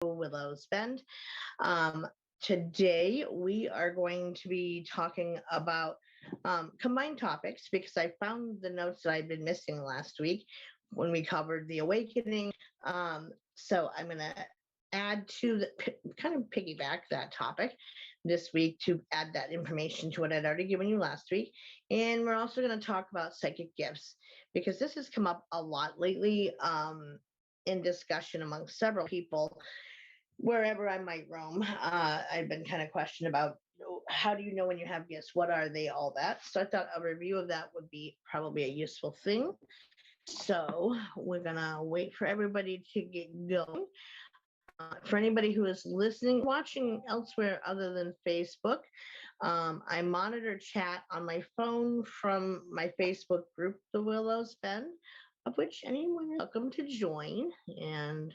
Willows Bend. Um, Today we are going to be talking about combined topics because I found the notes that I've been missing last week when we covered the awakening. So I'm going to add to the kind of piggyback that topic this week to add that information to what I'd already given you last week. And we're also going to talk about psychic gifts because this has come up a lot lately in discussion among several people wherever I might roam. I've been kind of questioned about how do you know when you have gifts? What are they? All that. So I thought a review of that would be probably a useful thing. So we're gonna wait for everybody to get going. For anybody who is listening, watching elsewhere other than Facebook, I monitor chat on my phone from my Facebook group, The Willows Bend, of which anyone is welcome to join. And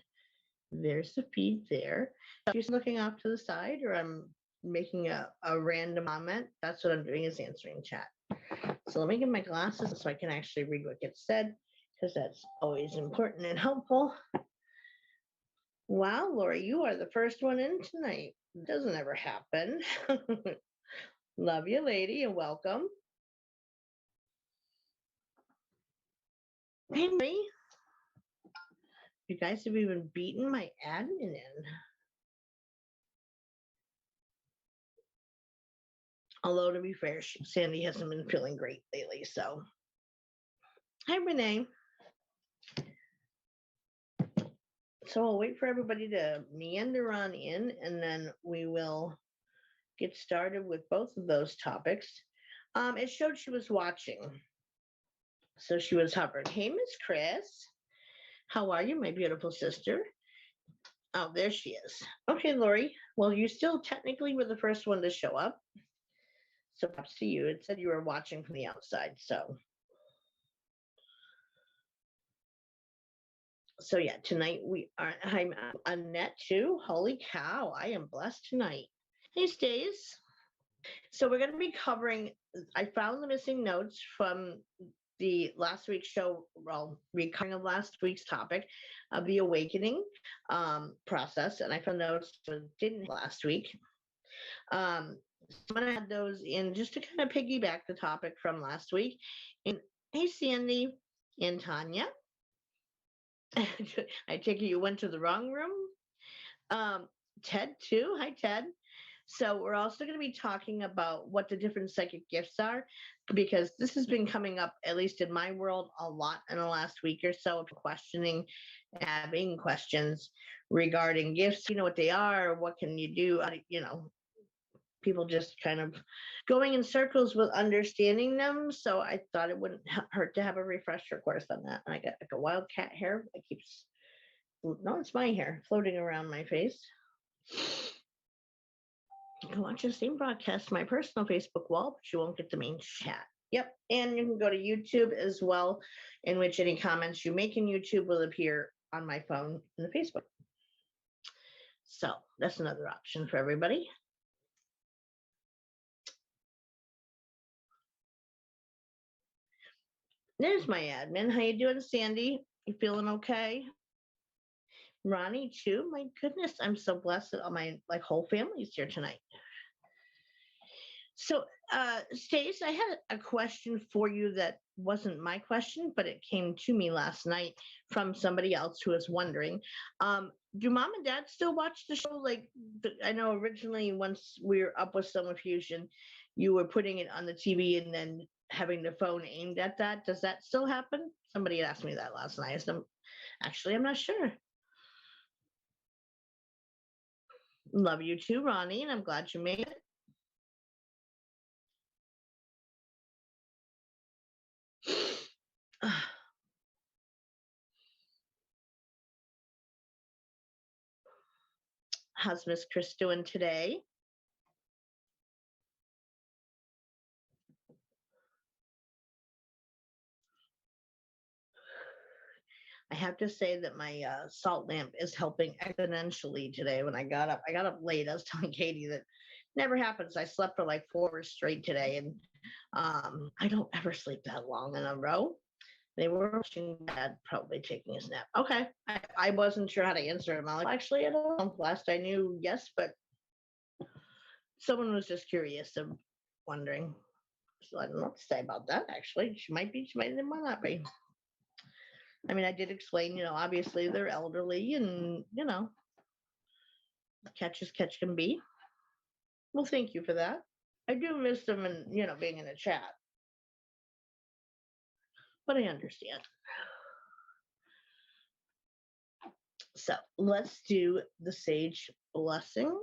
there's the feed there. If you're looking off to the side or I'm making a random comment, that's what I'm doing, is answering chat. So let me get my glasses so I can actually read what gets said, because that's always important and helpful. Wow, Lori, you are the first one in tonight. Doesn't ever happen. Love you, lady, and welcome. Henry, you guys have even beaten my admin in. Although, to be fair, Sandy hasn't been feeling great lately, so. Hi, Renee. So I'll wait for everybody to meander on in, and then we will get started with both of those topics. It showed she was watching. So she was hovering. Hey, Miss Chris. How are you, my beautiful sister? Oh, there she is. Okay, Lori. Well, you still technically were the first one to show up. So props to you. It said you were watching from the outside. So yeah, tonight I'm Annette too. Holy cow, I am blessed tonight. Hey, Stace. So we're going to be covering, I found the missing notes from the last week's show, well, recovering of last week's topic of the awakening process. And I found notes that didn't last week. So I'm going to add those in just to kind of piggyback the topic from last week. And hey, Sandy and Tanya. I take it you went to the wrong room. Ted too. Hi, Ted. So we're also going to be talking about what the different psychic gifts are, because this has been coming up, at least in my world, a lot in the last week or so, of questioning, having questions regarding gifts. You know what they are? What can you do? People just kind of going in circles with understanding them. So I thought it wouldn't hurt to have a refresher course on that. And I got like a wildcat hair that keeps, no, it's my hair floating around my face. You can watch the same broadcast on my personal Facebook wall, but you won't get the main chat. Yep. And you can go to YouTube as well, in which any comments you make in YouTube will appear on my phone in the Facebook. So that's another option for everybody. There's my admin. How you doing, Sandy? You feeling okay? Ronnie too. My goodness, I'm so blessed that all my whole family's here tonight. So, Stace, I had a question for you that wasn't my question, but it came to me last night from somebody else who was wondering. Do mom and dad still watch the show? Like, I know originally once we were up with Soma-Fusion, you were putting it on the TV and then having the phone aimed at that. Does that still happen? Somebody had asked me that last night. So actually, I'm not sure. Love you too, Ronnie, and I'm glad you made it. How's Miss Chris doing today? I have to say that my salt lamp is helping exponentially today. When I got up late. I was telling Katie that never happens. I slept for like 4 hours straight today, and I don't ever sleep that long in a row. They were watching Dad probably taking a snap. Okay. I wasn't sure how to answer him. I'm like, actually, I don't know. Last I knew, yes, but someone was just curious and wondering. So I don't know what to say about that, actually. She might be, she might not be. I mean, I did explain, obviously they're elderly and, catch as catch can be. Well, thank you for that. I do miss them and, being in a chat. But I understand. So let's do the sage blessing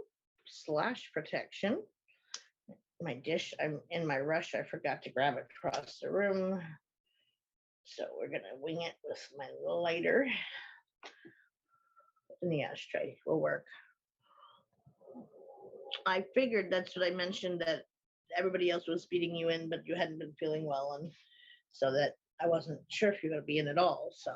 / protection. My dish, I'm in my rush. I forgot to grab it across the room. So we're going to wing it with my lighter. In the ashtray will work. I figured that's what I mentioned, that everybody else was feeding you in, but you hadn't been feeling well. And so that I wasn't sure if you're going to be in at all. So.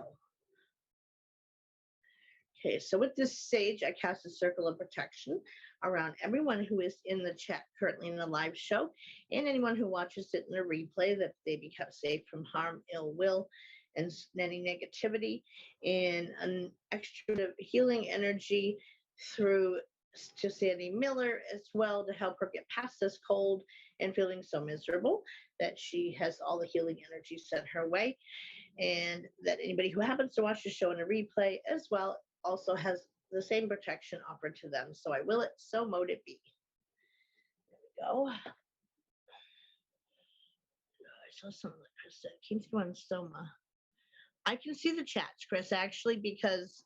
Okay, so with this sage, I cast a circle of protection around everyone who is in the chat currently in the live show and anyone who watches it in the replay, that they become safe from harm, ill will, and any negativity, and an extra healing energy through to Sandy Miller as well, to help her get past this cold and feeling so miserable, that she has all the healing energy sent her way, and that anybody who happens to watch the show in a replay as well also has the same protection offered to them. So I will it, so mote it be. There we go. I saw something that Chris said. Came through on Soma. I can see the chats, Chris, actually, because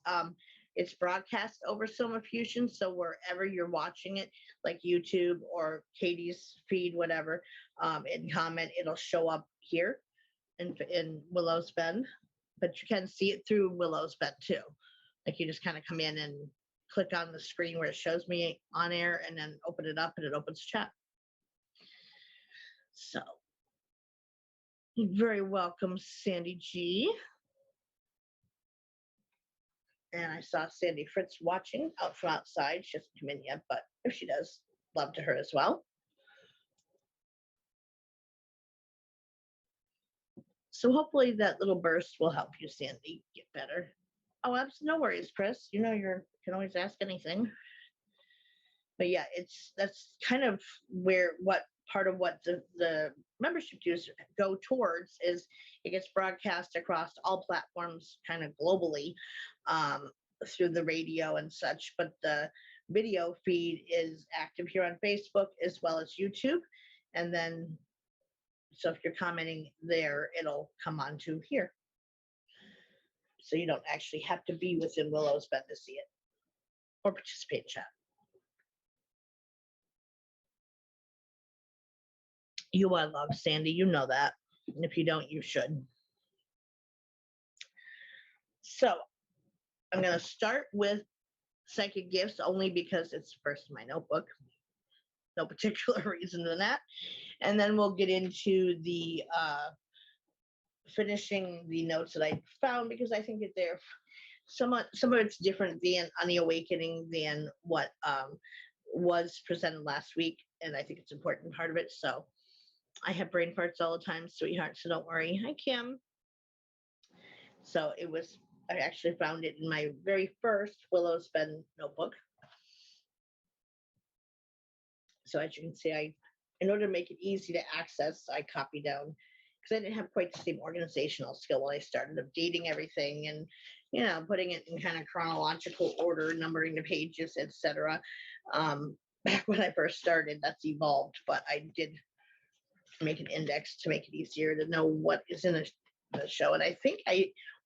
it's broadcast over Soma-Fusion. So wherever you're watching it, like YouTube or Katie's feed, whatever, in comment, it'll show up here in Willows Bend. But you can see it through Willows Bend too. Like you just kind of come in and click on the screen where it shows me on air and then open it up and it opens chat. So you're very welcome, Sandy G. And I saw Sandy Fritz watching out from outside. She hasn't come in yet, but if she does, love to her as well. So hopefully that little burst will help you, Sandy, get better. Oh, no worries, Chris. You can always ask anything. But yeah, that's kind of what part of what the membership dues go towards is it gets broadcast across all platforms kind of globally through the radio and such. But the video feed is active here on Facebook as well as YouTube. And then, so if you're commenting there, it'll come onto here. So you don't actually have to be within Willows Bend to see it or participate in chat. You are loved, Sandy. You know that. And if you don't, you should. So I'm going to start with psychic gifts only because it's first in my notebook. No particular reason than that. And then we'll get into the finishing the notes that I found, because I think that they're some of it's different than on the awakening than what was presented last week. And I think it's an important part of it. So I have brain farts all the time, sweetheart, so don't worry. Hi, Kim. So I actually found it in my very first Willows Bend notebook. So as you can see, in order to make it easy to access, I copied down, because I didn't have quite the same organizational skill when I started, of dating everything and, putting it in kind of chronological order, numbering the pages, etc. Back when I first started, that's evolved, but I did make an index to make it easier to know what is in the show. And I think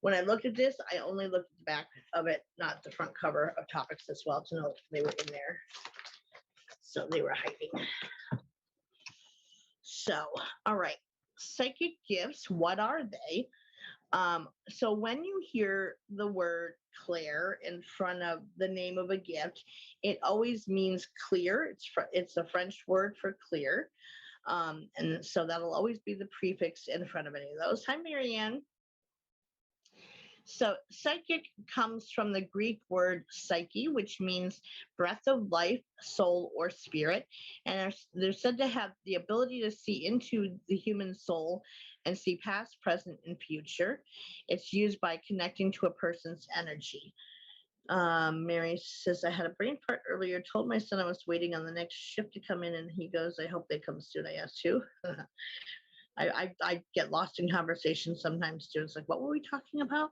when I looked at this, I only looked at the back of it, not the front cover of topics as well, to know if they were in there. So they were hiding. So, all right. Psychic gifts, what are they? So when you hear the word Claire in front of the name of a gift, it always means clear. It's a French word for clear. And so that'll always be the prefix in front of any of those. Hi, Marianne. So, psychic comes from the Greek word psyche, which means breath of life, soul, or spirit. And they're said to have the ability to see into the human soul and see past, present, and future. It's used by connecting to a person's energy. Mary says, I had a brain fart earlier, told my son I was waiting on the next shift to come in, and he goes, I hope they come soon. I asked who. I get lost in conversations sometimes too. It's like, what were we talking about?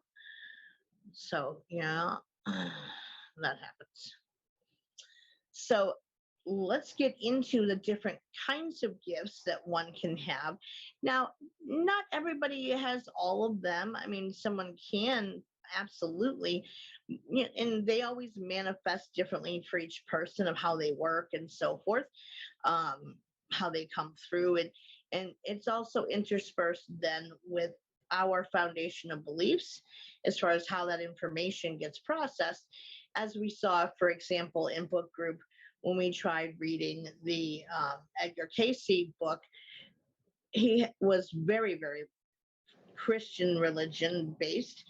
So, yeah, that happens. So, let's get into the different kinds of gifts that one can have. Now, not everybody has all of them. I mean, someone can absolutely, and they always manifest differently for each person of how they work and so forth, um, how they come through. And it's also interspersed then with our foundation of beliefs as far as how that information gets processed. As we saw, for example, in book group, when we tried reading the Edgar Casey book, he was very, very Christian religion based,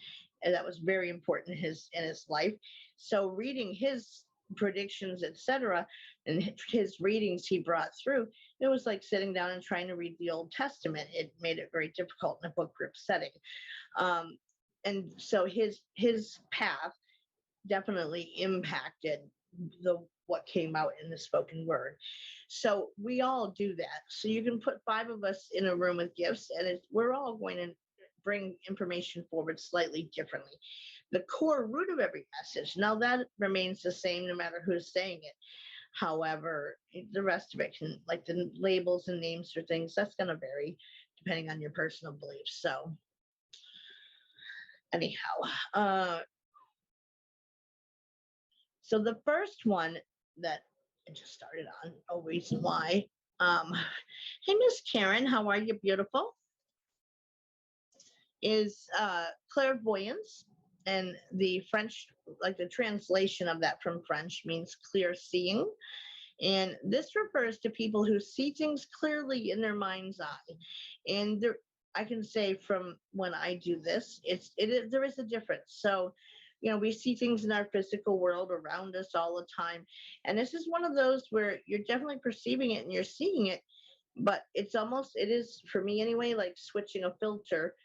and that was very important in his life. So reading his predictions, etc., and his readings he brought through, it was like sitting down and trying to read the Old Testament. It made it very difficult in a book group setting. Um, and so his path definitely impacted the what came out in the spoken word. So we all do that. So you can put five of us in a room with gifts, and we're all going to bring information forward slightly differently. The core root of every message, now that remains the same no matter who's saying it. However, the rest of it can, like the labels and names for things, that's going to vary depending on your personal beliefs. So, anyhow, so the first one that I just started on, a reason why. Hey, Miss Karen, how are you? Beautiful. Is clairvoyance, and the French, like the translation of that from French, means clear seeing. And this refers to people who see things clearly in their mind's eye. And there, I can say from when I do this, there is a difference. So, we see things in our physical world around us all the time. And this is one of those where you're definitely perceiving it and you're seeing it, but it is for me anyway, like switching a filter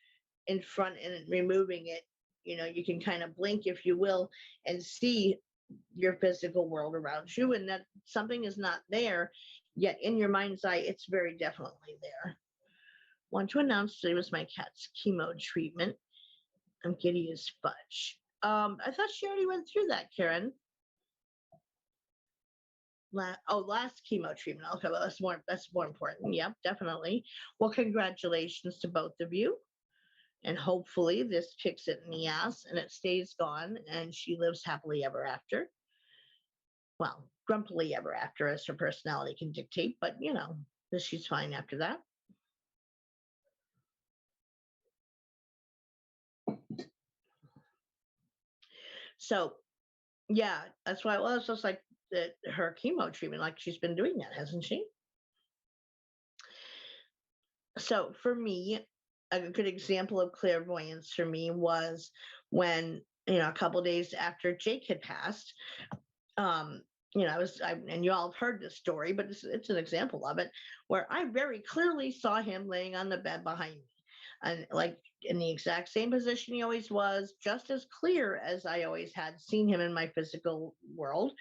in front and removing it. You can kind of blink, if you will, and see your physical world around you, and that something is not there, yet in your mind's eye, it's very definitely there. Want to announce today was my cat's chemo treatment. I'm giddy as fudge. I thought she already went through that, Karen. Last chemo treatment. Okay, well, that's more important. Yep, definitely. Well, congratulations to both of you. And hopefully this kicks it in the ass and it stays gone and she lives happily ever after. Well, grumpily ever after, as her personality can dictate, but she's fine after that. So, yeah, that's why. Well, it's just like her chemo treatment, like she's been doing that, hasn't she? So, for me, a good example of clairvoyance for me was when, a couple days after Jake had passed, um, and you all have heard this story, but it's an example of it where I very clearly saw him laying on the bed behind me, and like in the exact same position he always was, just as clear as I always had seen him in my physical world,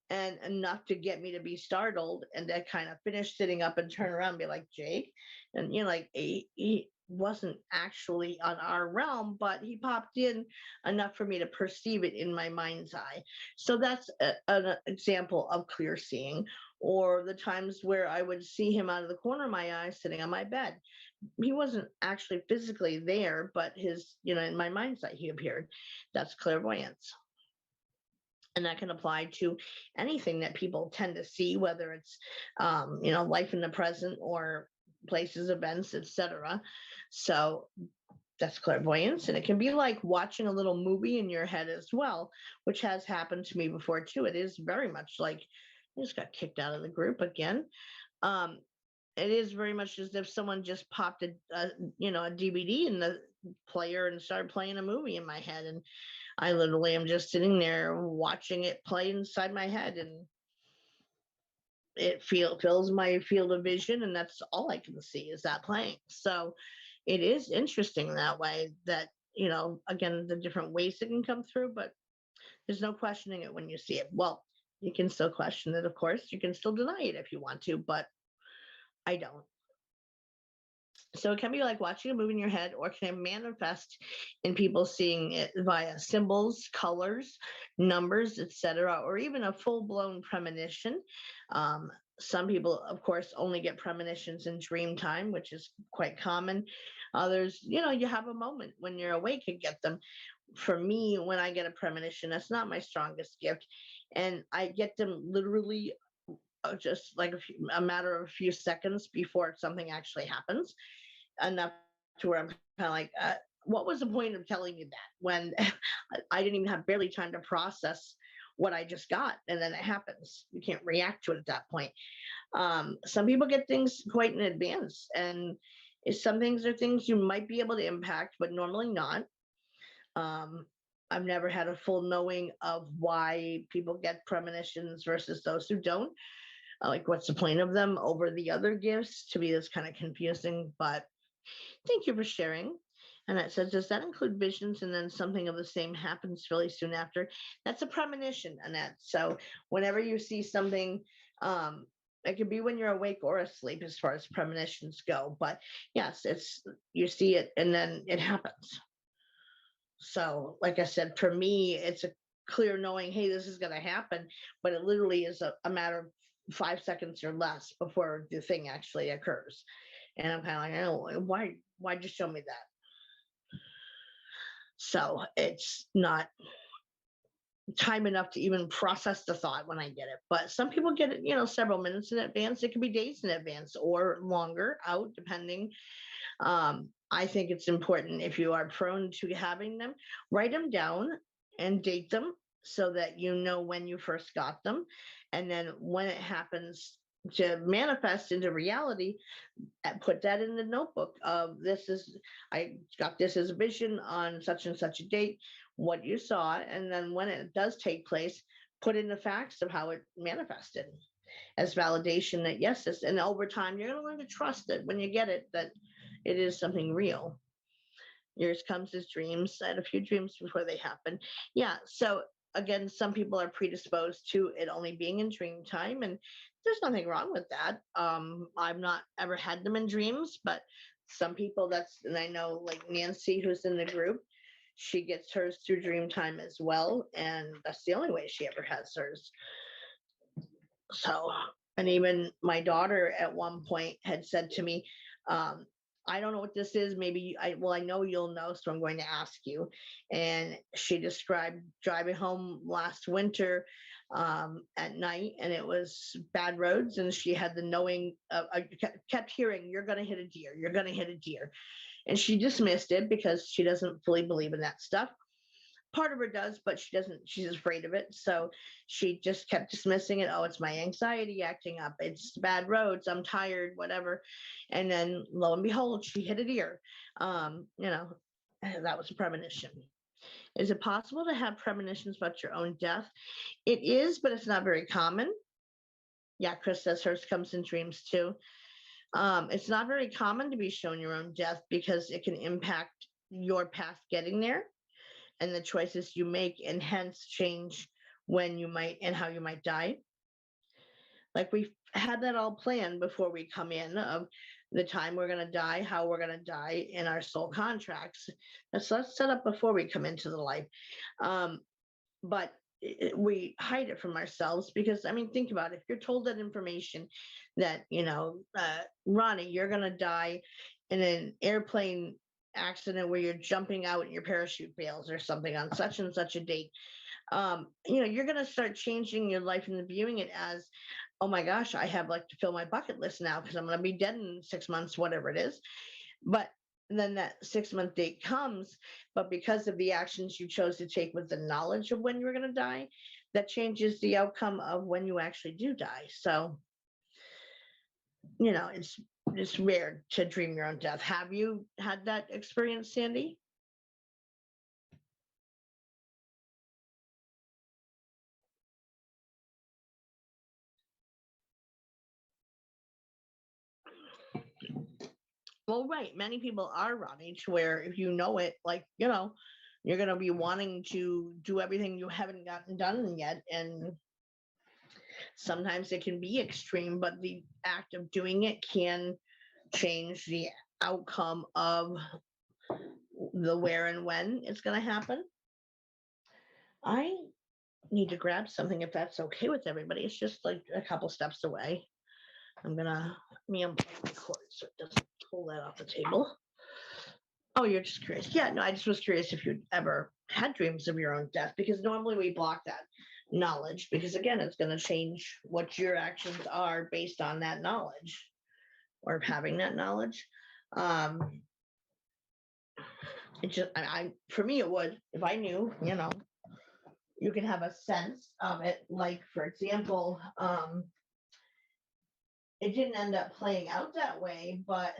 and enough to get me to be startled and to kind of finish sitting up and turn around and be like, Jake. And like he wasn't actually on our realm, but he popped in enough for me to perceive it in my mind's eye. So that's an example of clear seeing. Or the times where I would see him out of the corner of my eye sitting on my bed. He wasn't actually physically there, but in my mind's eye he appeared. That's clairvoyance. And that can apply to anything that people tend to see, whether it's life in the present or places, events, etc. So that's clairvoyance, and it can be like watching a little movie in your head as well, which has happened to me before too. It is very much like I just got kicked out of the group again. It is very much as if someone just popped a DVD in player and started playing a movie in my head. And I literally am just sitting there watching it play inside my head, and it fills my field of vision, and that's all I can see is that playing. So it is interesting that way, that, again, the different ways it can come through, but there's no questioning it when you see it. Well, you can still question it, of course. You can still deny it if you want to, but I don't. So it can be like watching a movie in your head, or can manifest in people seeing it via symbols, colors, numbers, etc., or even a full-blown premonition. Some people, of course, only get premonitions in dream time, which is quite common. Others, you have a moment when you're awake and get them. For me, when I get a premonition, that's not my strongest gift, and I get them literally just like a matter of a few seconds before something actually happens, enough to where I'm kind of like, what was the point of telling me that when I didn't even have barely time to process what I just got, and then it happens. You can't react to it at that point. Some people get things quite in advance, and some things are things you might be able to impact, but normally not. I've never had a full knowing of why people get premonitions versus those who don't. Like, what's the point of them over the other gifts? To me, that's kind of confusing, but thank you for sharing. And it says, does that include visions and then something of the same happens really soon after? That's a premonition, Annette. So whenever you see something, it could be when you're awake or asleep as far as premonitions go. But yes, you see it and then it happens. So like I said, for me, it's a clear knowing, hey, this is going to happen. But it literally is a matter of 5 seconds or less before the thing actually occurs. And I'm kind of like, oh, why'd you show me that? So it's not time enough to even process the thought when I get it. But some people get it, several minutes in advance. It could be days in advance or longer out, depending. I think it's important, if you are prone to having them, write them down and date them so that you know when you first got them. And then when it happens to manifest into reality, put that in the notebook of, I got this as a vision on such and such a date, what you saw. And then when it does take place, put in the facts of how it manifested as validation that yes, and over time, you're going to learn to trust it when you get it, that it is something real. Yours comes as dreams. I had a few dreams before they happen. Yeah. So again, some people are predisposed to it only being in dream time, and there's nothing wrong with that. I've not ever had them in dreams, but some people and I know like Nancy, who's in the group, she gets hers through dream time as well. And that's the only way she ever has hers. So, and even my daughter at one point had said to me, I don't know what this is. Maybe I know you'll know, so I'm going to ask you. And she described driving home last winter at night, and it was bad roads, and she had the knowing, I kept hearing, you're going to hit a deer, you're going to hit a deer. And she dismissed it because she doesn't fully believe in that stuff. Part of her does, but she's afraid of it. So she just kept dismissing it. Oh, it's my anxiety acting up. It's bad roads. I'm tired, whatever. And then lo and behold, she hit a deer. That was a premonition. Is it possible to have premonitions about your own death? It is, but it's not very common. Yeah, Chris says hers comes in dreams too. It's not very common to be shown your own death because it can impact your path getting there and the choices you make, and hence change when you might and how you might die. Like, we've had that all planned before we come in, of the time we're going to die, how we're going to die in our soul contracts. That's set up before we come into the life. But we hide it from ourselves because, think about it. If you're told that information that, Ronnie, you're going to die in an airplane accident where you're jumping out and your parachute fails or something on such and such a date, you're going to start changing your life and viewing it as, oh my gosh, I have to fill my bucket list now because I'm going to be dead in 6 months, whatever it is. But then that 6-month date comes, but because of the actions you chose to take with the knowledge of when you were going to die, that changes the outcome of when you actually do die. So, it's it's rare to dream your own death. Have you had that experience, Sandy? Well, right. Many people are running to where if you know it, like, you're going to be wanting to do everything you haven't gotten done yet. And sometimes it can be extreme, but the act of doing it can change the outcome of the where and when it's going to happen. I need to grab something if that's okay with everybody. It's just like a couple steps away. I'm going to unplug my cord so it doesn't pull that off the table. Oh, you're just curious. Yeah, no, I just was curious if you'd ever had dreams of your own death, because normally we block that knowledge because, again, it's going to change what your actions are based on that knowledge or having that knowledge. It just, for me, it would, if I knew, you can have a sense of it. Like, for example, it didn't end up playing out that way, but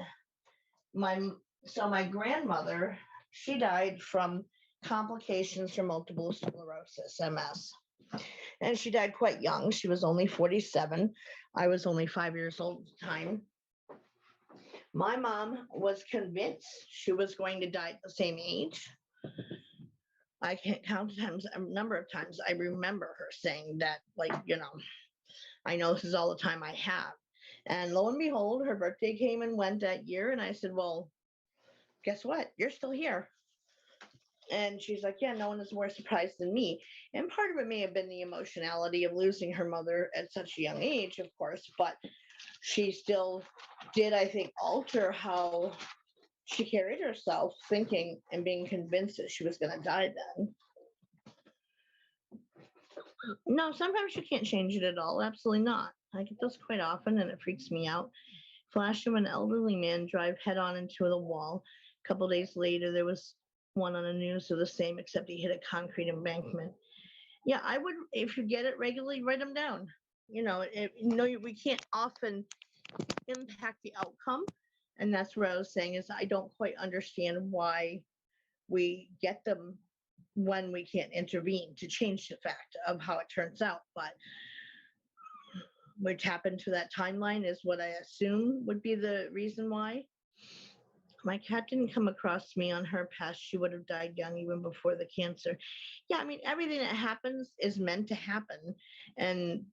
my grandmother, she died from complications from multiple sclerosis, MS. And she died quite young. She was only 47. I was only 5 years old at the time. My mom was convinced she was going to die at the same age. I can't count a number of times I remember her saying that, like, I know this is all the time I have. And lo and behold, her birthday came and went that year. And I said, well, guess what? You're still here. And she's like, yeah, no one is more surprised than me. And part of it may have been the emotionality of losing her mother at such a young age, of course, but she still did, I think, alter how she carried herself, thinking and being convinced that she was going to die then. No, sometimes you can't change it at all. Absolutely not. I get those quite often, and it freaks me out. Flash of an elderly man drive head on into the wall. A couple days later, there was one on the news of the same, except he hit a concrete embankment. Yeah, I would, if you get it regularly, write them down. We can't often impact the outcome. And that's what I was saying is I don't quite understand why we get them when we can't intervene to change the fact of how it turns out. But which happened to that timeline is what I assume would be the reason why. My cat didn't come across me on her path. She would have died young even before the cancer. Yeah, I mean, everything that happens is meant to happen. And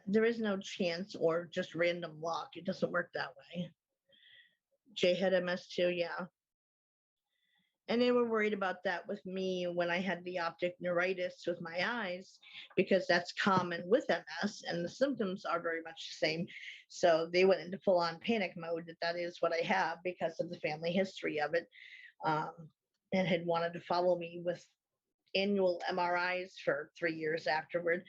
there is no chance or just random luck. It doesn't work that way. Jay had MS too, yeah. And they were worried about that with me when I had the optic neuritis with my eyes, because that's common with MS and the symptoms are very much the same. So they went into full on panic mode that is what I have because of the family history of it, and had wanted to follow me with annual MRIs for 3 years afterward,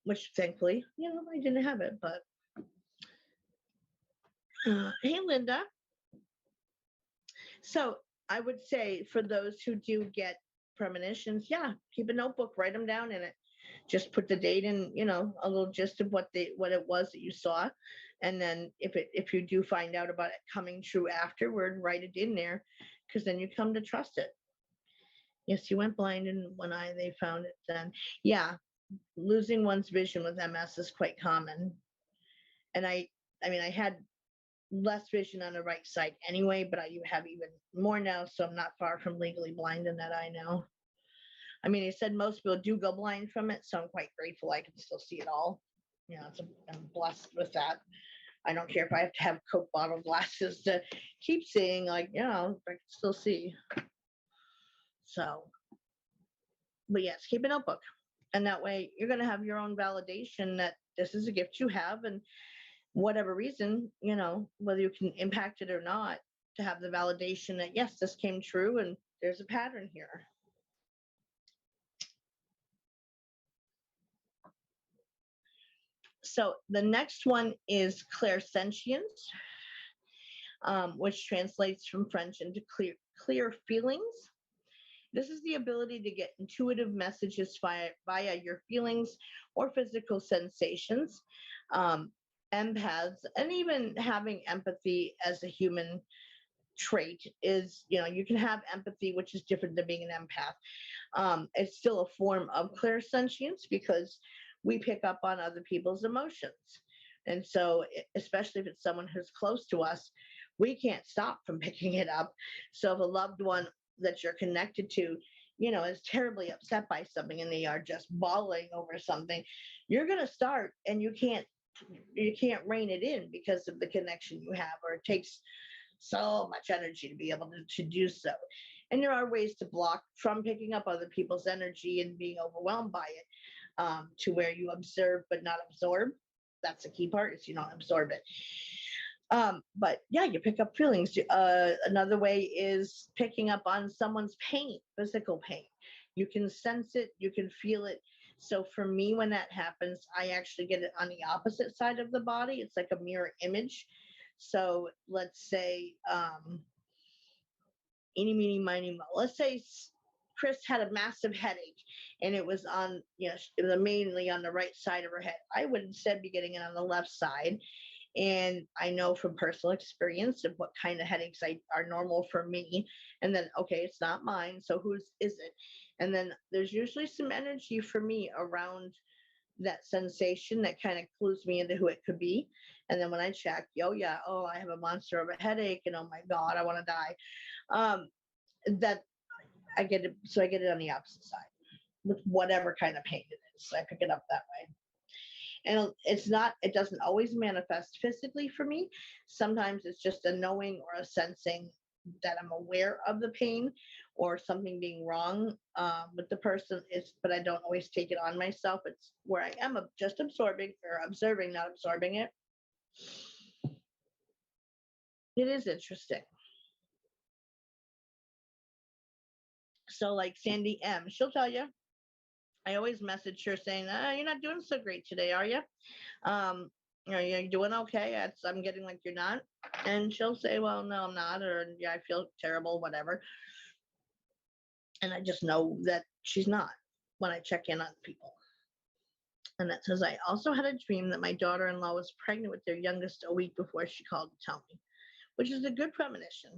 which thankfully, I didn't have it. But hey, Linda. So I would say for those who do get premonitions, yeah, keep a notebook, write them down in it. Just put the date in, a little gist of what it was that you saw. And then if you do find out about it coming true afterward, write it in there, because then you come to trust it. Yes, you went blind in one eye, they found it then. Yeah, losing one's vision with MS is quite common. And I had less vision on the right side anyway, but you have even more now, so I'm not far from legally blind in that eye now. I mean, he said most people do go blind from it, so I'm quite grateful I can still see it all. I'm blessed with that. I don't care if I have to have Coke bottle glasses to keep seeing, I can still see. So, but yes, keep a notebook. And that way you're going to have your own validation that this is a gift you have, and whatever reason, whether you can impact it or not, to have the validation that, yes, this came true and there's a pattern here. So the next one is clairsentience, which translates from French into clear feelings. This is the ability to get intuitive messages via your feelings or physical sensations. empaths, and even having empathy as a human trait is, you can have empathy, which is different than being an empath. It's still a form of clairsentience because we pick up on other people's emotions. And so, especially if it's someone who's close to us, we can't stop from picking it up. So, if a loved one that you're connected to, is terribly upset by something and they are just bawling over something, you're going to start, and you can't rein it in because of the connection you have, or it takes so much energy to be able to do so. And there are ways to block from picking up other people's energy and being overwhelmed by it, to where you observe but not absorb. That's the key part, is you don't absorb it. But yeah, you pick up feelings. Another way is picking up on someone's pain, physical pain. You can sense it, you can feel it. So for me, when that happens, I actually get it on the opposite side of the body. It's like a mirror image. So let's say, eeny, meeny, miny, mo. Let's say Chris had a massive headache, and it was on, it was mainly on the right side of her head. I would instead be getting it on the left side. And I know from personal experience of what kind of headaches are normal for me. And then, okay, it's not mine. So whose is it? And then there's usually some energy for me around that sensation that kind of clues me into who it could be. And then when I check, I have a monster of a headache, and oh my God, I want to die. Um, that I get it. So I get it on the opposite side with whatever kind of pain it is. So I pick it up that way. And it doesn't always manifest physically for me. Sometimes it's just a knowing or a sensing that I'm aware of the pain or something being wrong with the person. But I don't always take it on myself. It's where I am just absorbing or observing, not absorbing it. It is interesting. So like Sandy M, she'll tell you, I always message her saying, you're not doing so great today, are you? You're doing okay? I'm getting like you're not. And she'll say, well, no, I'm not. Or, yeah, I feel terrible, whatever. And I just know that she's not when I check in on people. And that says, I also had a dream that my daughter-in-law was pregnant with their youngest a week before she called to tell me, which is a good premonition.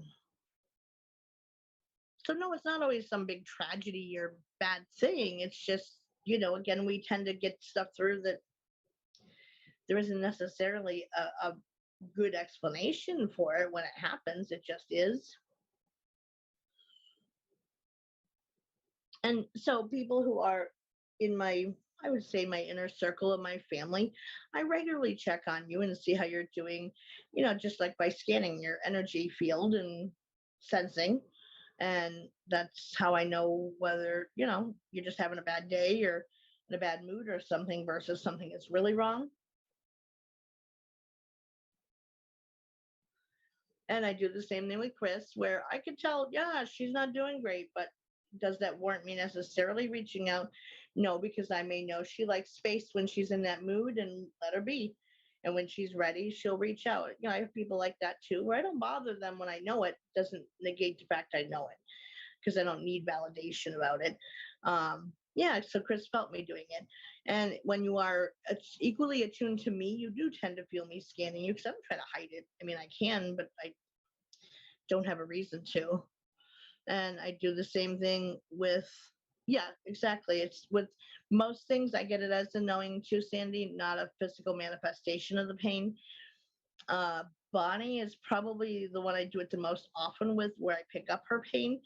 So no, it's not always some big tragedy or bad thing. It's just, again, we tend to get stuff through that there isn't necessarily a good explanation for it when it happens. It just is. And so people who are in I would say my inner circle of my family, I regularly check on you and see how you're doing, just like by scanning your energy field and sensing. And that's how I know whether, you're just having a bad day or in a bad mood or something versus something that's really wrong. And I do the same thing with Chris, where I could tell, yeah, she's not doing great, but does that warrant me necessarily reaching out? No, because I may know she likes space when she's in that mood, and let her be. And when she's ready, she'll reach out. I have people like that too, where I don't bother them when I know it. Doesn't negate the fact I know it, because I don't need validation about it. Yeah, so Chris felt me doing it. And when you are equally attuned to me, you do tend to feel me scanning you, because I don't try to hide it. I mean, I can, but I don't have a reason to. And I do the same thing with, yeah, exactly. It's with most things, I get it as a knowing too, Sandy, not a physical manifestation of the pain. Bonnie is probably the one I do it the most often with, where I pick up her pain,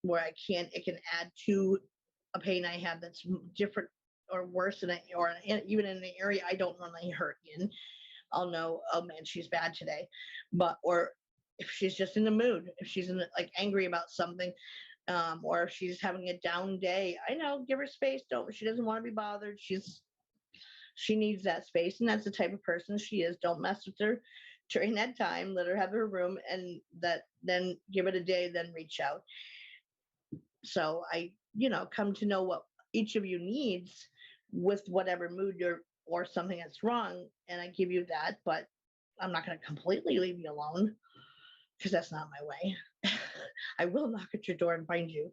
where it can add to a pain I have that's different or worse than even in an area I don't normally hurt in. I'll know, oh man, she's bad today. Or if she's just in the mood, if she's like angry about something, or if she's having a down day, I know, give her space. She doesn't want to be bothered. She needs that space, and that's the type of person she is. Don't mess with her during that time. Let her have her room, and then give it a day, then reach out. So I, come to know what each of you needs with whatever mood or something that's wrong, and I give you that, but I'm not going to completely leave you alone, because that's not my way. I will knock at your door and find you.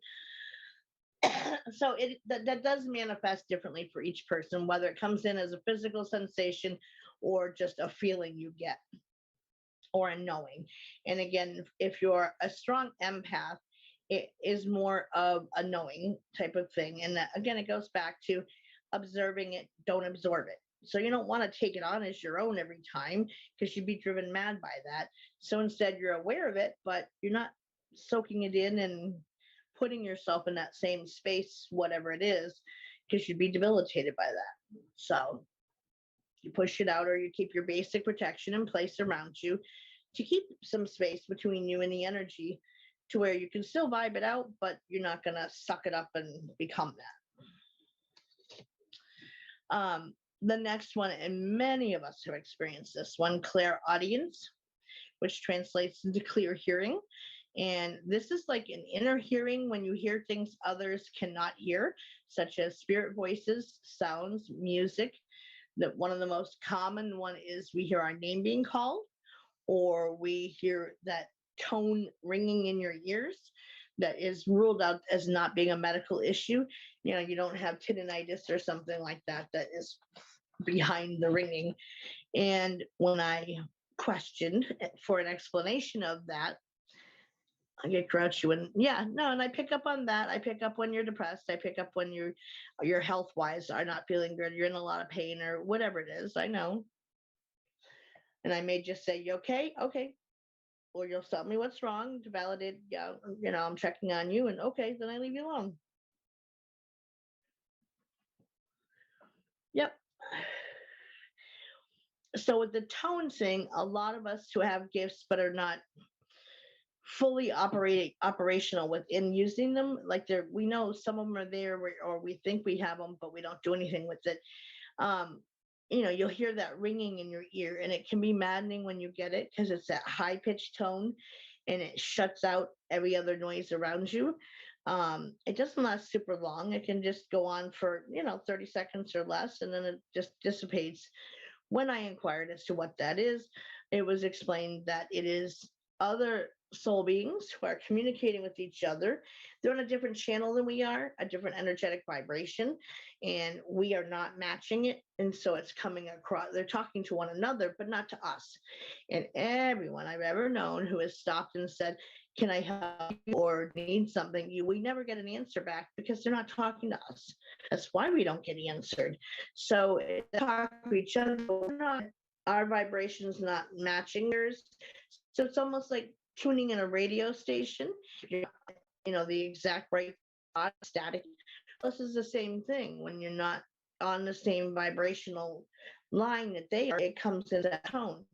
So that does manifest differently for each person, whether it comes in as a physical sensation or just a feeling you get or a knowing. And again, if you're a strong empath, it is more of a knowing type of thing. And that, again, it goes back to observing it, don't absorb it. So you don't want to take it on as your own every time because you'd be driven mad by that. So instead, you're aware of it, but you're not soaking it in and putting yourself in that same space, whatever it is, because you'd be debilitated by that. So you push it out, or you keep your basic protection in place around you to keep some space between you and the energy to where you can still vibe it out, but you're not going to suck it up and become that. The next one, and many of us have experienced this one, clairaudience, which translates into clear hearing. And this is like an inner hearing when you hear things others cannot hear, such as spirit voices, sounds, music. That one of the most common one is we hear our name being called, or we hear that tone ringing in your ears that is ruled out as not being a medical issue. You know, you don't have tinnitus or something like that that is behind the ringing. And when I questioned for an explanation of that, I get grouchy when, yeah, no, and I pick up on that. I pick up when you're depressed. I pick up when your health wise are not feeling good. You're in a lot of pain or whatever it is. I know. And I may just say, you okay? Okay. Or you'll tell me what's wrong to validate, yeah, you know, I'm checking on you, and okay, then I leave you alone. Yep. So with the tone thing, a lot of us who have gifts but are not fully operational within using them, like we know some of them are there, or we think we have them, but we don't do anything with it. um you know, you'll hear that ringing in your ear, and it can be maddening when you get it because it's that high pitched tone and it shuts out every other noise around you. It doesn't last super long. It can just go on for, you know, 30 seconds or less, and then it just dissipates. When I inquired as to what that is, it was explained that it is other soul beings who are communicating with each other. They're on a different channel than we are, a different energetic vibration, and we are not matching it. And so it's coming across, they're talking to one another, but not to us. And everyone I've ever known who has stopped and said, can I help you or need something? We never get an answer back because they're not talking to us. That's why we don't get answered. So they talk to each other, but we're not, our vibration's not matching theirs. So it's almost like tuning in a radio station. You're not, you know, the exact right static. This is the same thing when you're not on the same vibrational line that they are. It comes in that tone,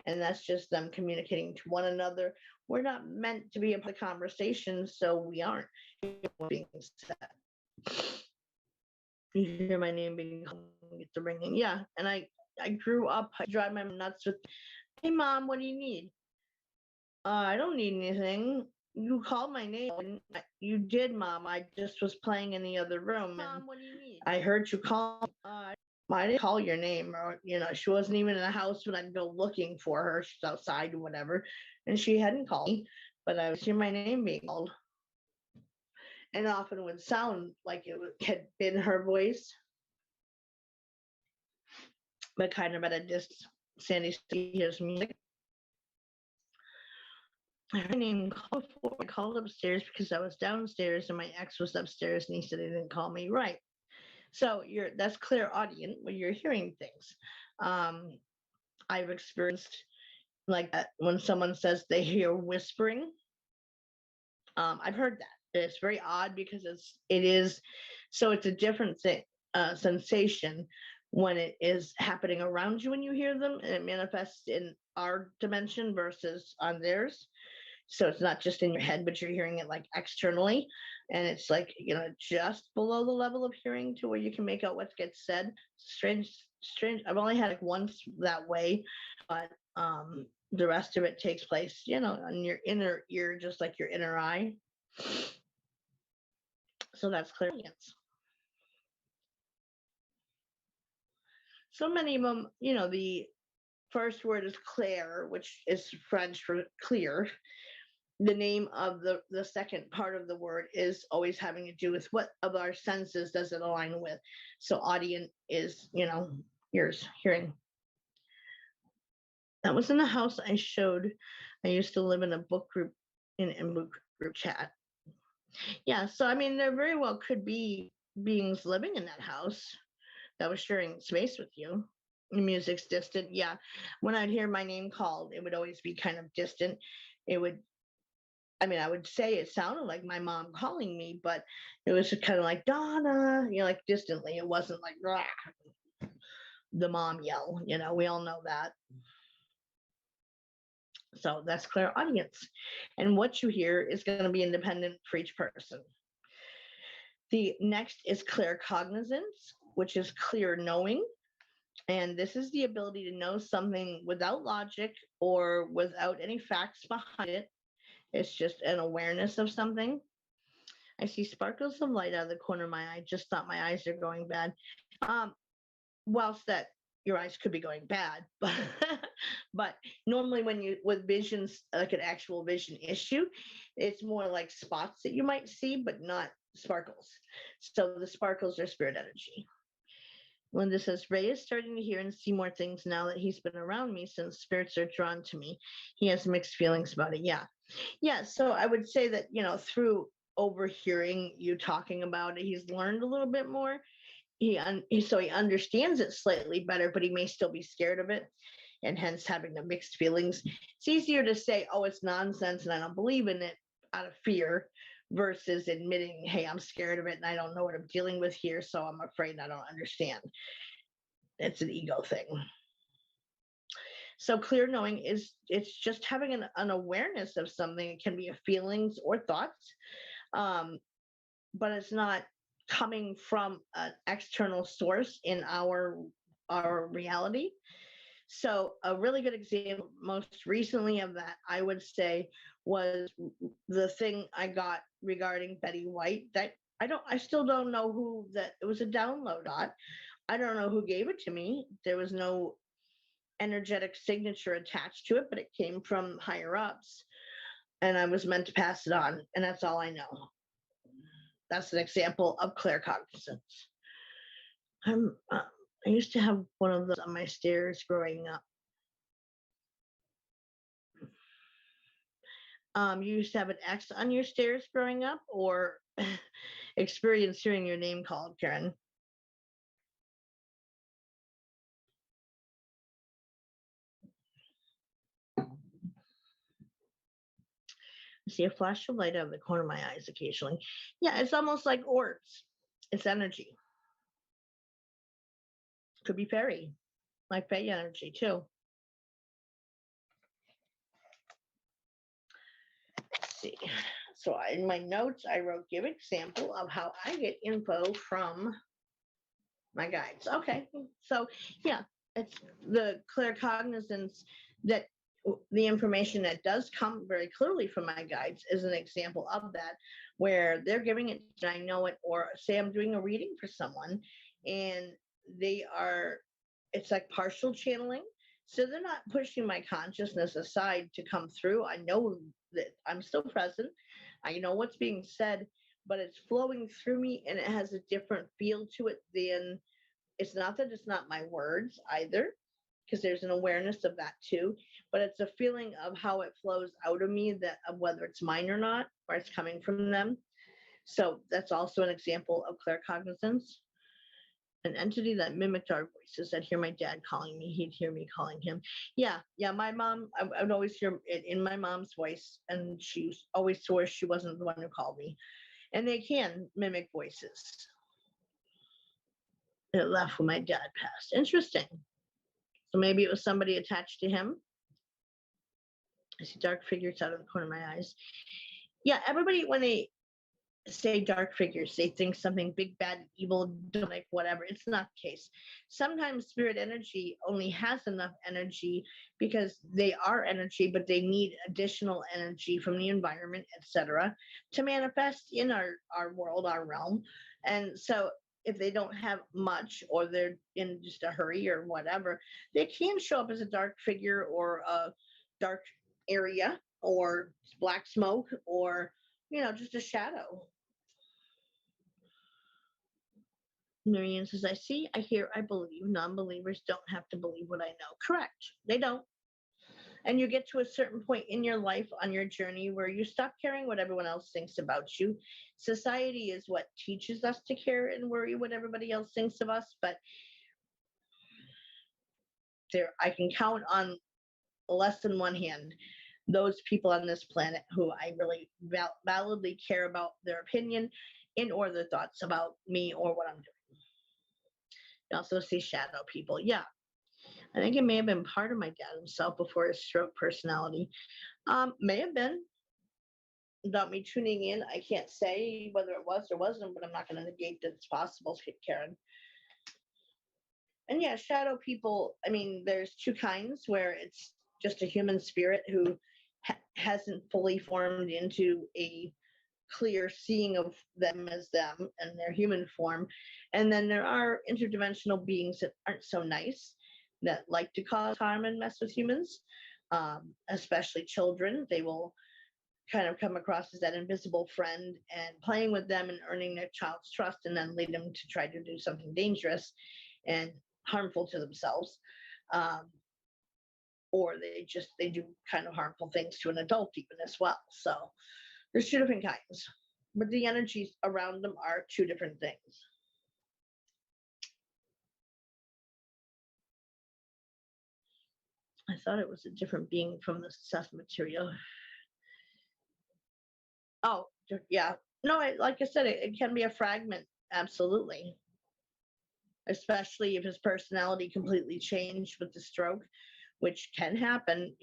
and that's just them communicating to one another. We're not meant to be a conversation, so we aren't being said. You hear my name being called, get the ringing. Yeah, and I grew up, I drive my mom nuts with, hey mom, what do you need? I don't need anything. You called my name. You did, mom. I just was playing in the other room, and mom, what do you need? I heard you call. I didn't call your name, or you know, she wasn't even in the house when I'd go looking for her. She's outside or whatever, and she hadn't called me, but I was hearing my name being called, and often would sound like it had been her voice, but kind of at a distance. Sandy hears music. I heard my name called before. I called upstairs because I was downstairs and my ex was upstairs, and he said he didn't call me. Right. So that's clairaudient when you're hearing things. I've experienced like that when someone says they hear whispering. I've heard that. It's very odd because it's a different thing, sensation when it is happening around you when you hear them, and it manifests in our dimension versus on theirs. So it's not just in your head, but you're hearing it like externally. And it's like, you know, just below the level of hearing to where you can make out what gets said. Strange. I've only had it once that way, but the rest of it takes place, you know, on your inner ear, just like your inner eye. So that's clairaudience. So many of them, you know, the first word is clair, which is French for clear. the name of the second part of the word is always having to do with what of our senses does it align with. So audient is, ears, hearing. That was in the house I showed. I used to live in a book group in book group chat. Yeah, so I mean, there very well could be beings living in that house that was sharing space with you. The music's distant. Yeah. When I'd hear my name called, it would always be kind of distant. It would, I would say it sounded like my mom calling me, but it was kind of like Donna, like distantly. It wasn't like rah, the mom yell, we all know that. So that's clairaudience. And what you hear is going to be independent for each person. The next is claircognizance, which is clear knowing. And this is the ability to know something without logic or without any facts behind it. It's just an awareness of something. I see sparkles of light out of the corner of my eye. Just thought my eyes are going bad. Whilst that your eyes could be going bad, but normally when you with visions, like an actual vision issue, it's more like spots that you might see, but not sparkles. So the sparkles are spirit energy. Linda says, Ray is starting to hear and see more things now that he's been around me since spirits are drawn to me. He has mixed feelings about it. Yeah. Yeah. So I would say that, through overhearing you talking about it, he's learned a little bit more. So he understands it slightly better, but he may still be scared of it, and hence having the mixed feelings. It's easier to say, oh, it's nonsense and I don't believe in it out of fear versus admitting, hey, I'm scared of it and I don't know what I'm dealing with here, so I'm afraid I don't understand. It's an ego thing. So clear knowing it's just having an awareness of something. It can be feelings or thoughts, but it's not coming from an external source in our reality. So a really good example most recently of that, I would say, was the thing I got regarding Betty White that I still don't know who that, it was a download on. I don't know who gave it to me. There was no energetic signature attached to it, but it came from higher ups and I was meant to pass it on. And that's all I know. That's an example of claircognizance. I used to have one of those on my stairs growing up. You used to have an X on your stairs growing up, or experience hearing your name called, Karen? I see a flash of light out of the corner of my eyes occasionally. Yeah, it's almost like orbs. It's energy. Could be fairy, like fey energy too. Let's see. So in my notes, I wrote, give example of how I get info from my guides. Okay, so yeah, it's the claircognizance that the information that does come very clearly from my guides is an example of that, where they're giving it and I know it, or say I'm doing a reading for someone and it's like partial channeling. So they're not pushing my consciousness aside to come through. I know that I'm still present. I know what's being said, but it's flowing through me and it has a different feel to it than, it's not that it's not my words either, because there's an awareness of that too, but it's a feeling of how it flows out of me, that of whether it's mine or not, or it's coming from them. So that's also an example of claircognizance. An entity that mimicked our voices. I'd hear my dad calling me, he'd hear me calling him. Yeah, my mom, I would always hear it in my mom's voice, and she always swore she wasn't the one who called me. And they can mimic voices. It left when my dad passed. Interesting. So maybe it was somebody attached to him. I see dark figures out of the corner of my eyes. Yeah, everybody, when they say dark figures, they think something big, bad, evil, demonic, whatever. It's not the case. Sometimes spirit energy only has enough energy because they are energy, but they need additional energy from the environment, etc., to manifest in our world, our realm. And so if they don't have much, or they're in just a hurry or whatever, they can show up as a dark figure or a dark area or black smoke, or, just a shadow. Marianne says, I see, I hear, I believe. Non-believers don't have to believe what I know. Correct. They don't. And you get to a certain point in your life on your journey where you stop caring what everyone else thinks about you. Society is what teaches us to care and worry what everybody else thinks of us. But I can count on less than one hand those people on this planet who I really validly care about their opinion and or their thoughts about me or what I'm doing. You also see shadow people. Yeah. I think it may have been part of my dad himself before his stroke personality. May have been. Without me tuning in, I can't say whether it was or wasn't, but I'm not going to negate that it's possible, Karen. And yeah, shadow people, I mean, there's two kinds where it's just a human spirit who hasn't fully formed into a clear seeing of them as them and their human form. And then there are interdimensional beings that aren't so nice, that like to cause harm and mess with humans, especially children. They will kind of come across as that invisible friend and playing with them and earning their child's trust, and then lead them to try to do something dangerous and harmful to themselves. Or they do kind of harmful things to an adult even as well. So there's two different kinds, but the energies around them are two different things. I thought it was a different being from the Seth material. Oh, yeah. No, like I said, it can be a fragment. Absolutely. Especially if his personality completely changed with the stroke, which can happen.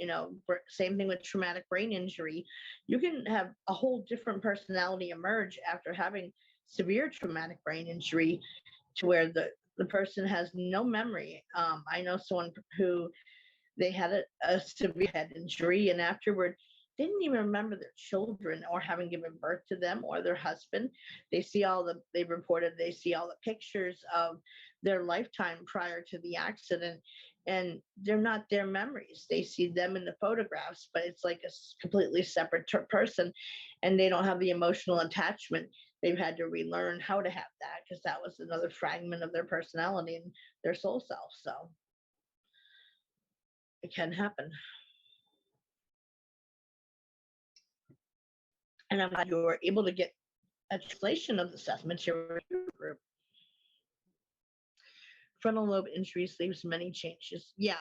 Same thing with traumatic brain injury. You can have a whole different personality emerge after having severe traumatic brain injury, to where the person has no memory. I know someone who they had a severe head injury, and afterward they didn't even remember their children or having given birth to them or their husband. They reported they see all the pictures of their lifetime prior to the accident, and they're not their memories. They see them in the photographs, but it's like a completely separate person, and they don't have the emotional attachment. They've had to relearn how to have that, because that was another fragment of their personality and their soul self. So it can happen. And I'm glad you were able to get a translation of the Seth material group. Frontal lobe injuries leaves many changes. Yeah.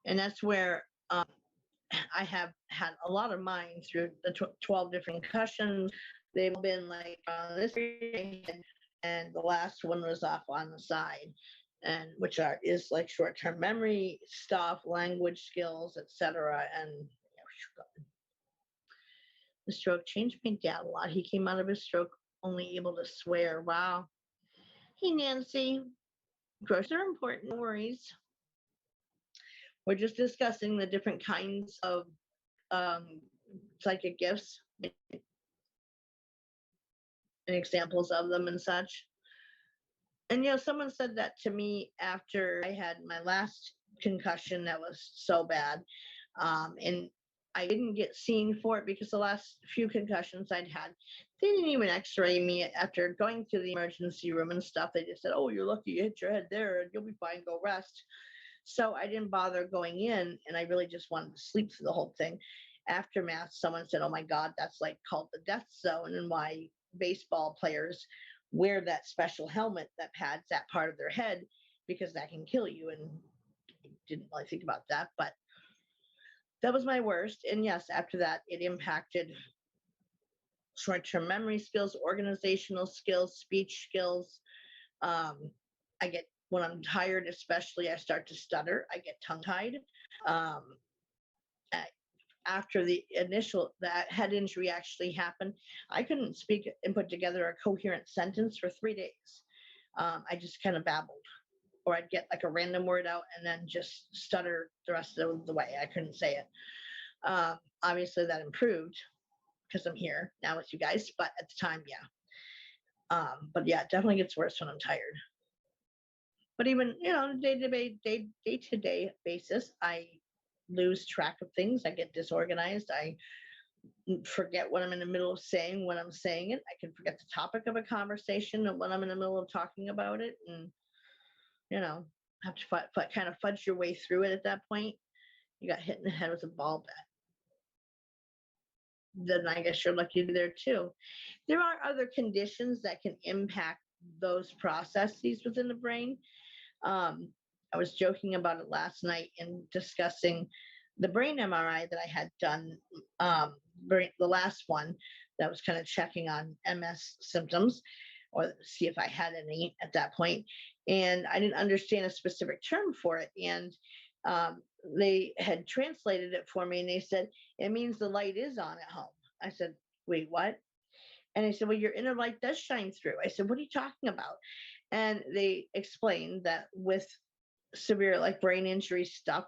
And that's where I have had a lot of mine through the 12 different concussions. They've been like on this head, and the last one was off on the side, and which is like short-term memory stuff, language skills, etc. And the stroke changed my dad a lot. He came out of his stroke only able to swear. Wow. Hey, Nancy. Growths are important. No worries. We're just discussing the different kinds of psychic gifts and examples of them and such. And, someone said that to me after I had my last concussion that was so bad. And I didn't get seen for it because the last few concussions I'd had, they didn't even x-ray me after going to the emergency room and stuff. They just said, oh, you're lucky you hit your head there and you'll be fine, go rest. So I didn't bother going in, and I really just wanted to sleep through the whole thing. Aftermath, someone said, oh my God, that's like called the death zone, and why baseball players wear that special helmet that pads that part of their head, because that can kill you. And I didn't really think about that, but that was my worst. And yes, after that, it impacted short-term memory skills, organizational skills, speech skills. When I'm tired, especially, I start to stutter. I get tongue-tied. After that head injury actually happened, I couldn't speak and put together a coherent sentence for 3 days. I just kind of babbled, or I'd get like a random word out and then just stutter the rest of the way. I couldn't say it. Obviously that improved because I'm here now with you guys, but at the time, yeah. But yeah, it definitely gets worse when I'm tired. But even, day-to-day basis, I lose track of things. I get disorganized. I forget what I'm in the middle of saying when I'm saying it. I can forget the topic of a conversation and when I'm in the middle of talking about it. And, have to kind of fudge your way through it at that point. You got hit in the head with a ball bat. Then I guess you're lucky there too. There are other conditions that can impact those processes within the brain. I was joking about it last night in discussing the brain MRI that I had done, the last one that was kind of checking on MS symptoms or see if I had any at that point. And I didn't understand a specific term for it. And they had translated it for me and they said, it means the light is on at home. I said, wait, what? And they said, well, your inner light does shine through. I said, what are you talking about? And they explained that with severe like brain injury stuff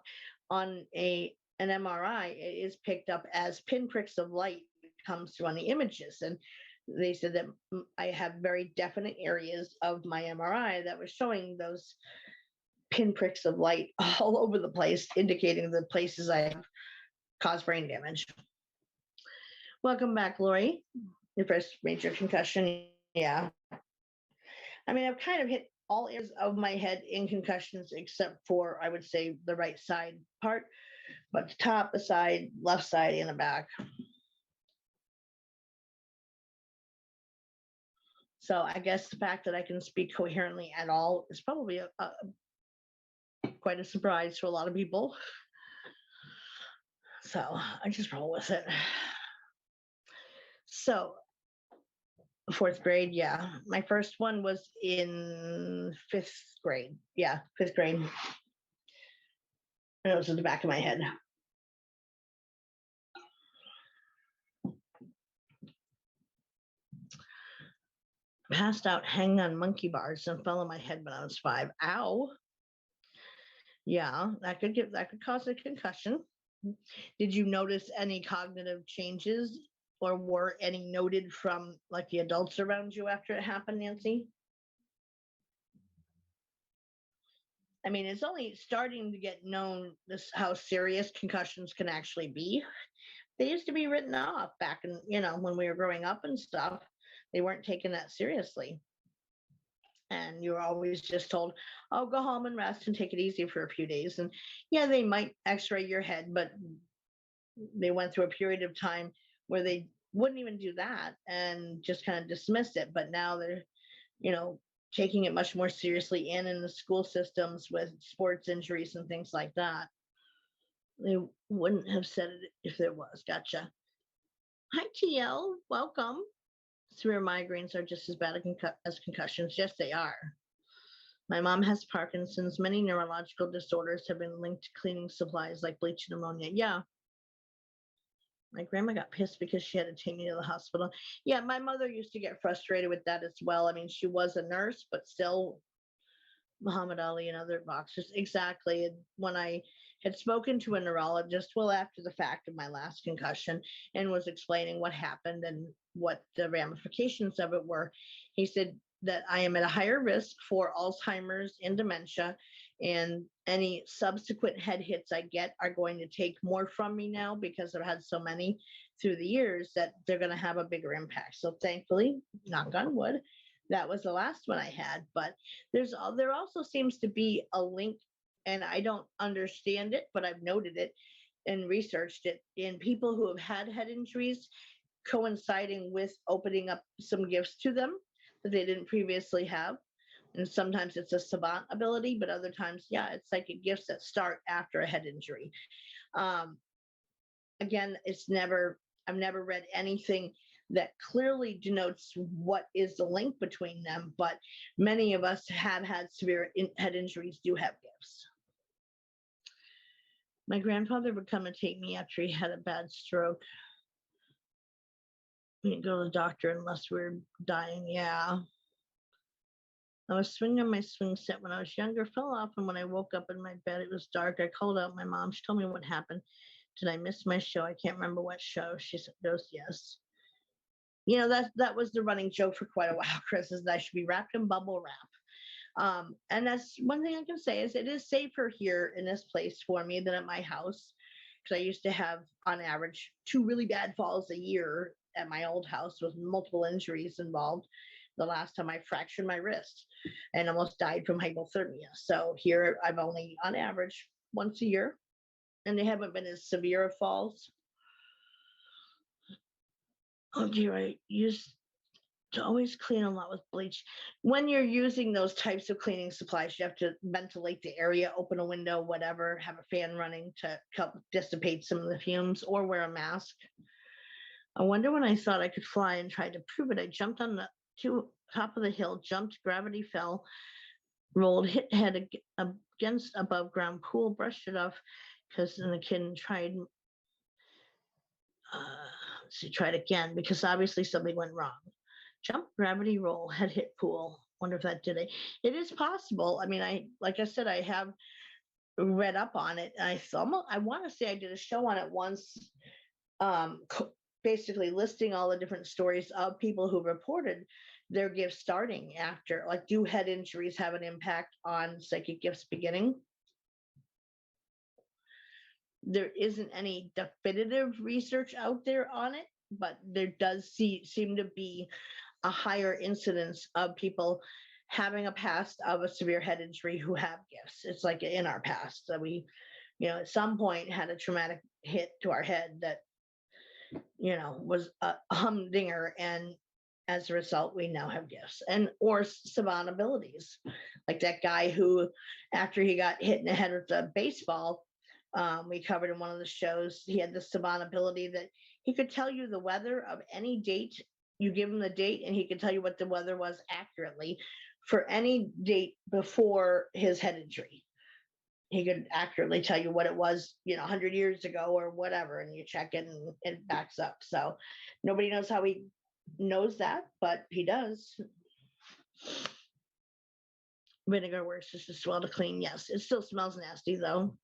on an MRI, it is picked up as pinpricks of light that comes through on the images. And they said that I have very definite areas of my MRI that was showing those pinpricks of light all over the place, indicating the places I have caused brain damage. Welcome back, Lori. Your first major concussion. Yeah. I mean, I've kind of hit all areas of my head in concussions except for, I would say, the right side part, but the top, the side, left side, and the back. So I guess the fact that I can speak coherently at all is probably quite a surprise to a lot of people. So I just roll with it. So 4th grade, yeah. My first one was in 5th grade. Yeah, 5th grade. And it was in the back of my head. Passed out hanging on monkey bars and fell on my head when I was 5. Ow. Yeah, that could cause a concussion. Did you notice any cognitive changes or were any noted from like the adults around you after it happened, Nancy? I mean, it's only starting to get known how serious concussions can actually be. They used to be written off back in, when we were growing up and stuff. They weren't taken that seriously. And you were always just told, oh, go home and rest and take it easy for a few days. And yeah, they might x-ray your head, but they went through a period of time where they wouldn't even do that and just kind of dismiss it. But now they're, taking it much more seriously and in the school systems with sports injuries and things like that. They wouldn't have said it if there was. Gotcha. Hi, TL. Welcome. Severe migraines are just as bad as concussions. Yes, they are. My mom has Parkinson's. Many neurological disorders have been linked to cleaning supplies like bleach and ammonia. Yeah. My grandma got pissed because she had to take me to the hospital. Yeah, my mother used to get frustrated with that as well. I mean, she was a nurse, but still Muhammad Ali and other boxers. Exactly. And when I had spoken to a neurologist, well, after the fact of my last concussion, and was explaining what happened and what the ramifications of it were, he said that I am at a higher risk for Alzheimer's and dementia, and any subsequent head hits I get are going to take more from me now because I've had so many through the years that they're going to have a bigger impact. So thankfully, knock on wood, that was the last one I had. But there also seems to be a link, and I don't understand it, but I've noted it and researched it in people who have had head injuries coinciding with opening up some gifts to them that they didn't previously have. And sometimes it's a savant ability, but other times, yeah, it's psychic gifts that start after a head injury. Again, I've never read anything that clearly denotes what is the link between them, but many of us have had severe head injuries, do have gifts. My grandfather would come and take me after he had a bad stroke. We didn't go to the doctor unless we were dying. Yeah. I was swinging on my swing set when I was younger, fell off, and when I woke up in my bed, it was dark. I called out my mom. She told me what happened. Did I miss my show? I can't remember what show. She goes, yes. That was the running joke for quite a while, Chris, is that I should be wrapped in bubble wrap. And that's one thing I can say is it is safer here in this place for me than at my house. because I used to have, on average, 2 really bad falls a year at my old house with multiple injuries involved. The last time I fractured my wrist and almost died from hypothermia. So here I've only, on average, once a year, and they haven't been as severe of falls. Oh dear, I used to always clean a lot with bleach. When you're using those types of cleaning supplies, you have to ventilate the area, open a window, whatever, have a fan running to help dissipate some of the fumes, or wear a mask. I wonder when I thought I could fly and tried to prove it. I jumped on the top of the hill, jumped, gravity fell, rolled, hit head against above ground pool, brushed it off because then the kid tried. She tried again because obviously something went wrong. Jump, gravity, roll, head hit pool. Wonder if that did it. It is possible. I mean, like I said, I have read up on it. I want to say I did a show on it once, basically listing all the different stories of people who reported their gifts starting after, like, do head injuries have an impact on psychic gifts beginning? There isn't any definitive research out there on it, but there does seem to be a higher incidence of people having a past of a severe head injury who have gifts. It's like in our past that we, at some point had a traumatic hit to our head that, was a humdinger, and as a result, we now have gifts or savant abilities. Like that guy who, after he got hit in the head with a baseball, we covered in one of the shows, he had this savant ability that he could tell you the weather of any date. You give him the date and he could tell you what the weather was accurately for any date before his head injury. He could accurately tell you what it was, 100 years ago or whatever, and you check it and it backs up. So nobody knows how he knows that, but he does. Vinegar works just as well to clean. Yes, it still smells nasty though.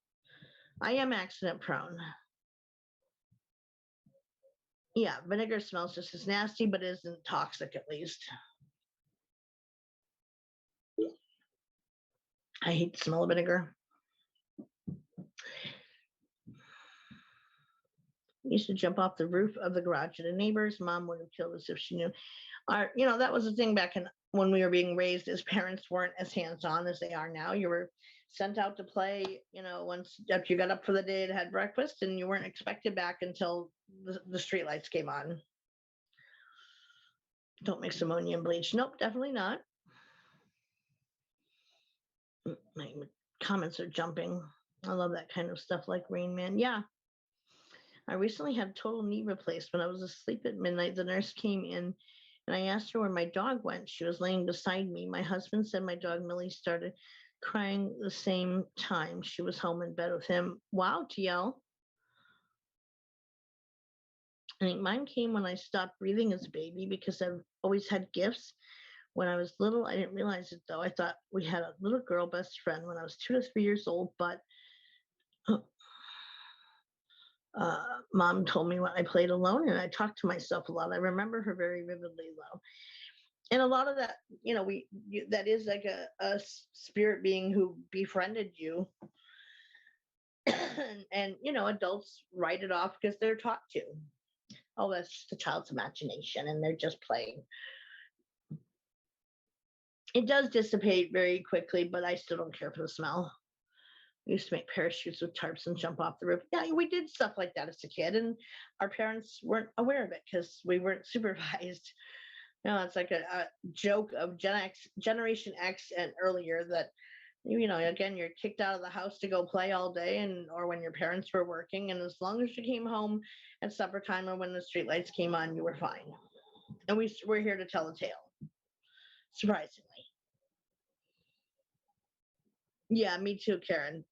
I am accident prone. Yeah, vinegar smells just as nasty, but isn't toxic at least. I hate the smell of vinegar. Used to jump off the roof of the garage at a neighbor's. Mom would have killed us if she knew. That was the thing back when we were being raised, as parents weren't as hands-on as they are now. You were sent out to play, once after you got up for the day and had breakfast, and you weren't expected back until the street lights came on. Don't mix ammonia and bleach. Nope, definitely not. My comments are jumping. I love that kind of stuff, like Rain Man. Yeah. I recently had total knee replaced. When I was asleep at midnight, the nurse came in and I asked her where my dog went. She was laying beside me. My husband said my dog Millie started crying the same time. She was home in bed with him. Wow, TL. I think mine came when I stopped breathing as a baby because I've always had gifts. When I was little, I didn't realize it though. I thought we had a little girl best friend when I was 2 to 3 years old, but Mom told me when I played alone and I talked to myself a lot. I remember her very vividly though. And a lot of that, that is like a spirit being who befriended you. and adults write it off because they're taught to. Oh, that's just a child's imagination and they're just playing. It does dissipate very quickly, but I still don't care for the smell. We used to make parachutes with tarps and jump off the roof. Yeah, we did stuff like that as a kid, and our parents weren't aware of it because we weren't supervised. It's like a joke of Generation X and earlier that, again, you're kicked out of the house to go play all day, or when your parents were working, and as long as you came home at supper time or when the streetlights came on, you were fine. And we're here to tell a tale, surprisingly. Yeah, me too, Karen.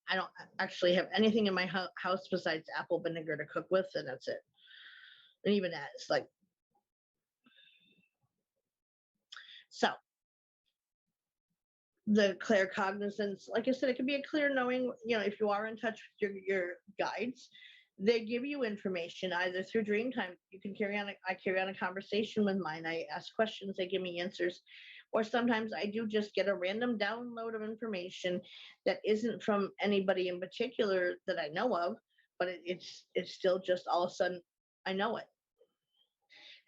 I don't actually have anything in my house besides apple vinegar to cook with, and that's it. And even that, it's like, so the clear cognizance, like I said, it can be a clear knowing, if you are in touch with your guides, they give you information either through dream time. You can I carry on a conversation with mine. I ask questions, they give me answers. Or sometimes I do just get a random download of information that isn't from anybody in particular that I know of, but it's still just all of a sudden I know it.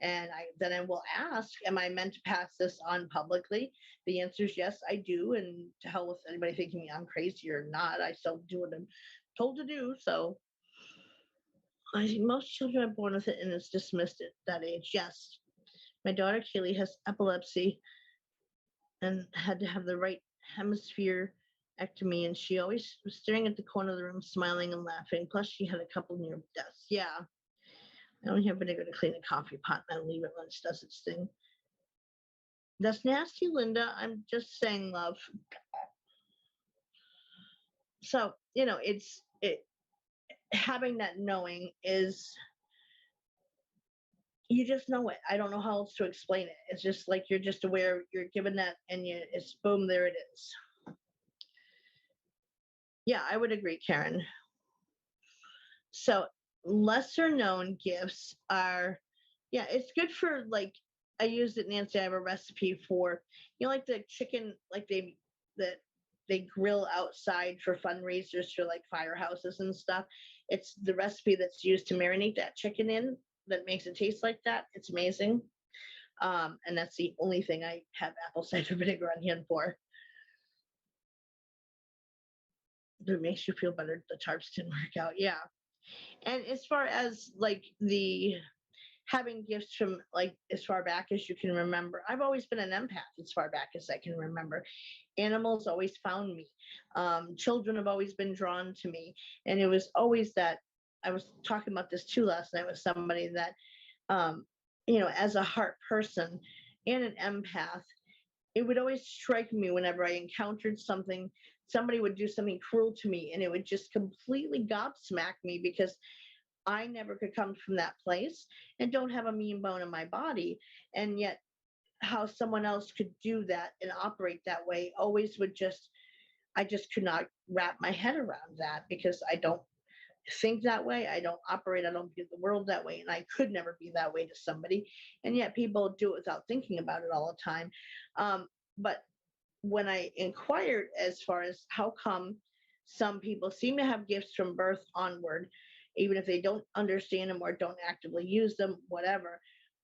And then I will ask, am I meant to pass this on publicly? The answer is yes, I do. And to hell with anybody thinking I'm crazy or not, I still do what I'm told to do. So I think most children are born with it and it's dismissed at that age. Yes. My daughter Kaylee has epilepsy and had to have the right hemisphere ectomy, and she always was staring at the corner of the room, smiling and laughing. Plus, she had a couple near deaths. Yeah. I only have vinegar to clean a coffee pot and I leave it when it does its thing. That's nasty, Linda. I'm just saying, love. So, having that knowing is, you just know it. I don't know how else to explain it. It's just like you're just aware, you're given that, and it's boom, there it is. Yeah, I would agree, Karen. So lesser known gifts are, yeah, it's good for, like, I used it, Nancy. I have a recipe for, like the chicken, like that they grill outside for fundraisers for like firehouses and stuff. It's the recipe that's used to marinate that chicken in that makes it taste like that. It's amazing. And that's the only thing I have apple cider vinegar on hand for. It makes you feel better. The tarps didn't work out. Yeah. And as far as like the having gifts from like as far back as you can remember, I've always been an empath as far back as I can remember. Animals always found me. Children have always been drawn to me. And it was always that, I was talking about this too last night with somebody, that, as a heart person and an empath, it would always strike me whenever I encountered somebody would do something cruel to me, and it would just completely gobsmack me because I never could come from that place and don't have a mean bone in my body. And yet, how someone else could do that and operate that way always I just could not wrap my head around that, because I don't think that way. I don't operate, I don't view the world that way. And I could never be that way to somebody. And yet people do it without thinking about it all the time. But when I inquired as far as how come some people seem to have gifts from birth onward, even if they don't understand them or don't actively use them, whatever,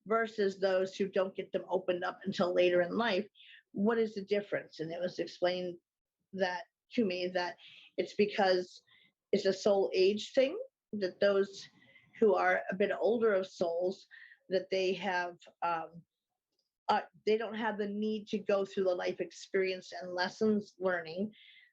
versus those who don't get them opened up until later in life, what is the difference? And it was explained that to me that it's because it's a soul age thing, that those who are a bit older of souls, that they have they don't have the need to go through the life experience and lessons learning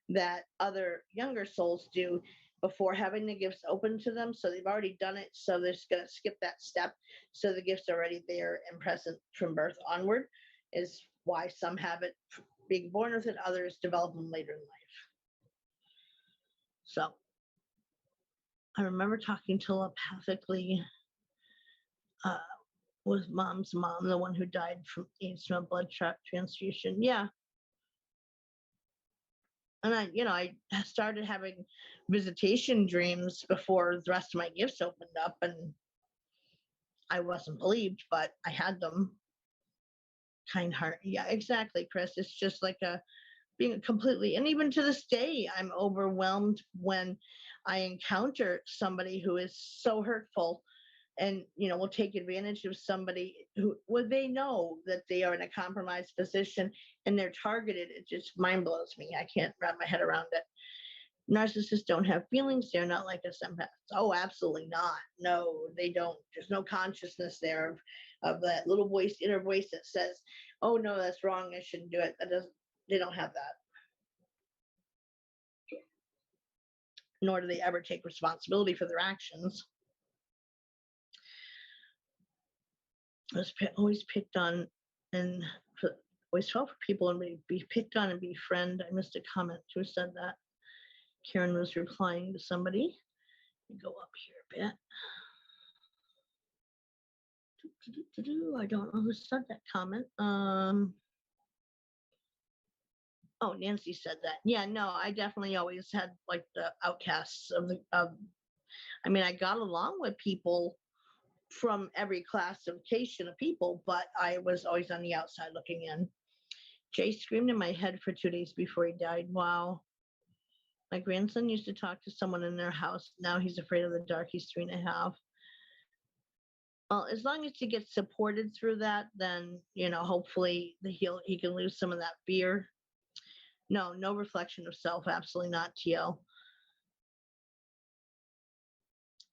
that other younger souls do before having the gifts open to them. So they've already done it. So they're just going to skip that step. So the gifts are already there and present from birth onward, is why some have it being born with it, others develop them later in life. So I remember talking telepathically with Mom's mom, the one who died from AIDS from a blood transfusion. Yeah. And I started having visitation dreams before the rest of my gifts opened up, and I wasn't believed, but I had them. Kind heart. Yeah, exactly, Chris. It's just like being completely, and even to this day, I'm overwhelmed when I encounter somebody who is so hurtful and will take advantage of somebody who, well, they know that they are in a compromised position and they're targeted. It just mind blows me. I can't wrap my head around it. Narcissists don't have feelings. They're not like us empaths. Oh, absolutely not. No, they don't. There's no consciousness there of that little voice, inner voice that says, oh no, that's wrong, I shouldn't do it. They don't have that. Nor do they ever take responsibility for their actions. I was always picked on, and always felt for people and be picked on and befriend. I missed a comment who said that. Karen was replying to somebody. Go up here a bit. I don't know who said that comment. Oh, Nancy said that. Yeah, no, I definitely always had like the outcasts of I got along with people from every classification of people, but I was always on the outside looking in. Jay screamed in my head for 2 days before he died. Wow. My grandson used to talk to someone in their house. Now he's afraid of the dark. He's 3.5. Well, as long as he gets supported through that, then hopefully he can lose some of that fear. No, no reflection of self. Absolutely not, TL.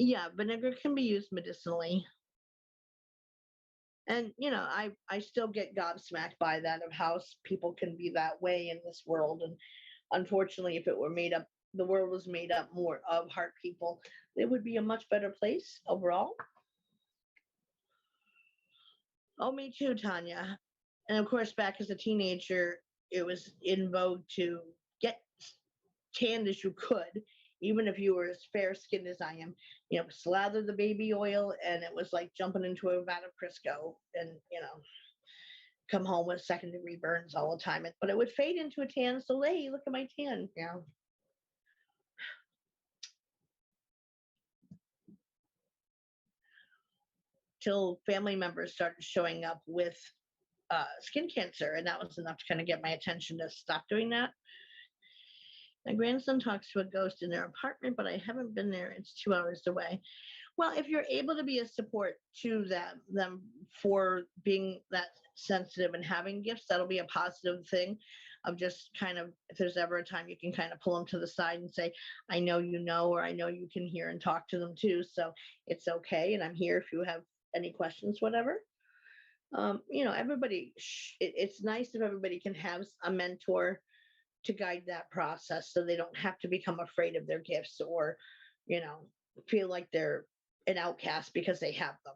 Yeah, vinegar can be used medicinally. And I still get gobsmacked by that, of how people can be that way in this world. And unfortunately, if it were made up, the world was made up more of heart people, it would be a much better place overall. Oh, me too, Tanya. And of course, back as a teenager, it was in vogue to get tanned as you could, even if you were as fair skinned as I am. Slather the baby oil, and it was like jumping into a vat of Crisco, and come home with second-degree burns all the time. But it would fade into a tan. So, hey, look at my tan. Yeah. Till family members started showing up with skin cancer, and that was enough to kind of get my attention to stop doing that. My grandson talks to a ghost in their apartment, but I haven't been there. It's 2 hours away. Well, if you're able to be a support to them for being that sensitive and having gifts, that'll be a positive thing. Of just kind of, if there's ever a time you can kind of pull them to the side and say, I know, or I know you can hear and talk to them too. So it's okay. And I'm here if you have any questions, whatever. Everybody, it's nice if everybody can have a mentor to guide that process, so they don't have to become afraid of their gifts, or feel like they're an outcast because they have them.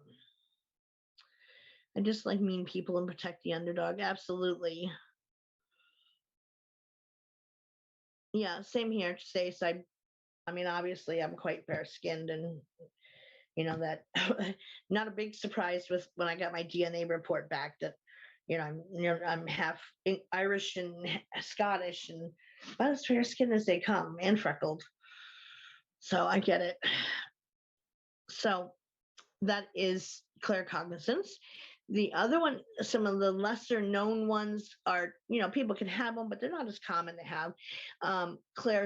I just like mean people and protect the underdog. Absolutely. Yeah, same here, Stace. I mean, obviously I'm quite fair skinned, and that not a big surprise with when I got my DNA report back that I'm half Irish and Scottish, and about as fair skinned as they come, and freckled. So I get it. So that is Cognizance. The other one, some of the lesser known ones are, people can have them, but they're not as common to have.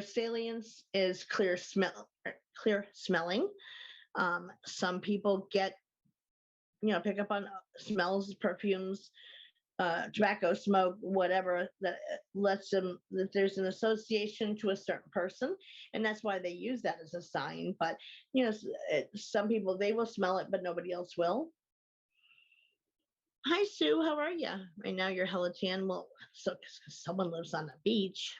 Salience is clear smelling. Some people get, pick up on smells, perfumes, tobacco smoke, whatever, that lets them that there's an association to a certain person, and that's why they use that as a sign. But some people, they will smell it, but nobody else will. Hi, Sue. How are you? Right now you're hella tan. Well, so someone lives on the beach.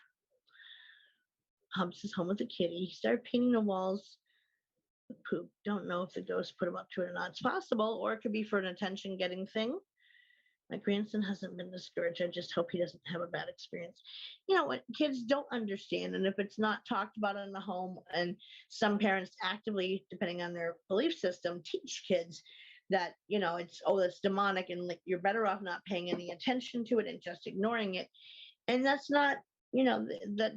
Hubs is home with a kitty. He started painting the walls with poop. Don't know if the ghost put him up to it or not. It's possible, or it could be for an attention getting thing. My grandson hasn't been discouraged. I just hope he doesn't have a bad experience. What kids don't understand, and if it's not talked about in the home, and some parents actively, depending on their belief system, teach kids that, it's demonic, and like you're better off not paying any attention to it and just ignoring it. And that's not, that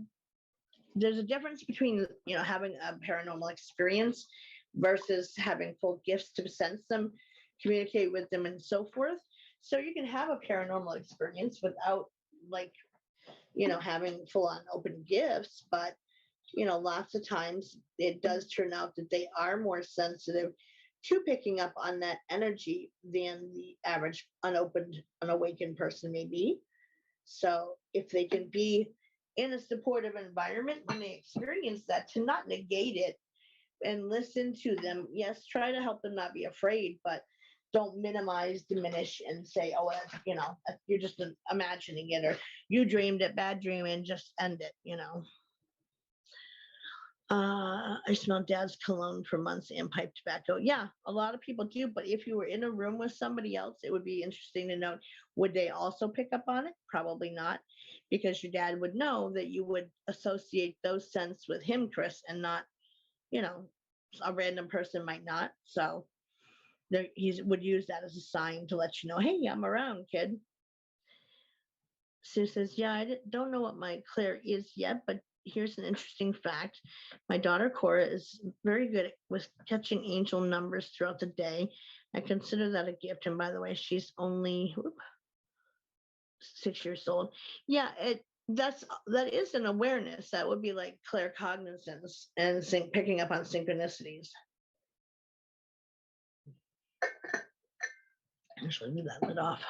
there's a difference between, having a paranormal experience versus having full gifts to sense them, communicate with them, and so forth. So you can have a paranormal experience without, having full on open gifts. But, lots of times it does turn out that they are more sensitive to picking up on that energy than the average unopened, unawakened person may be. So if they can be in a supportive environment when they experience that, to not negate it and listen to them. Yes, try to help them not be afraid, but don't minimize, diminish, and say, oh, you're just imagining it, or you dreamed it, bad dream, and just end it, I smelled dad's cologne for months and pipe tobacco. Yeah, a lot of people do, but if you were in a room with somebody else, it would be interesting to know, would they also pick up on it? Probably not, because your dad would know that you would associate those scents with him, Chris, and not, a random person might not. So he would use that as a sign to let you know, hey, I'm around, kid. Sue says, yeah, I don't know what my Claire is yet, but here's an interesting fact. My daughter Cora is very good with catching angel numbers throughout the day. I consider that a gift. And by the way, she's only 6 years old. Yeah, that is an awareness. That would be like claircognizance and picking up on synchronicities. Actually, leave that lid off.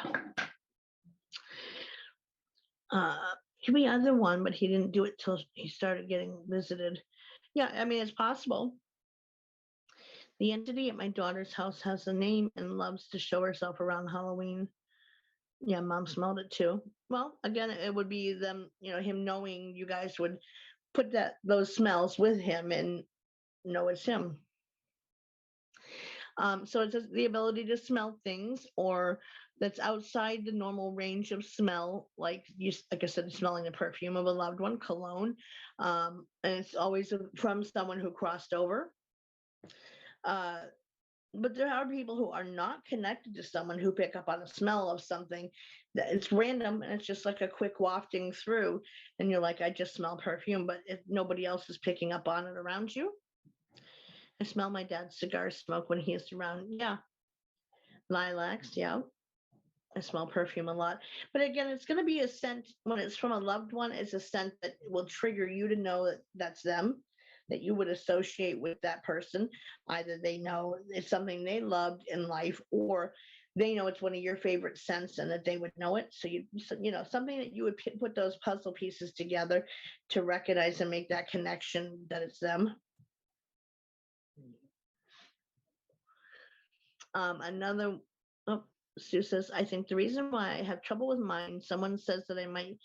He be other one, but he didn't do it till he started getting visited. Yeah, I mean, it's possible. The entity at my daughter's house has a name and loves to show herself around Halloween. Yeah, mom smelled it too. Well, again, it would be them, him knowing you guys would put those smells with him and know it's him. So it's just the ability to smell things or that's outside the normal range of smell, like I said, smelling the perfume of a loved one, cologne. And it's always from someone who crossed over. But there are people who are not connected to someone who pick up on the smell of something that it's random and it's just like a quick wafting through. And you're like, I just smell perfume, but if nobody else is picking up on it around you. I smell my dad's cigar smoke when he is around. Yeah. Lilacs. Yeah. I smell perfume a lot. But again, it's going to be a scent when it's from a loved one. It's a scent that will trigger you to know that that's them, that you would associate with that person. Either they know it's something they loved in life, or they know it's one of your favorite scents and that they would know it. So something that you would put those puzzle pieces together to recognize and make that connection that it's them. Sue says, I think the reason why I have trouble with mine, someone says that I might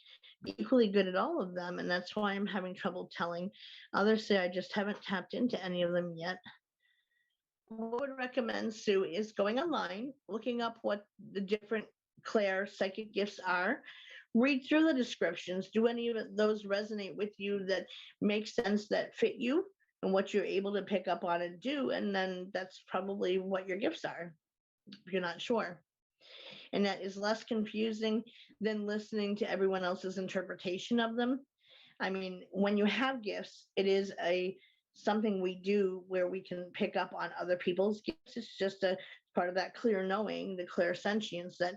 be equally good at all of them, and that's why I'm having trouble telling. Others say I just haven't tapped into any of them yet. What I would recommend, Sue, is going online, looking up what the different Claire psychic gifts are. Read through the descriptions. Do any of those resonate with you that make sense, that fit you, and what you're able to pick up on and do? And then that's probably what your gifts are, if you're not sure. And that is less confusing than listening to everyone else's interpretation of them. I mean, when you have gifts, it is something we do where we can pick up on other people's gifts. It's just a part of that clear knowing, the clear sentience that,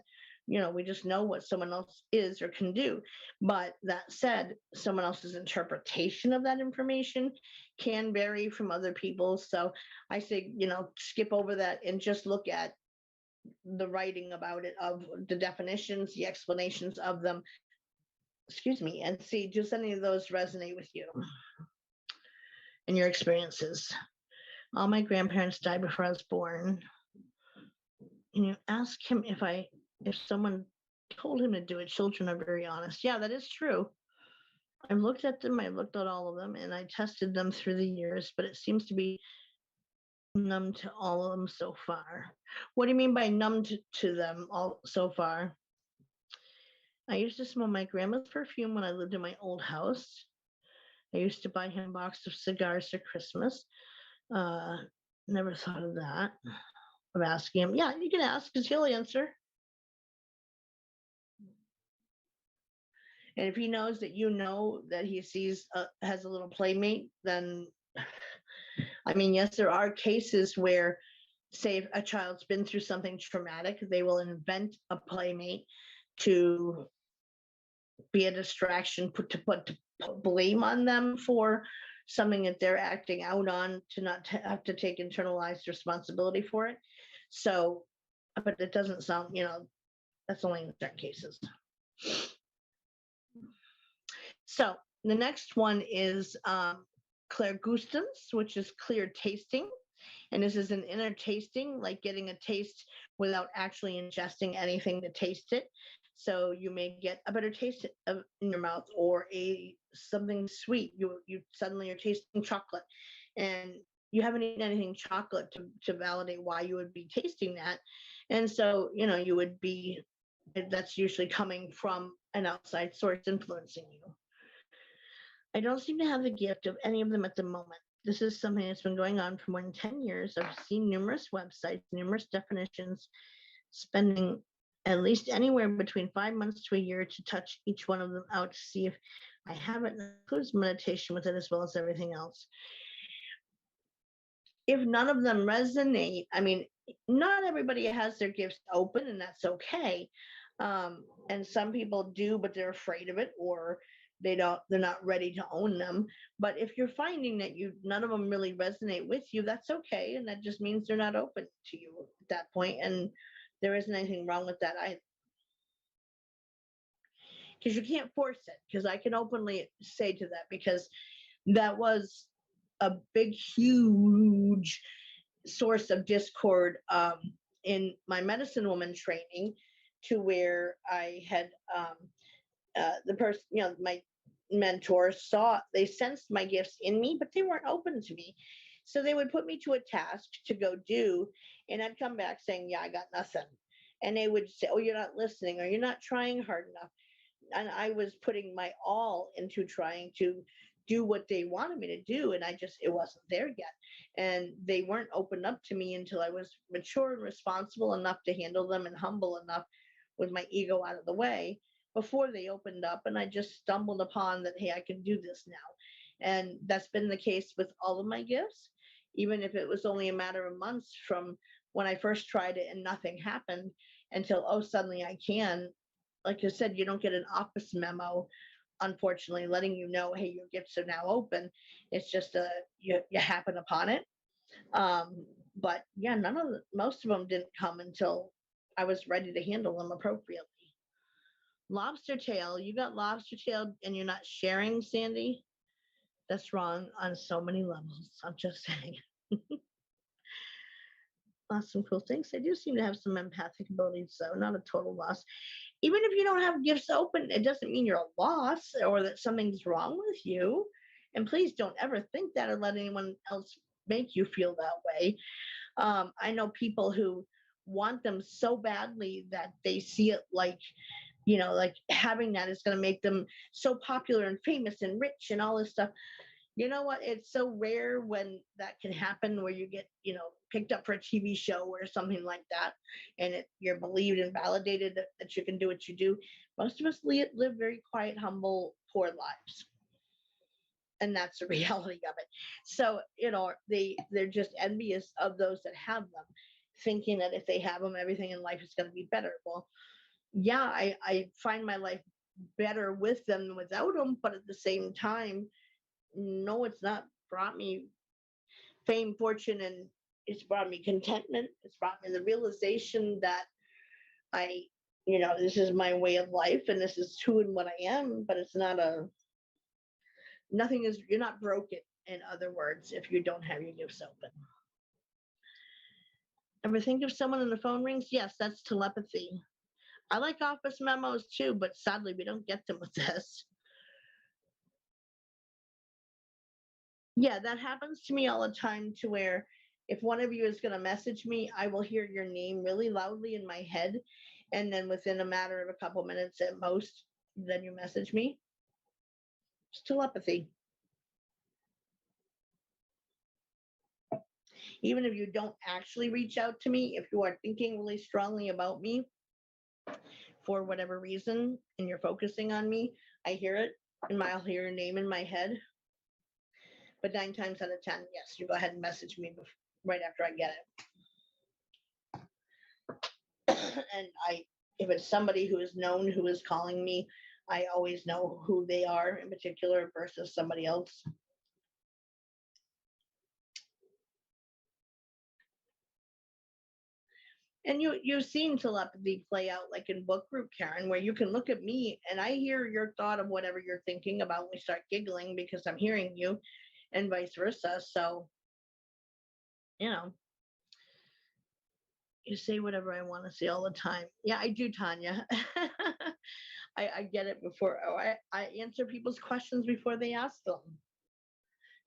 we just know what someone else is or can do. But that said, someone else's interpretation of that information can vary from other people's. So I say, skip over that and just look at the writing about it, of the definitions, the explanations of them, and see, does any of those resonate with you and your experiences? All my grandparents died before I was born. Can you ask him if someone told him to do it? Children are very honest. Yeah, that is true. I've looked at them, I've looked at all of them, and I tested them through the years, but it seems to be numb to all of them so far. What do you mean by numb to them all so far? I used to smell my grandma's perfume when I lived in my old house. I used to buy him a box of cigars for Christmas. Never thought of that. Of asking him. Yeah, you can ask because he'll answer. And if he knows that that he sees has a little playmate, then, I mean, yes, there are cases where, say, if a child's been through something traumatic, they will invent a playmate to be a distraction, to put blame on them for something that they're acting out on, to not have to take internalized responsibility for it. So, but it doesn't sound, that's only in certain cases. So the next one is clairgustance, which is clear tasting. And this is an inner tasting, like getting a taste without actually ingesting anything to taste it. So you may get a better taste in your mouth, or something sweet. You suddenly you're tasting chocolate, and you haven't eaten anything chocolate to validate why you would be tasting that. And so, you would be, that's usually coming from an outside source influencing you. I don't seem to have the gift of any of them at the moment. This is something that's been going on for more than 10 years. I've seen numerous websites, numerous definitions, spending at least anywhere between 5 months to a year to touch each one of them out to see if I have it. It includes meditation with it as well as everything else. If none of them resonate, I mean, not everybody has their gifts open, and that's okay. And some people do, but they're afraid of it, or they're not ready to own them. But if you're finding that none of them really resonate with you, that's okay. And that just means they're not open to you at that point. And there isn't anything wrong with that either. Because you can't force it. Because I can openly say to that, because that was a big, huge source of discord in my medicine woman training, to where I had the person, my mentor they sensed my gifts in me, but they weren't open to me. So they would put me to a task to go do, and I'd come back saying, yeah, I got nothing. And they would say, oh, you're not listening, or you're not trying hard enough. And I was putting my all into trying to do what they wanted me to do, and it wasn't there yet. And they weren't opened up to me until I was mature and responsible enough to handle them, and humble enough with my ego out of the way, before they opened up. And I just stumbled upon that, hey, I can do this now. And that's been the case with all of my gifts, even if it was only a matter of months from when I first tried it and nothing happened, until, oh, suddenly I can. Like I said, you don't get an office memo, unfortunately, letting you know, hey, your gifts are now open. It's just you happen upon it. But yeah, most of them didn't come until I was ready to handle them appropriately. Lobster tail, you got lobster tail and you're not sharing, Sandy? That's wrong on so many levels. I'm just saying. Awesome, cool. Thanks. I do seem to have some empathic abilities, so not a total loss. Even if you don't have gifts open, it doesn't mean you're a loss or that something's wrong with you. And please don't ever think that or let anyone else make you feel that way. I know people who want them so badly that they see it like, like having that is going to make them so popular and famous and rich and all this stuff. You know what? It's so rare when that can happen, where you get, picked up for a TV show or something like that, and you're believed and validated that you can do what you do. Most of us live very quiet, humble, poor lives. And that's the reality of it. So, they're just envious of those that have them, thinking that if they have them, everything in life is going to be better. Well, yeah, I find my life better with them than without them, but at the same time, no, it's not brought me fame, fortune, and it's brought me contentment. It's brought me the realization that this is my way of life, and this is who and what I am, but it's not you're not broken, in other words, if you don't have your gifts open. Ever think of someone and the phone rings? Yes, that's telepathy. I like office memos too, but sadly we don't get them with this. Yeah, that happens to me all the time, to where if one of you is going to message me, I will hear your name really loudly in my head. And then within a matter of a couple minutes at most, then you message me. It's telepathy. Even if you don't actually reach out to me, if you are thinking really strongly about me for whatever reason, and you're focusing on me, I hear it, and I'll hear your name in my head. But 9 times out of 10, yes, you go ahead and message me right after I get it. And if it's somebody who is known who is calling me, I always know who they are in particular versus somebody else. And you've seen telepathy play out like in book group, Karen, where you can look at me and I hear your thought of whatever you're thinking about. We start giggling because I'm hearing you, and vice versa. So, you say whatever I want to say all the time. Yeah, I do, Tanya. I get it before. I answer people's questions before they ask them.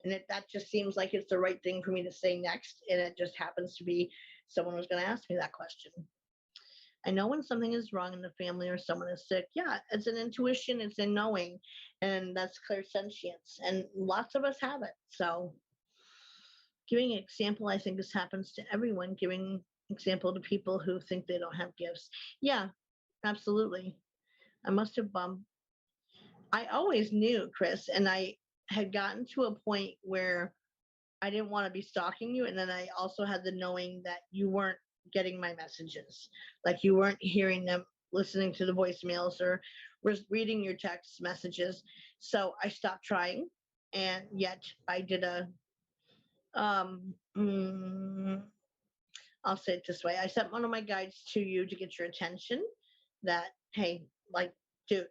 And that just seems like it's the right thing for me to say next. And it just happens to be someone was going to ask me that question. I know when something is wrong in the family or someone is sick. Yeah, it's an intuition, it's a knowing, and that's clairsentience. And lots of us have it. So giving an example, I think this happens to everyone, giving example to people who think they don't have gifts. Yeah, absolutely. I must have bumped. I always knew, Chris, and I had gotten to a point where I didn't want to be stalking you. And then I also had the knowing that you weren't getting my messages. Like you weren't hearing them listening to the voicemails or reading your text messages. So I stopped trying, and yet I did a um mm, I'll say it this way. I sent one of my guides to you to get your attention that, hey, like, dude,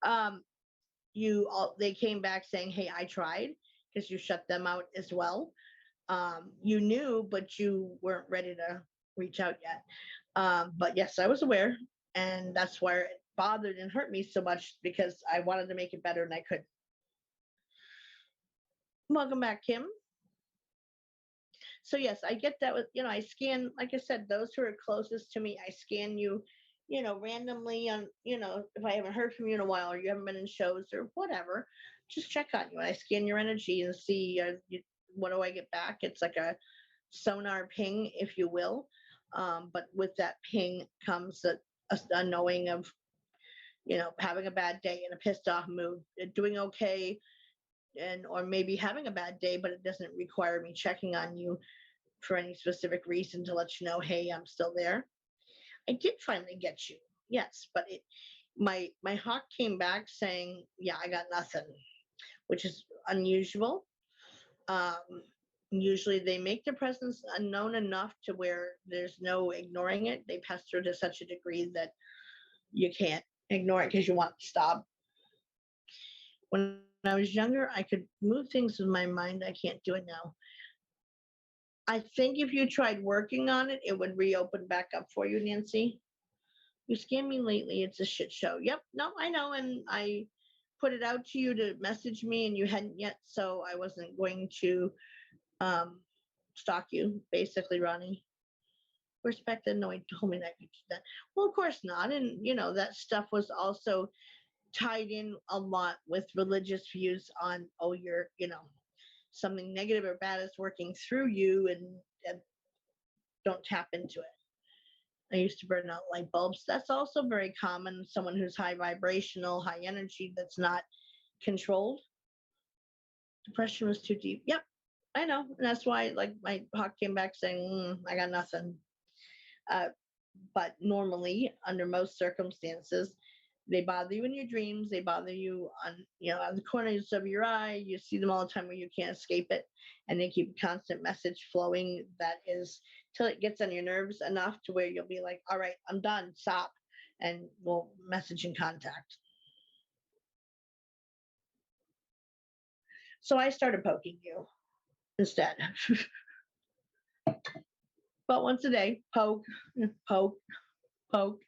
um, they came back saying, hey, I tried, because you shut them out as well. You knew, but you weren't ready to reach out yet. But yes, I was aware. And that's why it bothered and hurt me so much, because I wanted to make it better and I couldn't. Welcome back, Kim. So yes, I get that with, I scan, like I said, those who are closest to me, I scan you, randomly on, if I haven't heard from you in a while or you haven't been in shows or whatever, just check on you. I scan your energy and see what do I get back. It's like a sonar ping, if you will. But with that ping comes a knowing of, having a bad day in a pissed off mood, doing okay, and or maybe having a bad day, but it doesn't require me checking on you for any specific reason to let you know, hey, I'm still there. I did finally get you, yes, but my hawk came back saying, yeah, I got nothing, which is unusual. Usually they make their presence unknown enough to where there's no ignoring it. They pester to such a degree that you can't ignore it because you want to stop. When I was younger, I could move things with my mind. I can't do it now. I think if you tried working on it, it would reopen back up for you, Nancy. You scammed me lately. It's a shit show. Yep. No, I know. And I put it out to you to message me and you hadn't yet. So I wasn't going to um, stalk you, basically, Ronnie. Respect and no, he told me that you did that. Well, of course not. And, that stuff was also tied in a lot with religious views on, oh, you're, something negative or bad is working through you, and don't tap into it. I used to burn out light bulbs. That's also very common. Someone who's high vibrational, high energy, that's not controlled. Depression was too deep. Yep, I know. And that's why, like, my hawk came back saying, I got nothing. But normally, under most circumstances, they bother you in your dreams. They bother you on the corners of your eye. You see them all the time where you can't escape it. And they keep a constant message flowing that is till it gets on your nerves enough to where you'll be like, all right, I'm done, stop. And we'll message in contact. So I started poking you instead. But once a day, poke, poke, poke.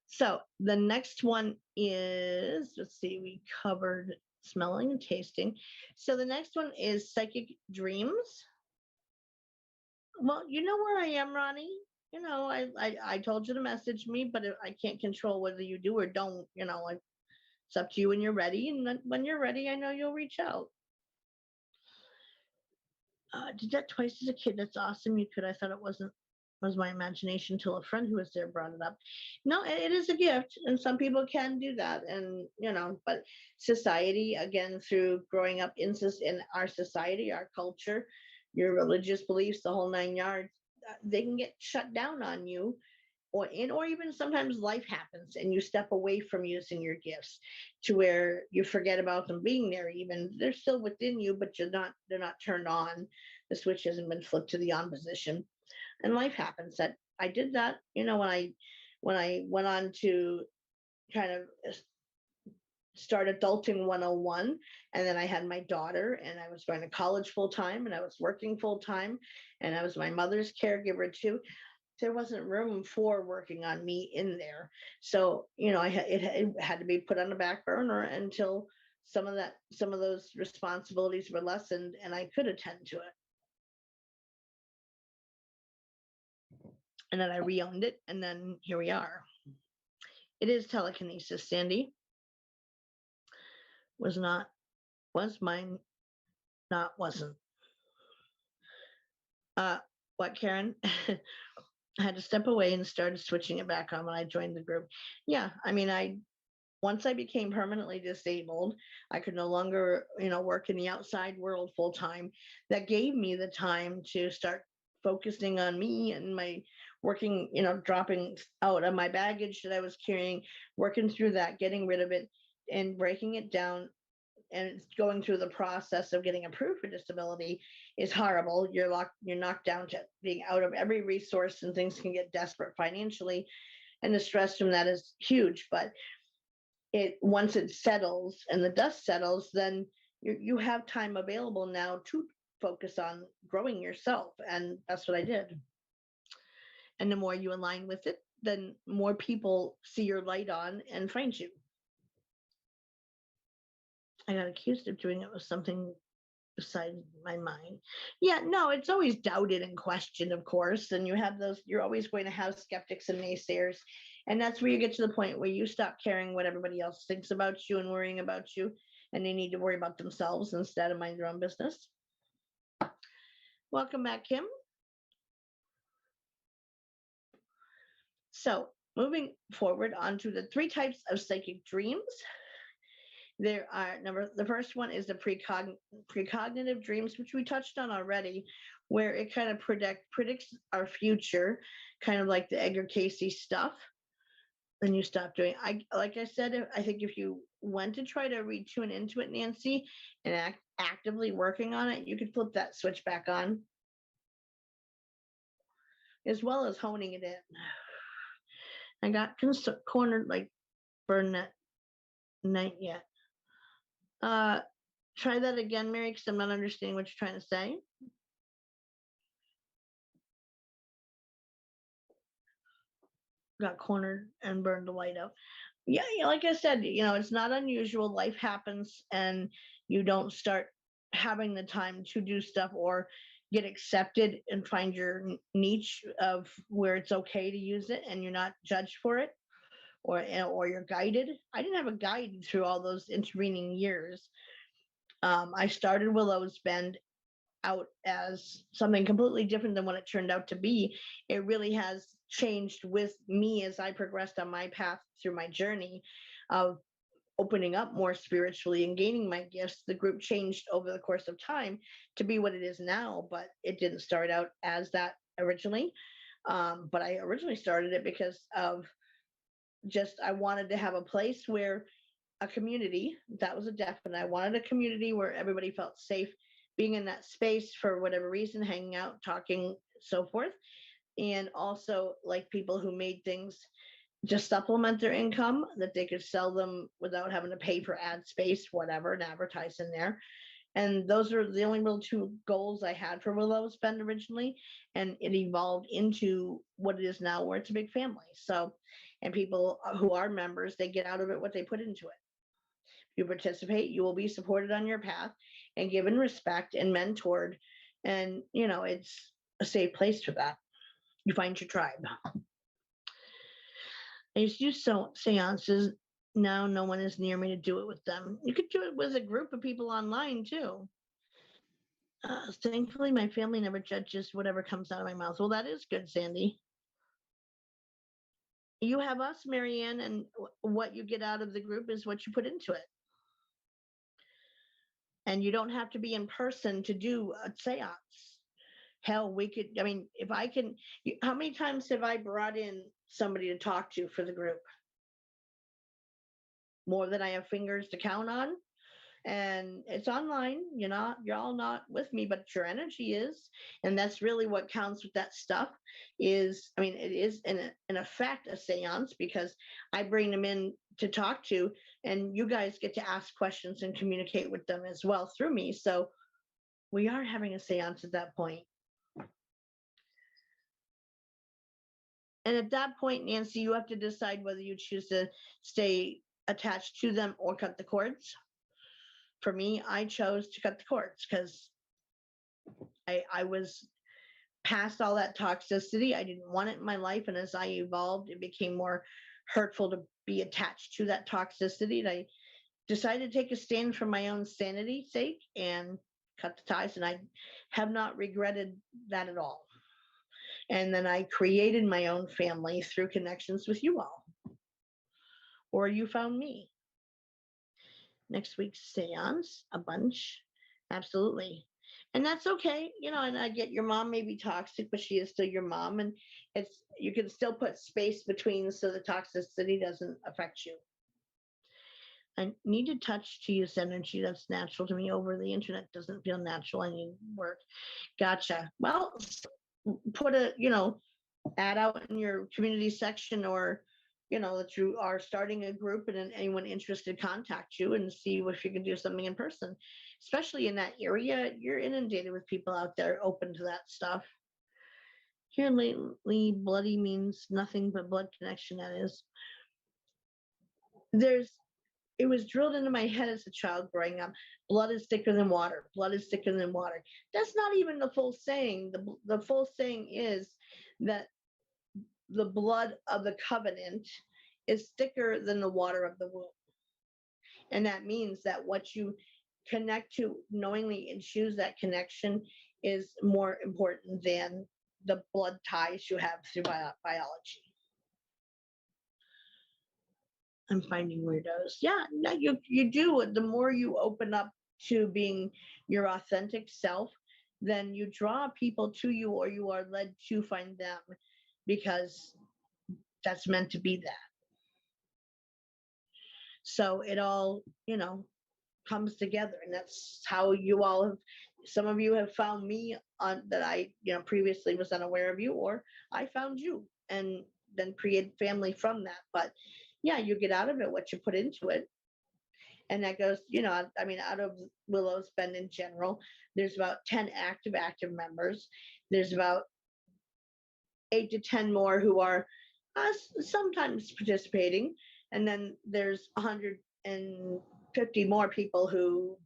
So the next one is, let's see, we covered smelling and tasting. So the next one is psychic dreams. Well, you know where I am, Ronnie. I told you to message me, but I can't control whether you do or don't. It's up to you when you're ready. And then when you're ready, I know you'll reach out. Did that twice as a kid. That's awesome. You could. I thought it was my imagination until a friend who was there brought it up. No, it is a gift, and some people can do that. And but society, again, through growing up in our society, our culture, your religious beliefs, the whole 9 yards, they can get shut down on you. Or even sometimes life happens and you step away from using your gifts to where you forget about them being there. Even they're still within you, but they're not turned on. The switch hasn't been flipped to the on position, and life happens. That I did that, when I went on to kind of start adulting 101, and then I had my daughter, and I was going to college full time, and I was working full time, and I was my mother's caregiver too. There wasn't room for working on me in there. So, it had to be put on the back burner until some of those responsibilities were lessened and I could attend to it. And then I re-owned it, and then here we are. It is telekinesis, Sandy. Was mine, not wasn't. What, Karen? I had to step away and started switching it back on when I joined the group. Yeah, once I became permanently disabled, I could no longer, work in the outside world full time. That gave me the time to start focusing on me and my working, dropping out of my baggage that I was carrying, working through that, getting rid of it and breaking it down, and going through the process of getting approved for disability is horrible. You're knocked down to being out of every resource, and things can get desperate financially, and the stress from that is huge. But once it settles and the dust settles, then you have time available now to focus on growing yourself, and that's what I did. And the more you align with it, then more people see your light on and find you. I got accused of doing it with something besides my mind. Yeah, no, it's always doubted and questioned, of course. And you're always going to have skeptics and naysayers. And that's where you get to the point where you stop caring what everybody else thinks about you and worrying about you. And they need to worry about themselves instead of mind their own business. Welcome back, Kim. So moving forward onto the 3 types of psychic dreams. There are the first one is the precognitive dreams, which we touched on already, where it kind of predicts our future, kind of like the Edgar Cayce stuff. Then you stop doing. Like I said, I think if you went to try to retune into it, Nancy, and actively working on it, you could flip that switch back on, as well as honing it in. I got cornered like Burnett night yet. Try that again, Mary, because I'm not understanding what you're trying to say. Got cornered and burned the light out. Yeah, like I said, it's not unusual. Life happens, and you don't start having the time to do stuff or get accepted and find your niche of where it's okay to use it, and you're not judged for it, or you're guided. I didn't have a guide through all those intervening years. I started Willows Bend out as something completely different than what it turned out to be. It really has changed with me as I progressed on my path through my journey of opening up more spiritually and gaining my gifts. The group changed over the course of time to be what it is now, but it didn't start out as that originally. But I originally started it because of I wanted to have a place where a community, that was a definite. I wanted a community where everybody felt safe being in that space for whatever reason, hanging out, talking, so forth. And also like people who made things just supplement their income, that they could sell them without having to pay for ad space, whatever, and advertise in there. And those are the only real 2 goals I had for Willows Bend originally. And it evolved into what it is now, where it's a big family. So, and people who are members, they get out of it what they put into it. If you participate, you will be supported on your path and given respect and mentored. And, it's a safe place for that. You find your tribe. I used to do seances. Now no one is near me to do it with them. You could do it with a group of people online too. Thankfully, my family never judges whatever comes out of my mouth. Well, that is good, Sandy. You have us, Marianne, and what you get out of the group is what you put into it. And you don't have to be in person to do a seance. Hell, if I can, how many times have I brought in somebody to talk to for the group? More than I have fingers to count on. And it's online. You're all not with me, but your energy is. And that's really what counts with that stuff is, it is in effect a seance, because I bring them in to talk to, and you guys get to ask questions and communicate with them as well through me. So we are having a seance at that point. And at that point, Nancy, you have to decide whether you choose to stay attached to them or cut the cords. For me, I chose to cut the cords because I was past all that toxicity. I didn't want it in my life. And as I evolved, it became more hurtful to be attached to that toxicity. And I decided to take a stand for my own sanity's sake and cut the ties. And I have not regretted that at all. And then I created my own family through connections with you all. Or you found me. Next week's seance, a bunch. Absolutely. And that's okay, you know. And I get your mom may be toxic, but she is still your mom, and it's you can still put space between so the toxicity doesn't affect you. I need to touch to use energy that's natural to me. Over the internet doesn't feel natural. I need work. Gotcha. Well, put a, you know, add out in your community section, or, you know, that you are starting a group, and then anyone interested contact you and see if you can do something in person. Especially in that area, you're inundated with people out there open to that stuff. Here lately, bloody means nothing but blood connection. That is, there's it was drilled into my head as a child growing up. Blood is thicker than water. Blood is thicker than water. That's not even the full saying. The full saying is that the blood of the covenant is thicker than the water of the womb. And that means that what you connect to knowingly and choose that connection is more important than the blood ties you have through biology. I'm finding weirdos. Yeah, no, you do. The more you open up to being your authentic self, then you draw people to you, or you are led to find them, because that's meant to be that. So it all, you know, comes together, and that's how you all have. Some of you have found me on that I, you know, previously was unaware of you, or I found you and then created family from that. But yeah, you get out of it what you put into it. And that goes, you know, I mean, out of Willows Bend in general, there's about 10 active members. There's about 8 to 10 more who are sometimes participating. And then there's 150 more people who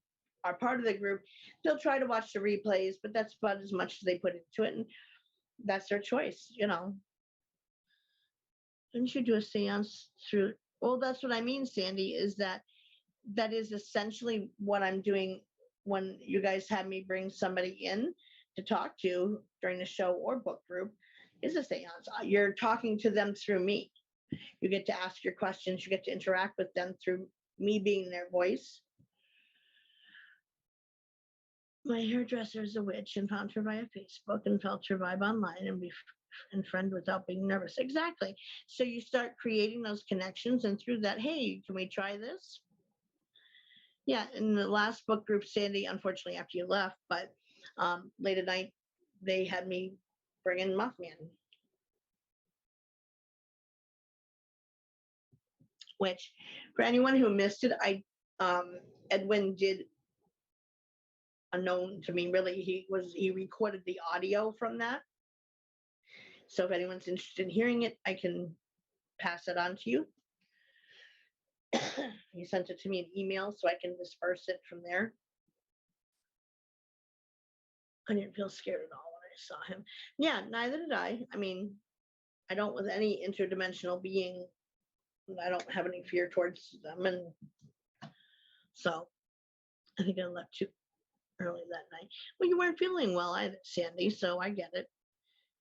are part of the group. They'll try to watch the replays, but that's about as much as they put into it. And that's their choice, you know. Didn't you do a seance through? Well, that's what I mean, Sandy, is that is essentially what I'm doing when you guys have me bring somebody in to talk to during the show or book group, is a seance. You're talking to them through me. You get to ask your questions. You get to interact with them through me being their voice. My hairdresser is a witch, and found her via Facebook and felt her vibe online and friend without being nervous. Exactly. So you start creating those connections, and through that, hey, can we try this? Yeah, in the last book group, Sandy, unfortunately, after you left, but late at night, they had me bring in Mothman, which, for anyone who missed it, Edwin did, unknown to me, really, he recorded the audio from that. So if anyone's interested in hearing it, I can pass it on to you. He sent it to me in email, so I can disperse it from there. I didn't feel scared at all when I saw him. Yeah, neither did I. I mean, I don't with any interdimensional being. I don't have any fear towards them, and so I think I left too early that night. Well, you weren't feeling well either, Sandy, so I get it.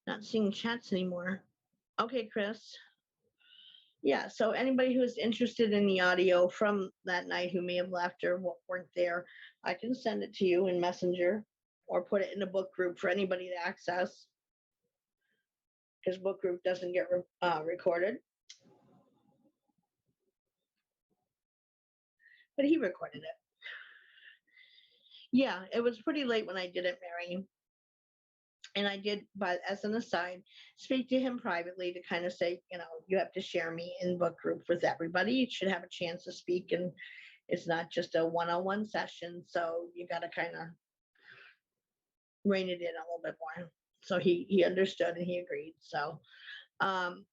Not seeing chats anymore. Okay, Chris. Yeah, so anybody who's interested in the audio from that night who may have left or weren't there, I can send it to you in Messenger or put it in a book group for anybody to access, because book group doesn't get recorded. But he recorded it. Yeah, it was pretty late when I did it, Mary. And I did, but as an aside, speak to him privately to kind of say, you know, you have to share me in book group with everybody. You should have a chance to speak, and it's not just a one-on-one session. So you got to kind of rein it in a little bit more. So he understood and he agreed. So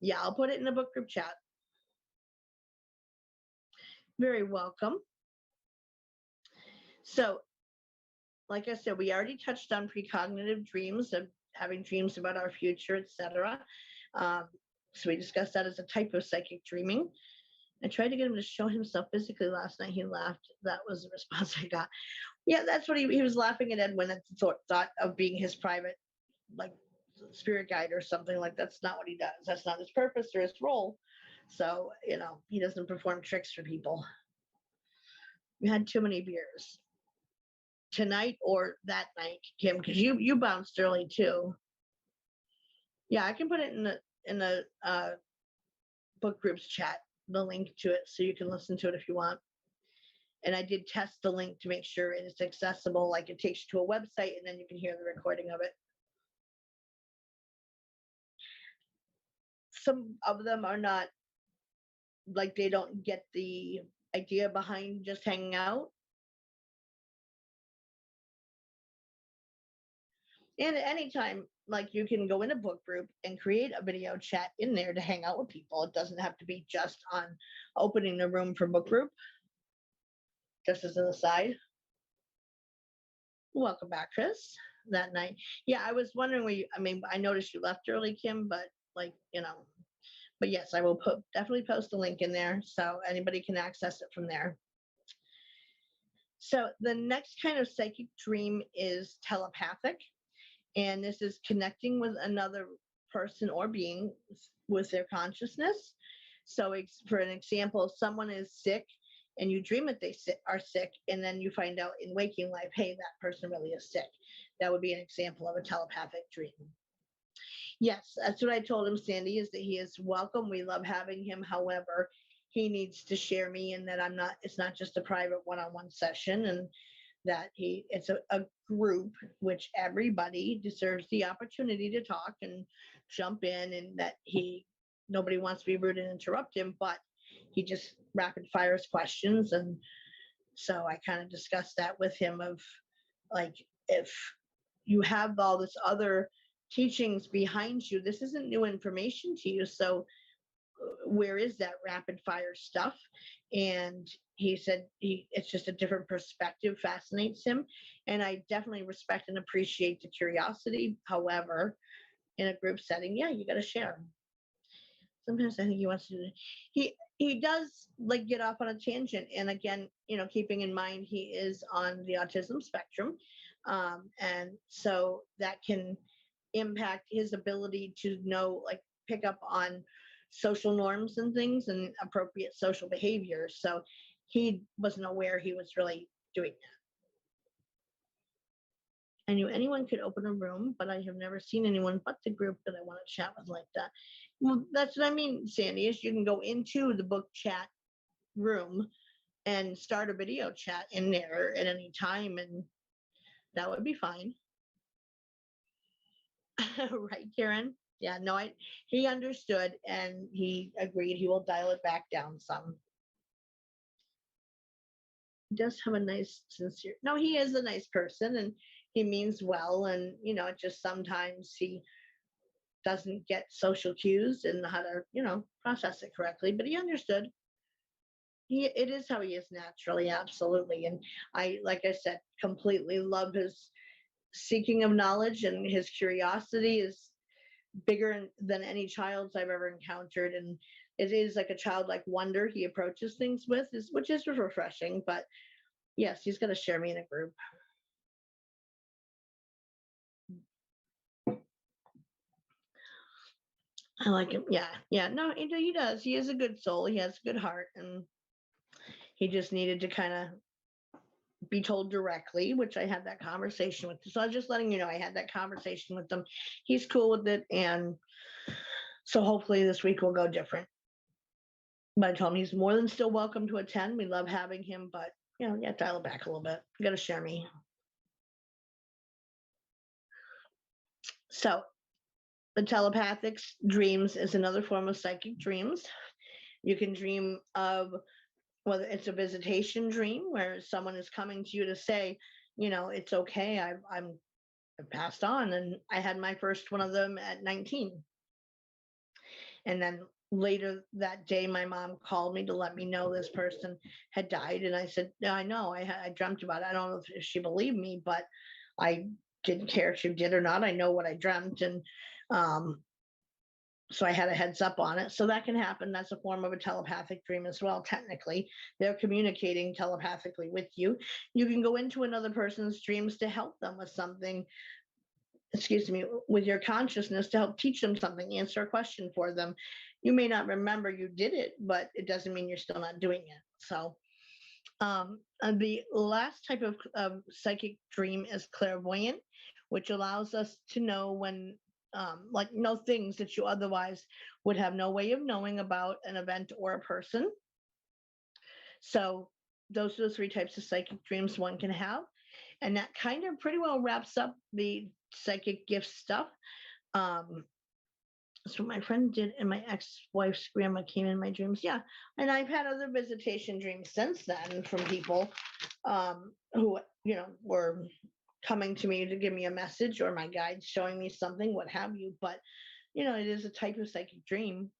yeah, I'll put it in a book group chat. Very welcome. So, like I said, we already touched on precognitive dreams, of having dreams about our future, etc. So we discussed that as a type of psychic dreaming. I tried to get him to show himself physically last night. He laughed. That was the response I got. Yeah, that's what he was laughing at Edwin at the thought of being his private, like, spirit guide or something. Like, that's not what he does. That's not his purpose or his role. So, you know, he doesn't perform tricks for people. We had too many beers. tonight or that night, Kim, because you bounced early too. Yeah, I can put it in the book groups chat, the link to it, so you can listen to it if you want. And I did test the link to make sure it is accessible, like it takes you to a website and then you can hear the recording of it. Some of them are not, like they don't get the idea behind just hanging out. And at any time, like you can go in a book group and create a video chat in there to hang out with people. It doesn't have to be just on opening the room for book group. Just as an aside. Welcome back, Chris. That night. Yeah, I was wondering where you, I mean, I noticed you left early, Kim, but like, you know, but yes, I will definitely post a link in there so anybody can access it from there. So the next kind of psychic dream is telepathic. And this is connecting with another person or being with their consciousness. So for an example, someone is sick and you dream that they are sick, and then you find out in waking life, hey, that person really is sick. That would be an example of a telepathic dream. Yes, that's what I told him, Sandy, is that he is welcome. We love having him. However, he needs to share me, and that it's not just a private one-on-one session, and that it's a group, which everybody deserves the opportunity to talk and jump in, and that nobody wants to be rude and interrupt him, but he just rapid fires questions. And so I kind of discussed that with him of like, if you have all this other teachings behind you, this isn't new information to you. So where is that rapid fire stuff? And he said it's just a different perspective fascinates him. And I definitely respect and appreciate the curiosity. However, in a group setting, yeah, you got to share. Sometimes I think he wants to he does like get off on a tangent. And again, you know, keeping in mind he is on the autism spectrum. And so that can impact his ability to know, like pick up on social norms and things and appropriate social behavior. So he wasn't aware he was really doing that. I knew anyone could open a room, but I have never seen anyone but the group that I want to chat with like that. Well, that's what I mean, Sandy, is you can go into the book chat room and start a video chat in there at any time, and that would be fine. Right, Karen? Yeah, no, he understood and he agreed he will dial it back down some. He does have a nice, sincere, no, he is a nice person and he means well. And, you know, just sometimes he doesn't get social cues and how to, you know, process it correctly, but he understood. It is how he is naturally, absolutely. And I, like I said, completely love his seeking of knowledge, and his curiosity is bigger than any child's I've ever encountered. And it is like a childlike wonder he approaches things with, which is refreshing. But yes, he's going to share me in a group. I like him. Yeah. No, he does. He is a good soul. He has a good heart, and he just needed to kind of be told directly, which I had that conversation with. So I was just letting you know I had that conversation with him. He's cool with it, and so hopefully this week will go different. But I told him he's more than still welcome to attend. We love having him, but you know, dial it back a little bit. You got to share me. So the telepathic dreams is another form of psychic dreams. You can dream of whether it's a visitation dream where someone is coming to you to say, you know, it's okay, I'm passed on. And I had my first one of them at 19. And then later that day, my mom called me to let me know this person had died. And I said, no, I know, I dreamt about it. I don't know if she believed me, but I didn't care if she did or not. I know what I dreamt. And so I had a heads up on it. So that can happen. That's a form of a telepathic dream as well. Technically, they're communicating telepathically with you. You can go into another person's dreams to help them with something, with your consciousness, to help teach them something, answer a question for them. You may not remember you did it, but it doesn't mean you're still not doing it. So The last type of psychic dream is clairvoyant, which allows us to know when, like, know things that you otherwise would have no way of knowing about an event or a person. So those are the three types of psychic dreams one can have. And that kind of pretty well wraps up the psychic gift stuff. That's what my friend did, and my ex-wife's grandma came in my dreams. Yeah, and I've had other visitation dreams since then from people who, were coming to me to give me a message, or my guides showing me something, what have you. But it is a type of psychic dream.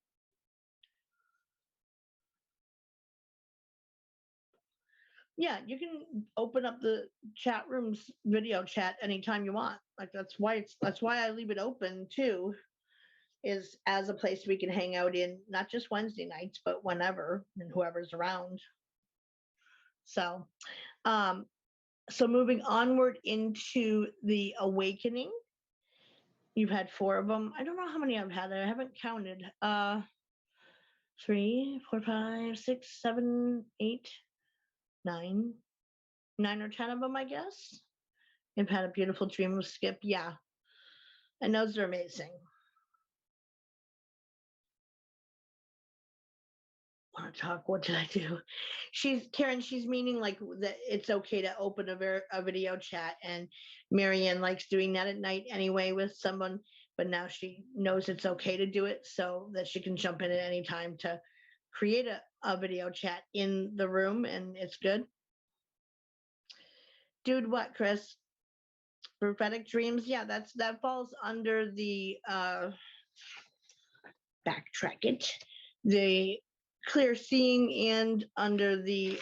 Yeah, you can open up the chat room's video chat anytime you want. Like that's why I leave it open too, is as a place we can hang out in, not just Wednesday nights, but whenever and whoever's around. So, so moving onward into the awakening, you've had 4 of them. I don't know how many I've had. I haven't counted. 3, 4, 5, 6, 7, 8, 9 or 10 of them, I guess. I've had a beautiful dream of Skip. Yeah, and those are amazing. Want to talk? What did I do? Karen, she's meaning like that it's okay to open a video chat, and Marianne likes doing that at night anyway with someone, but now she knows it's okay to do it so that she can jump in at any time to create a video chat in the room, and it's good. Dude, what, Chris? Prophetic Dreams? Yeah, that falls under the backtrack it. The clear seeing, and under the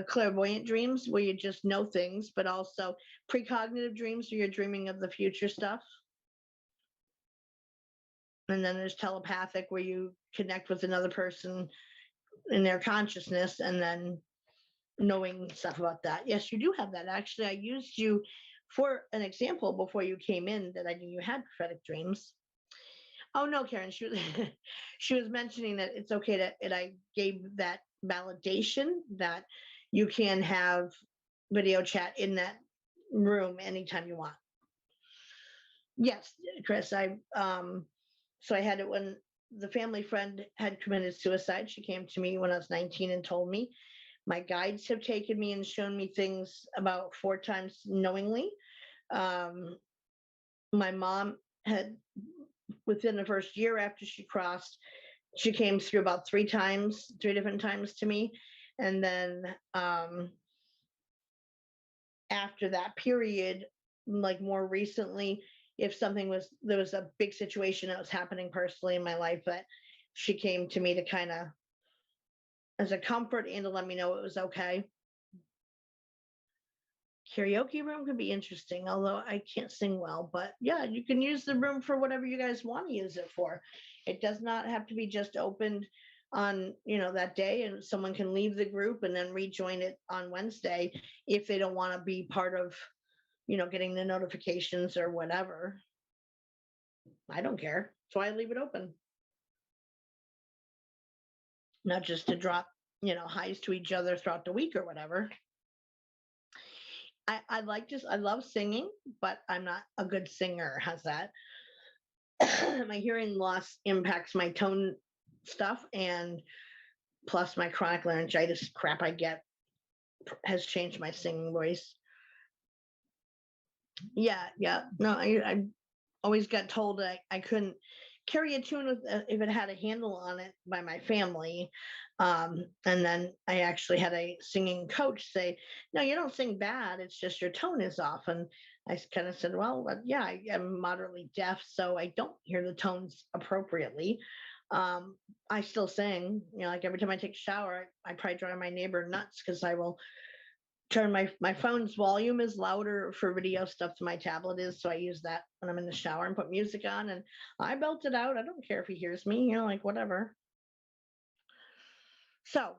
clairvoyant dreams where you just know things, but also precognitive dreams where you're dreaming of the future stuff. And then there's telepathic where you connect with another person in their consciousness and then knowing stuff about that. Yes, you do have that. Actually, I used you for an example before you came in that I knew you had prophetic dreams. Oh no, Karen, she was she was mentioning that it's okay to, and I gave that validation that you can have video chat in that room anytime you want. Yes, Chris, so I had it when the family friend had committed suicide. She came to me when I was 19 and told me. My guides have taken me and shown me things about 4 times knowingly. My mom had, within the first year after she crossed, she came through about 3 different times to me. And then after that period, like more recently, if there was a big situation that was happening personally in my life, that she came to me to kind of as a comfort and to let me know it was okay. Karaoke room could be interesting, although I can't sing well, but yeah, you can use the room for whatever you guys want to use it for. It does not have to be just opened on, that day, and someone can leave the group and then rejoin it on Wednesday if they don't want to be part of, getting the notifications or whatever. I don't care. So I leave it open. Not just to drop, highs to each other throughout the week or whatever. I love singing, but I'm not a good singer. How's that? My hearing loss impacts my tone stuff, and plus my chronic laryngitis crap I get has changed my singing voice. Yeah. No, I always got told that I couldn't carry a tune if it had a handle on it by my family. And then I actually had a singing coach say, no, you don't sing bad. It's just your tone is off. And I kind of said, well, yeah, I am moderately deaf, so I don't hear the tones appropriately. I still sing, like every time I take a shower, I probably drive my neighbor nuts because I will turn my phone's volume is louder for video stuff than my tablet is, so I use that when I'm in the shower and put music on, and I belt it out. I don't care if he hears me, like whatever. So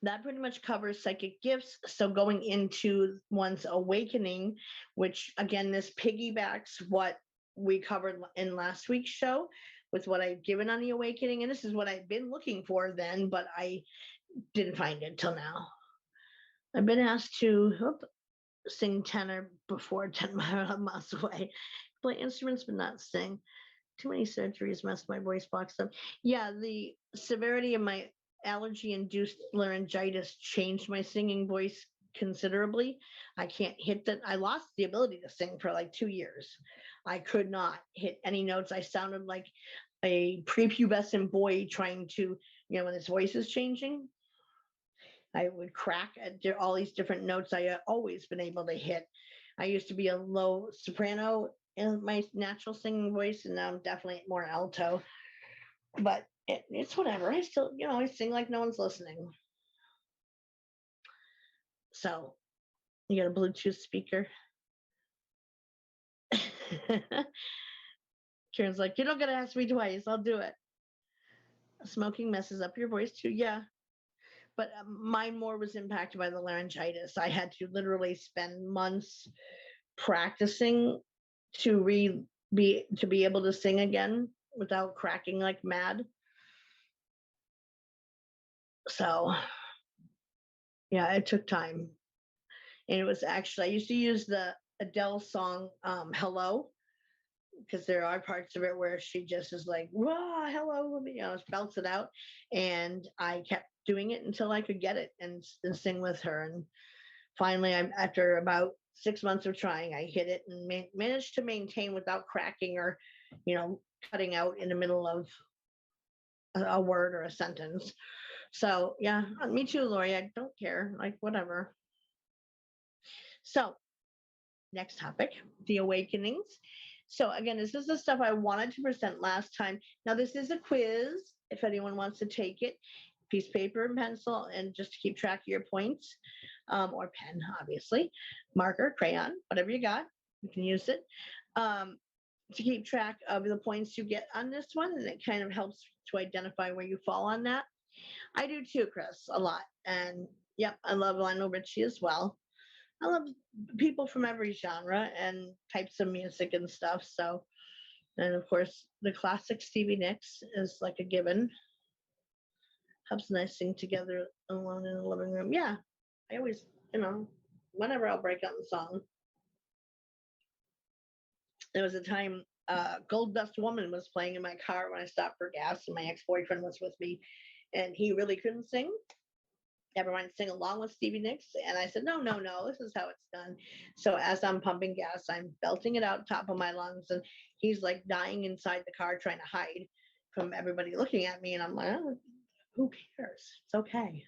that pretty much covers psychic gifts. So going into one's awakening, which again, this piggybacks what we covered in last week's show with what I've given on the awakening, and this is what I've been looking for then, but I didn't find it till now. I've been asked to sing tenor before 10 miles away. Play instruments but not sing. Too many surgeries messed my voice box up. Yeah, the severity of my allergy-induced laryngitis changed my singing voice considerably. I can't hit that. I lost the ability to sing for like 2 years. I could not hit any notes. I sounded like a prepubescent boy trying to, when his voice is changing. I would crack at all these different notes I had always been able to hit. I used to be a low soprano in my natural singing voice, and now I'm definitely more alto. But it's whatever. I still, I sing like no one's listening. So, you got a Bluetooth speaker. Karen's like, you don't got to ask me twice. I'll do it. Smoking messes up your voice too. Yeah. But mine more was impacted by the laryngitis. I had to literally spend months practicing to be able to sing again without cracking like mad. So yeah, it took time. And it was actually, I used to use the Adele song Hello, because there are parts of it where she just is like, "Wah, hello," belts it out. And I kept doing it until I could get it and sing with her. And finally, after about 6 months of trying, I hit it and managed to maintain without cracking or, cutting out in the middle of a word or a sentence. So yeah, me too, Lori. I don't care, like whatever. So next topic, the awakenings. So again, this is the stuff I wanted to present last time. Now this is a quiz. If anyone wants to take it, piece of paper and pencil, and just to keep track of your points, or pen, obviously, marker, crayon, whatever you got, you can use it. To keep track of the points you get on this one, and it kind of helps to identify where you fall on that. I do too, Chris, a lot. And yep, I love Lionel Richie as well. I love people from every genre and types of music and stuff. So, and of course, the classic Stevie Nicks is like a given. Helps nice sing together alone in the living room. Yeah, I always, whenever I'll break out in song. There was a time Gold Dust Woman was playing in my car when I stopped for gas, and my ex-boyfriend was with me, and he really couldn't sing. Everyone sing along with Stevie Nicks, and I said, no, this is how it's done. So as I'm pumping gas, I'm belting it out top of my lungs, and he's like dying inside the car trying to hide from everybody looking at me, and I'm like, oh, who cares? It's okay.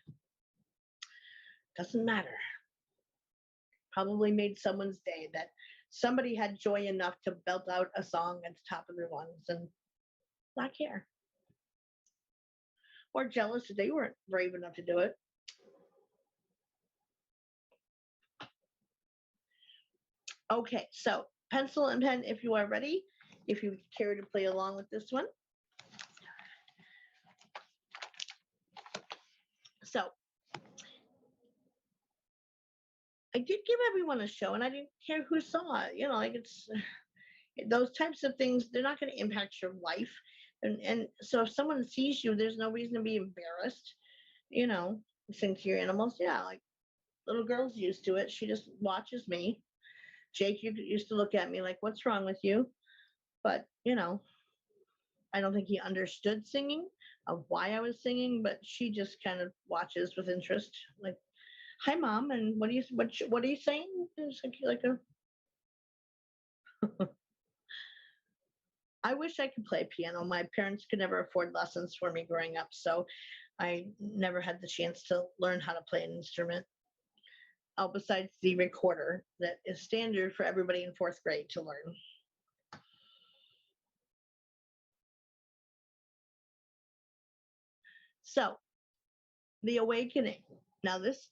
Doesn't matter. Probably made someone's day that somebody had joy enough to belt out a song at the top of their lungs and not care. Or jealous that they weren't brave enough to do it. Okay, so pencil and pen if you are ready, if you care to play along with this one. So I did give everyone a show, and I didn't care who saw it. Like it's those types of things, they're not going to impact your life. And so if someone sees you, there's no reason to be embarrassed. Sing to your animals. Yeah, like little girl's used to it. She just watches me. Jake used to look at me like, what's wrong with you? But, I don't think he understood singing, of why I was singing, but she just kind of watches with interest. Like, hi, Mom, and what are you saying? It's like a... I wish I could play piano. My parents could never afford lessons for me growing up, so I never had the chance to learn how to play an instrument. Besides the recorder that is standard for everybody in 4th grade to learn. So, the awakening. Now this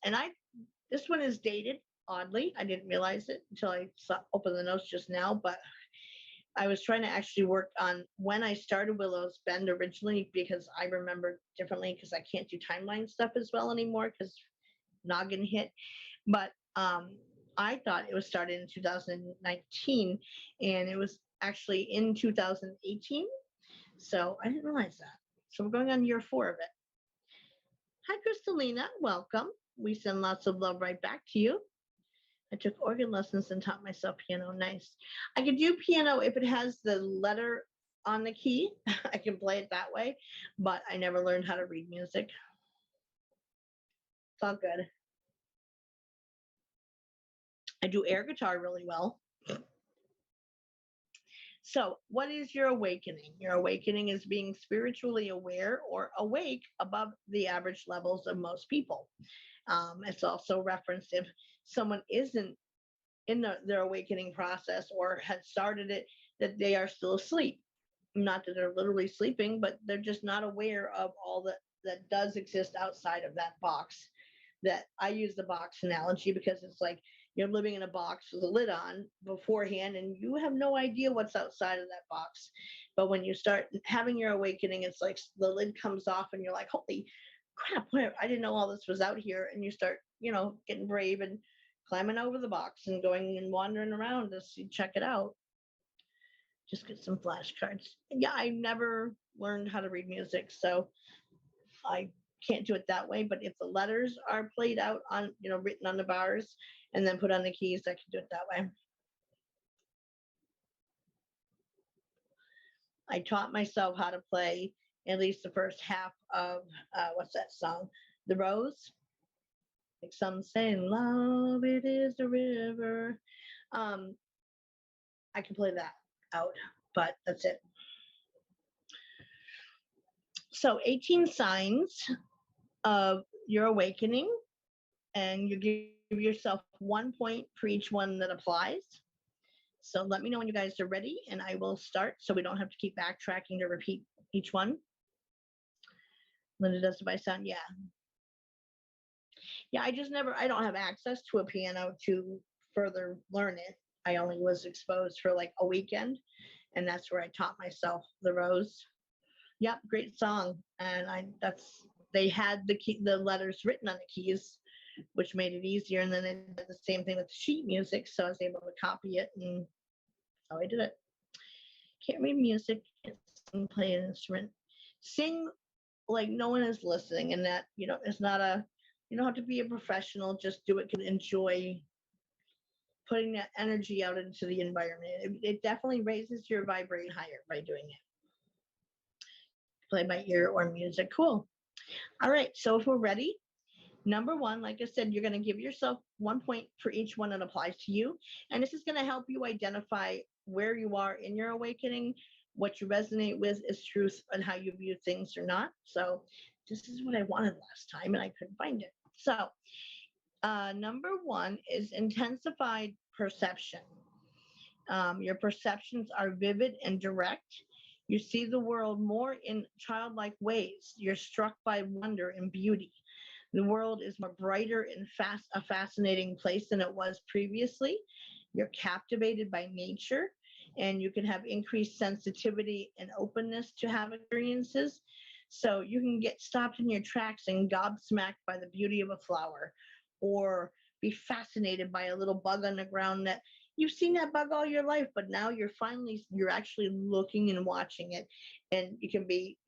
one is dated, oddly. I didn't realize it until I opened the notes just now, but I was trying to actually work on when I started Willows Bend originally, because I remember differently, because I can't do timeline stuff as well anymore because noggin hit. But I thought it was started in 2019, and it was actually in 2018. So I didn't realize that. So we're going on year 4 of it. Hi, Crystalina. Welcome. We send lots of love right back to you. I took organ lessons and taught myself piano. Nice. I could do piano if it has the letter on the key. I can play it that way, but I never learned how to read music. It's all good. I do air guitar really well. So, what is your awakening? Your awakening is being spiritually aware or awake above the average levels of most people. It's also referenced if someone isn't in their awakening process or had started it, that they are still asleep. Not that they're literally sleeping, but they're just not aware of all that does exist outside of that box. That I use the box analogy because it's like you're living in a box with a lid on beforehand and you have no idea what's outside of that box. But when you start having your awakening, it's like the lid comes off and you're like, holy crap, I didn't know all this was out here. And you start, getting brave and climbing over the box and going and wandering around to check it out. Just get some flashcards. Yeah, I never learned how to read music, so I can't do it that way. But if the letters are played out on, written on the bars and then put on the keys, I can do it that way. I taught myself how to play at least the first half of what's that song? The Rose. Like some saying, "Love, it is the river." Um, I can play that out, but that's it. So 18 signs of your awakening, and you give yourself 1 point for each one that applies. So let me know when you guys are ready, and I will start so we don't have to keep backtracking to repeat each one. Linda does it by sound. Yeah. Yeah, I don't have access to a piano to further learn it. I only was exposed for like a weekend, and that's where I taught myself the Rose. Yep, great song. And they had the letters written on the keys, which made it easier. And then they did the same thing with the sheet music, so I was able to copy it, and so I did it. Can't read music, can't sing, play an instrument. Sing like no one is listening, and that it's not you don't have to be a professional. Just do it to enjoy putting that energy out into the environment. It definitely raises your vibrate higher by doing it. Play by ear or music. Cool. All right. So if we're ready, number one, like I said, you're going to give yourself 1 point for each one that applies to you. And this is going to help you identify where you are in your awakening, what you resonate with is truth, and how you view things or not. So this is what I wanted last time and I couldn't find it. So number one is intensified perception. Your perceptions are vivid and direct. You see the world more in childlike ways. You're struck by wonder and beauty. The world is more brighter and a fascinating place than it was previously. You're captivated by nature, and you can have increased sensitivity and openness to have experiences. So you can get stopped in your tracks and gobsmacked by the beauty of a flower, or be fascinated by a little bug on the ground that you've seen that bug all your life, but now you're actually looking and watching it, and you can be,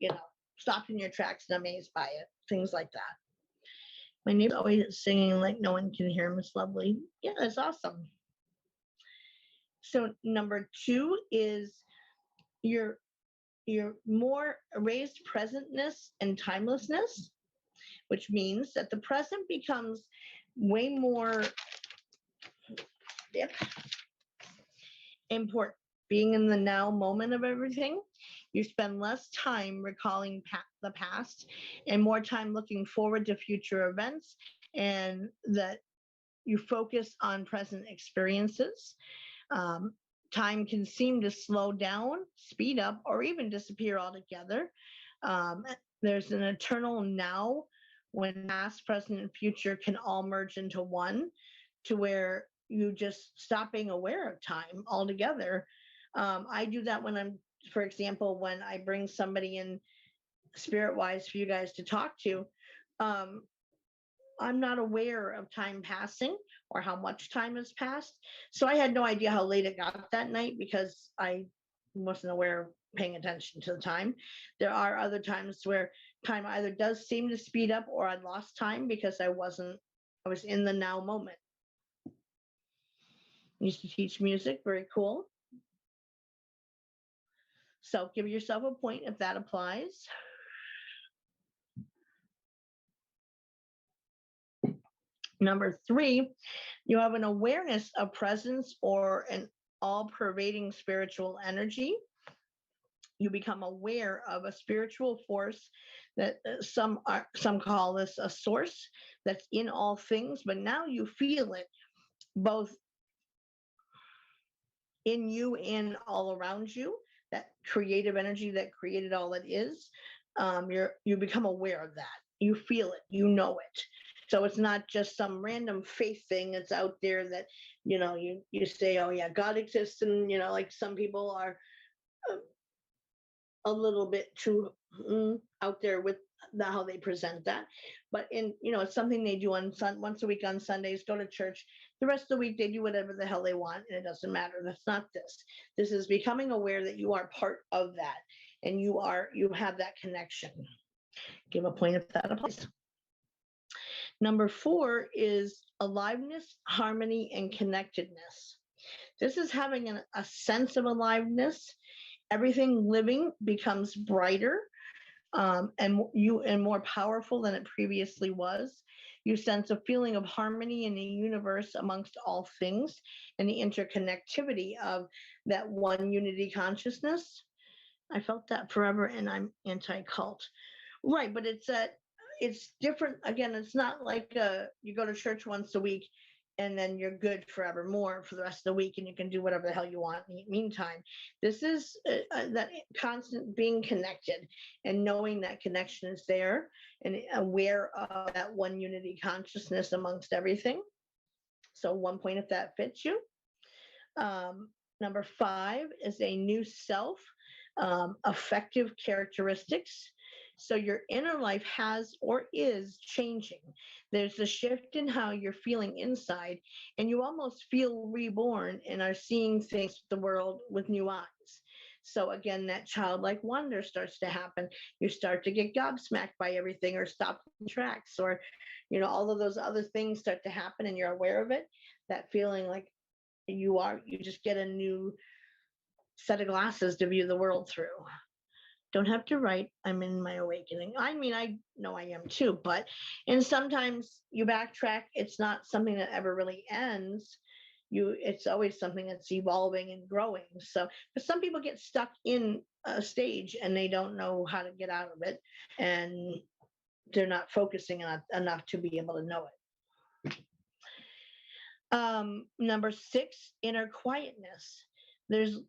stopped in your tracks and amazed by it. Things like that. My neighbor's always singing like no one can hear him. It's lovely. Yeah, that's awesome. So number two is your more raised presentness and timelessness, which means that the present becomes way more important. Being in the now moment of everything, you spend less time recalling the past and more time looking forward to future events, and that you focus on present experiences. Time can seem to slow down, speed up, or even disappear altogether. There's an eternal now when past, present, and future can all merge into one, to where you just stop being aware of time altogether. I do that for example, when I bring somebody in spirit wise for you guys to talk to. I'm not aware of time passing or how much time has passed. So I had no idea how late it got that night because I wasn't aware of paying attention to the time. There are other times where time either does seem to speed up or I lost time because I was in the now moment. Used to teach music, very cool. So give yourself a point if that applies. Number 3, you have an awareness of presence or an all-pervading spiritual energy. You become aware of a spiritual force that some call this a source that's in all things, but now you feel it both in you and all around you, that creative energy that created all that is. You become aware of that. You feel it, you know it. So it's not just some random faith thing that's out there that, you say, oh yeah, God exists. And, like some people are a little bit too out there with how they present that. But it's something they do once a week on Sundays, go to church. The rest of the week, they do whatever the hell they want, and it doesn't matter. That's not this. This is becoming aware that you are part of that, and you have that connection. Give a point if that applies. Number 4 is aliveness, harmony, and connectedness. This is having a sense of aliveness. Everything living becomes brighter and more powerful than it previously was. You sense a feeling of harmony in the universe amongst all things and the interconnectivity of that one unity consciousness. I felt that forever, and I'm anti-cult. Right, but it's different. Again, it's not like you go to church once a week and then you're good forevermore for the rest of the week and you can do whatever the hell you want in the meantime. This is that constant being connected and knowing that connection is there and aware of that one unity consciousness amongst everything. So 1 point if that fits you. Number 5 is a new self, affective characteristics. So your inner life has or is changing. There's a shift in how you're feeling inside, and you almost feel reborn and are seeing things, the world with new eyes. So again, that childlike wonder starts to happen. You start to get gobsmacked by everything or stop in tracks, or, all of those other things start to happen and you're aware of it. That feeling like you just get a new set of glasses to view the world through. Don't have to write, I'm in my awakening. I mean, I know I am too, and sometimes you backtrack. It's not something that ever really ends. It's always something that's evolving and growing. So, but some people get stuck in a stage and they don't know how to get out of it, and they're not focusing enough to be able to know it. Number 6, inner quietness. There's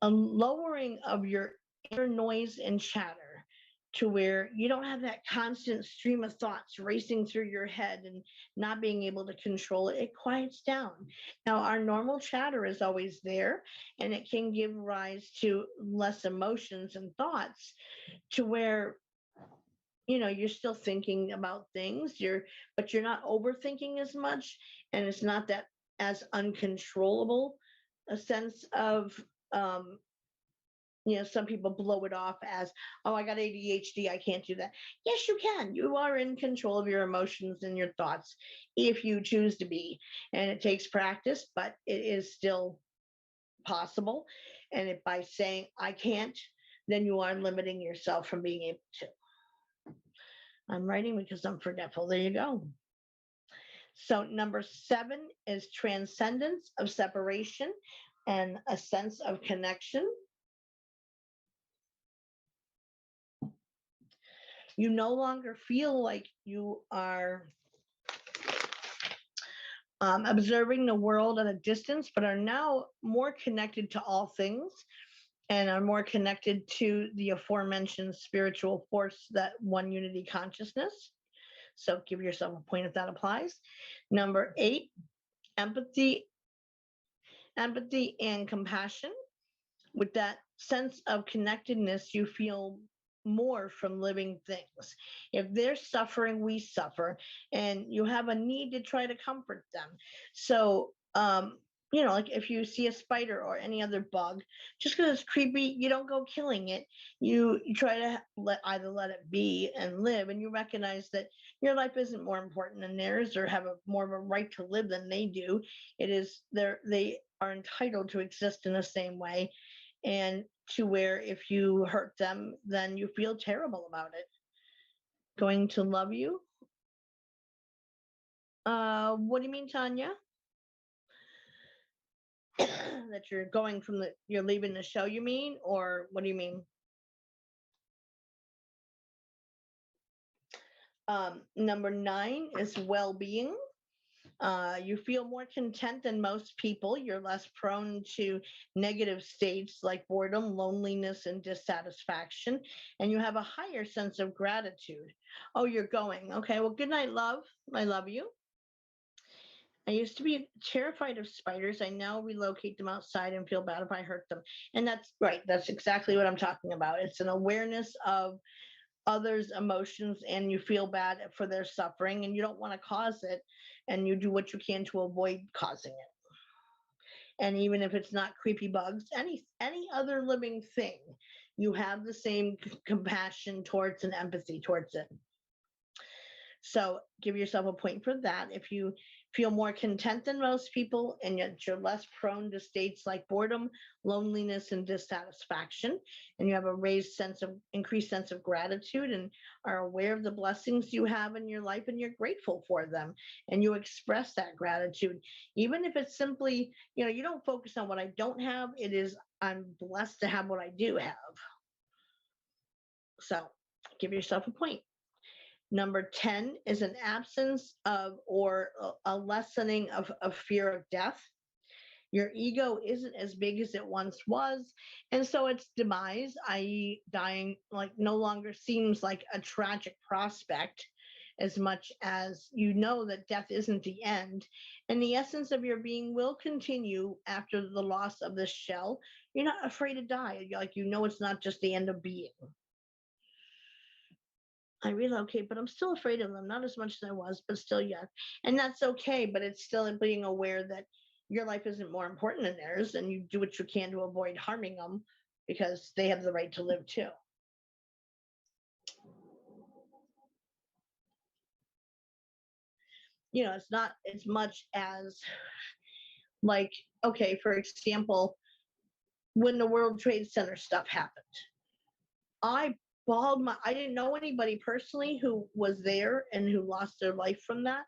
a lowering of your inner noise and chatter to where you don't have that constant stream of thoughts racing through your head and not being able to control it. It quiets down. Now, our normal chatter is always there, and it can give rise to less emotions and thoughts to where, you're still thinking about things, but you're not overthinking as much, and it's not that as uncontrollable a sense of, some people blow it off as, oh, I got ADHD, I can't do that. Yes, you can. You are in control of your emotions and your thoughts if you choose to be. And it takes practice, but it is still possible. And if by saying I can't, then you are limiting yourself from being able to. I'm writing because I'm forgetful. There you go. So number 7 is transcendence of separation and a sense of connection. You no longer feel like you are observing the world at a distance, but are now more connected to all things and are more connected to the aforementioned spiritual force, that one unity consciousness. So give yourself a point if that applies. Number 8, empathy and compassion. With that sense of connectedness, you feel more from living things. If they're suffering, we suffer, and you have a need to try to comfort them. So, like if you see a spider or any other bug, just because it's creepy, you don't go killing it. You try to either let it be and live, and you recognize that your life isn't more important than theirs, or have more of a right to live than they do. It is they are entitled to exist in the same way, and to where if you hurt them, then you feel terrible about it. Going to love you? What do you mean, Tanya? That you're leaving the show, you mean? Or what do you mean? Number 9 is well-being. You feel more content than most people. You're less prone to negative states like boredom, loneliness, and dissatisfaction. And you have a higher sense of gratitude. Oh, you're going. Okay, well, good night, love. I love you. I used to be terrified of spiders. I now relocate them outside and feel bad if I hurt them. And that's right. That's exactly what I'm talking about. It's an awareness of others' emotions, and you feel bad for their suffering, and you don't want to cause it, and you do what you can to avoid causing it. And even if it's not creepy bugs, any other living thing, you have the same compassion towards and empathy towards it. So give yourself a point for that. If you feel more content than most people, and yet you're less prone to states like boredom, loneliness, and dissatisfaction, and you have a increased sense of gratitude, and are aware of the blessings you have in your life, and you're grateful for them, and you express that gratitude, even if it's simply, you don't focus on what I don't have. It is, I'm blessed to have what I do have. So give yourself a point. Number 10 is an absence of or a lessening of fear of death. Your ego isn't as big as it once was, and so its demise, i.e., dying, no longer seems like a tragic prospect, as much as you know that death isn't the end, and the essence of your being will continue after the loss of this shell. You're not afraid to die. It's not just the end of being. I relocate, but I'm still afraid of them. Not as much as I was, but still, yeah. And that's okay, but it's still being aware that your life isn't more important than theirs, and you do what you can to avoid harming them, because they have the right to live too. It's not as much as okay, for example, when the World Trade Center stuff happened, I I didn't know anybody personally who was there and who lost their life from that.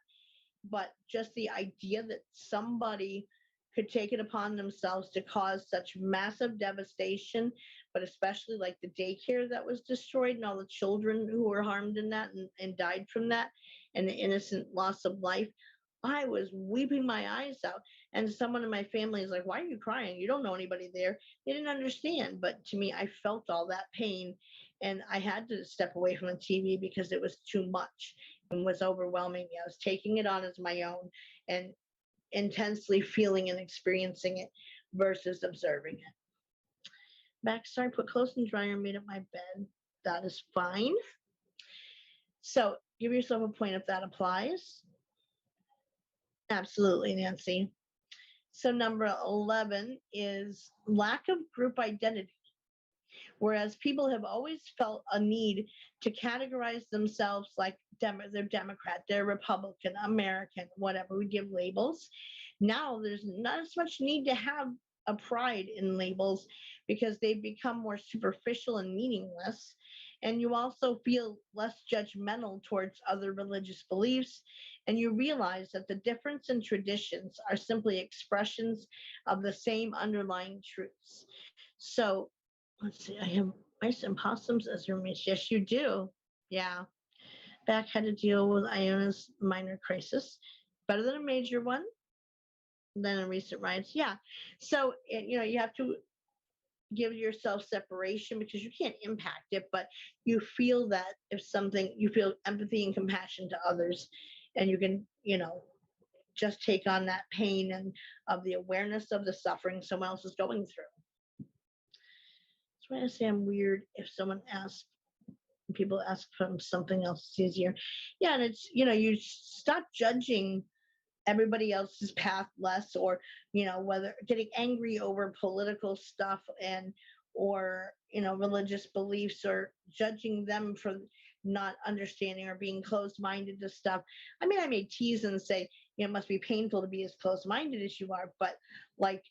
But just the idea that somebody could take it upon themselves to cause such massive devastation, but especially like the daycare that was destroyed and all the children who were harmed in that and died from that, and the innocent loss of life, I was weeping my eyes out. And someone in my family is like, "Why are you crying? You don't know anybody there." They didn't understand. But to me, I felt all that pain, and I had to step away from the TV because it was too much and was overwhelming me. I was taking it on as my own and intensely feeling and experiencing it versus observing it. Backstory: put clothes in the dryer and made up my bed. That is fine. So give yourself a point if that applies. Absolutely, Nancy. So number 11 is lack of group identity. Whereas people have always felt a need to categorize themselves like they're Democrat, they're Republican, American, whatever, we give labels. Now there's not as much need to have a pride in labels, because they've become more superficial and meaningless. And you also feel less judgmental towards other religious beliefs, and you realize that the difference in traditions are simply expressions of the same underlying truths. So let's see, I have mice and possums as roommates. Yes, you do. Yeah. Back had to deal with Iona's minor crisis. Better than a major one than in recent riots. Yeah. So, you have to give yourself separation, because you can't impact it, but you feel that if something, you feel empathy and compassion to others, and you can, just take on that pain and of the awareness of the suffering someone else is going through. That's why I say I'm weird if someone asks, people ask from something else, it's easier. Yeah, and it's, you stop judging everybody else's path less, or whether getting angry over political stuff and or religious beliefs, or judging them for not understanding or being closed-minded to stuff. I mean, I may tease and say, it must be painful to be as closed-minded as you are, but like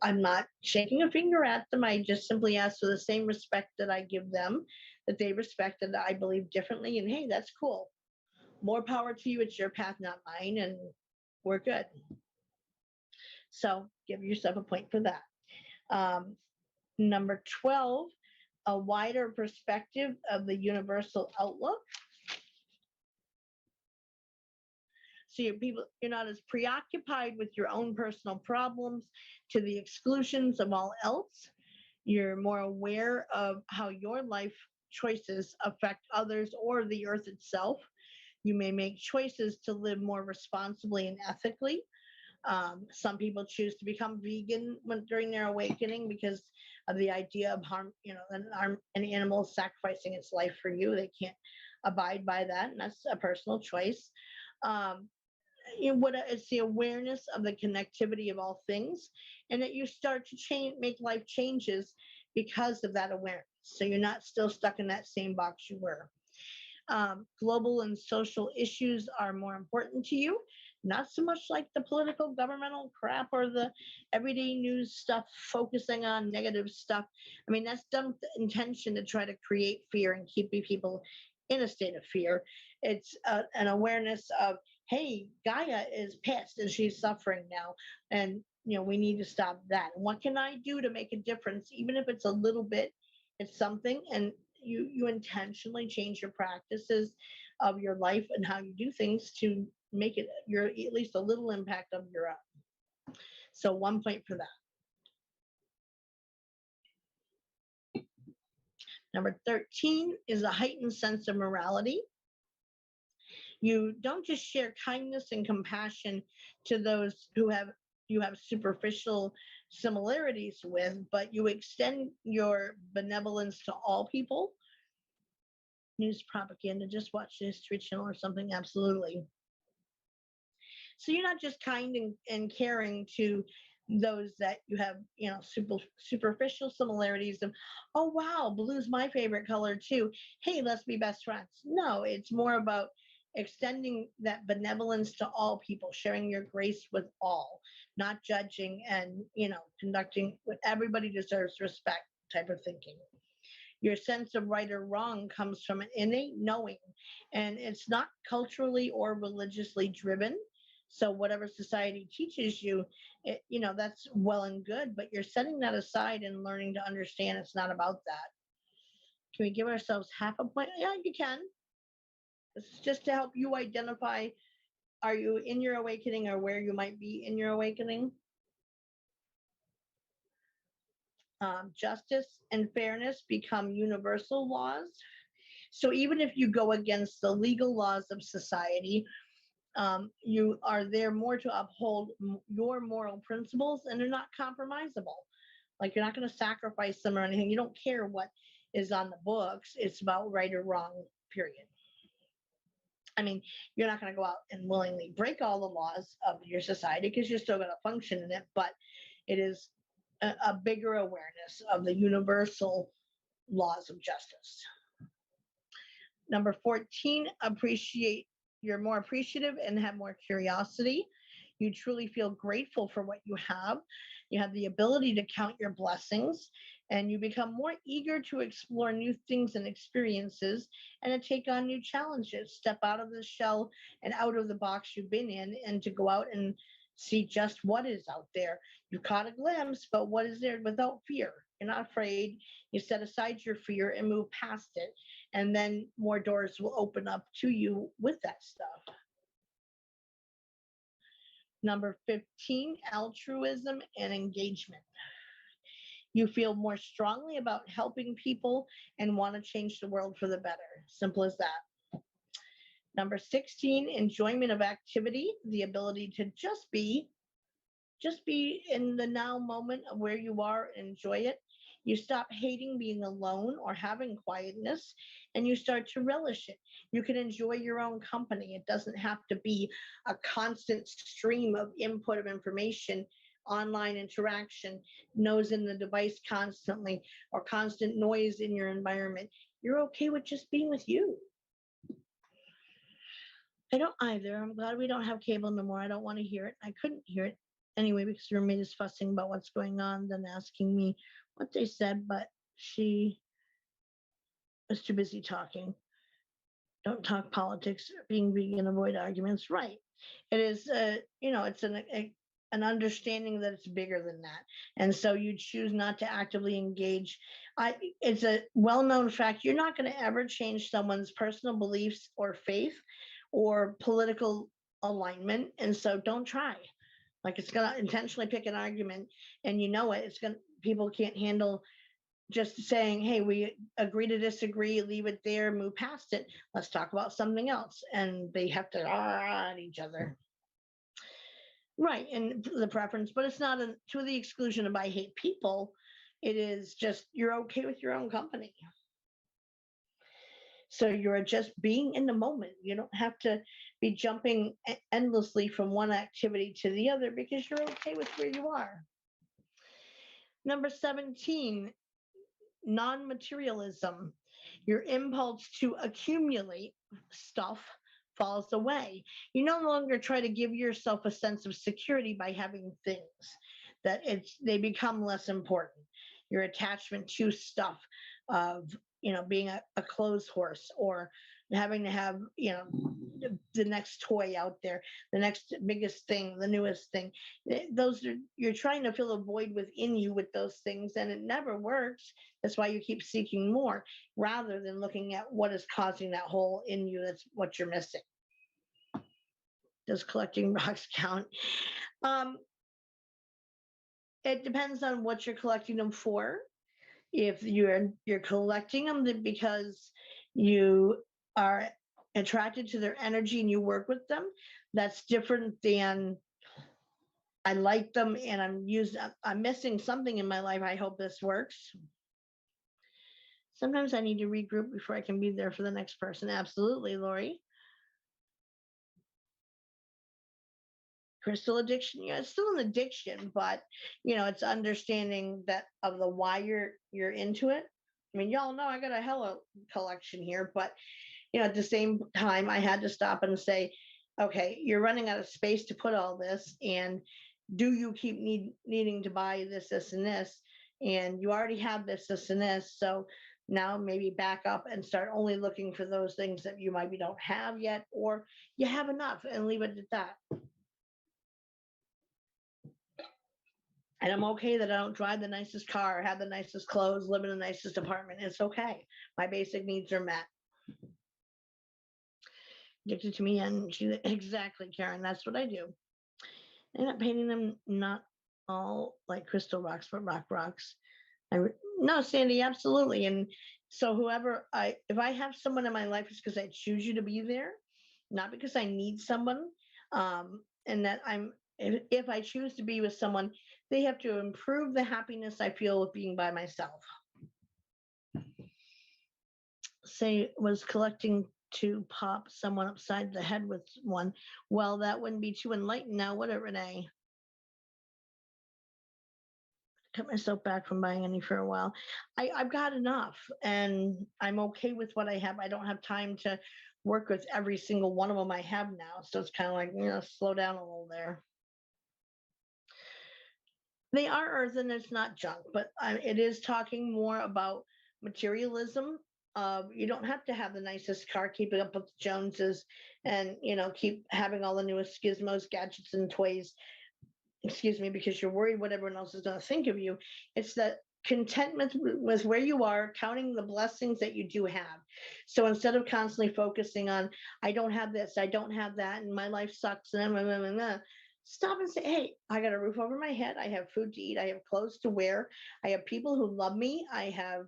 I'm not shaking a finger at them. I just simply ask for the same respect that I give them, that they respect that I believe differently, and hey, that's cool. More power to you. It's your path, not mine, and we're good. So give yourself a point for that. Number 12, a wider perspective of the universal outlook. So you're not as preoccupied with your own personal problems to the exclusions of all else. You're more aware of how your life choices affect others or the earth itself. You may make choices to live more responsibly and ethically. Some people choose to become vegan during their awakening because of the idea of harm, an animal sacrificing its life for you. They can't abide by that, and that's a personal choice. It's the awareness of the connectivity of all things, and that you start to make life changes because of that awareness. So you're not still stuck in that same box you were. Global and social issues are more important to you, not so much like the political governmental crap or the everyday news stuff focusing on negative stuff. I mean, that's done with the intention to try to create fear and keep people in a state of fear. It's an awareness of, hey, Gaia is pissed and she's suffering now, and we need to stop that. And what can I do to make a difference, even if it's a little bit? It's something, and you intentionally change your practices of your life and how you do things to make it at least a little impact of your own. So 1 point for that. Number 13 is a heightened sense of morality. You don't just share kindness and compassion to those who you have superficial similarities with, but you extend your benevolence to all people. News propaganda, just watch the History Channel or something, absolutely. So you're not just kind and caring to those that you have, superficial similarities of, oh, wow, blue's my favorite color too. Hey, let's be best friends. No, it's more about extending that benevolence to all people, sharing your grace with all, not judging and, conducting what everybody deserves respect type of thinking. Your sense of right or wrong comes from an innate knowing, and it's not culturally or religiously driven. So whatever society teaches you, that's well and good, but you're setting that aside and learning to understand it's not about that. Can we give ourselves half a point? Yeah, you can. This is just to help you identify, are you in your awakening or where you might be in your awakening? Justice and fairness become universal laws. So even if you go against the legal laws of society, you are there more to uphold your moral principles, and they're not compromisable. Like, you're not going to sacrifice them or anything. You don't care what is on the books. It's about right or wrong, period. I mean, you're not going to go out and willingly break all the laws of your society because you're still going to function in it, but it is a bigger awareness of the universal laws of justice. Number 14, you're more appreciative and have more curiosity. You truly feel grateful for what you have. You have the ability to count your blessings, and you become more eager to explore new things and experiences and to take on new challenges, step out of the shell and out of the box you've been in, and to go out and see just what is out there. You caught a glimpse, but what is there without fear? You're not afraid. You set aside your fear and move past it, and then more doors will open up to you with that stuff. Number 15, altruism and engagement. You feel more strongly about helping people and want to change the world for the better. Simple as that. Number 16, enjoyment of activity, the ability to just be in the now moment of where you are and enjoy it. You stop hating being alone or having quietness, and you start to relish it. You can enjoy your own company. It doesn't have to be a constant stream of input of information, online interaction, nose in the device constantly, or constant noise in your environment. You're okay with just being with you. I don't either. I'm glad we don't have cable no more. I don't want to hear it. I couldn't hear it anyway because your roommate is fussing about what's going on, then asking me what they said, but she was too busy talking. Don't talk politics. Being vegan, avoid arguments. Right. It is, it's an understanding that it's bigger than that. And so you choose not to actively engage. It's a well-known fact. You're not going to ever change someone's personal beliefs or faith or political alignment. And so don't try. Like, it's going to intentionally pick an argument, and people can't handle just saying, hey, we agree to disagree, leave it there, move past it. Let's talk about something else. And they have to at each other. Right. And the preference, but it's not to the exclusion of I hate people. It is just you're okay with your own company. So you're just being in the moment. You don't have to be jumping endlessly from one activity to the other because you're okay with where you are. Number 17, non-materialism. Your impulse to accumulate stuff falls away. You no longer try to give yourself a sense of security by having things, they become less important. Your attachment to stuff of, being a clothes horse, or having to have, the next toy out there, the next biggest thing, the newest thing. You're trying to fill a void within you with those things, and it never works. That's why you keep seeking more rather than looking at what is causing that hole in you. That's what you're missing. Does collecting rocks count? It depends on what you're collecting them for. If you're collecting them because you are attracted to their energy and you work with them, that's different than I like them and I'm missing something in my life. I hope this works. Sometimes I need to regroup before I can be there for the next person. Absolutely, Lori. Crystal addiction, it's still an addiction, but it's understanding that of the why you're into it. I mean, y'all know I got a hella collection here, but at the same time, I had to stop and say, okay, you're running out of space to put all this, and do you keep needing to buy this, and this, and you already have this, and this, so now maybe back up and start only looking for those things that you maybe don't have yet, or you have enough, and leave it at that. And I'm okay that I don't drive the nicest car, have the nicest clothes, live in the nicest apartment. It's okay. My basic needs are met. Addicted to me, and exactly, Karen. That's what I do. I end up painting them not all like crystal rocks, but rocks. No, Sandy, absolutely. And so if I have someone in my life, it's because I choose you to be there, not because I need someone. And that if I choose to be with someone, they have to improve the happiness I feel with being by myself. Say, was collecting to pop someone upside the head with one. Well, that wouldn't be too enlightened now, would it, Renee? Cut myself back from buying any for a while. I've got enough, and I'm okay with what I have. I don't have time to work with every single one of them I have now. So it's kind of like, slow down a little there. They are earth and it's not junk, but it is talking more about materialism. You don't have to have the nicest car, keeping up with the Joneses, and keep having all the newest gizmos, gadgets, and toys. Excuse me, because you're worried what everyone else is going to think of you. It's that contentment with where you are, counting the blessings that you do have. So instead of constantly focusing on, I don't have this, I don't have that, and my life sucks, and stop and say, hey, I got a roof over my head, I have food to eat, I have clothes to wear, I have people who love me, I have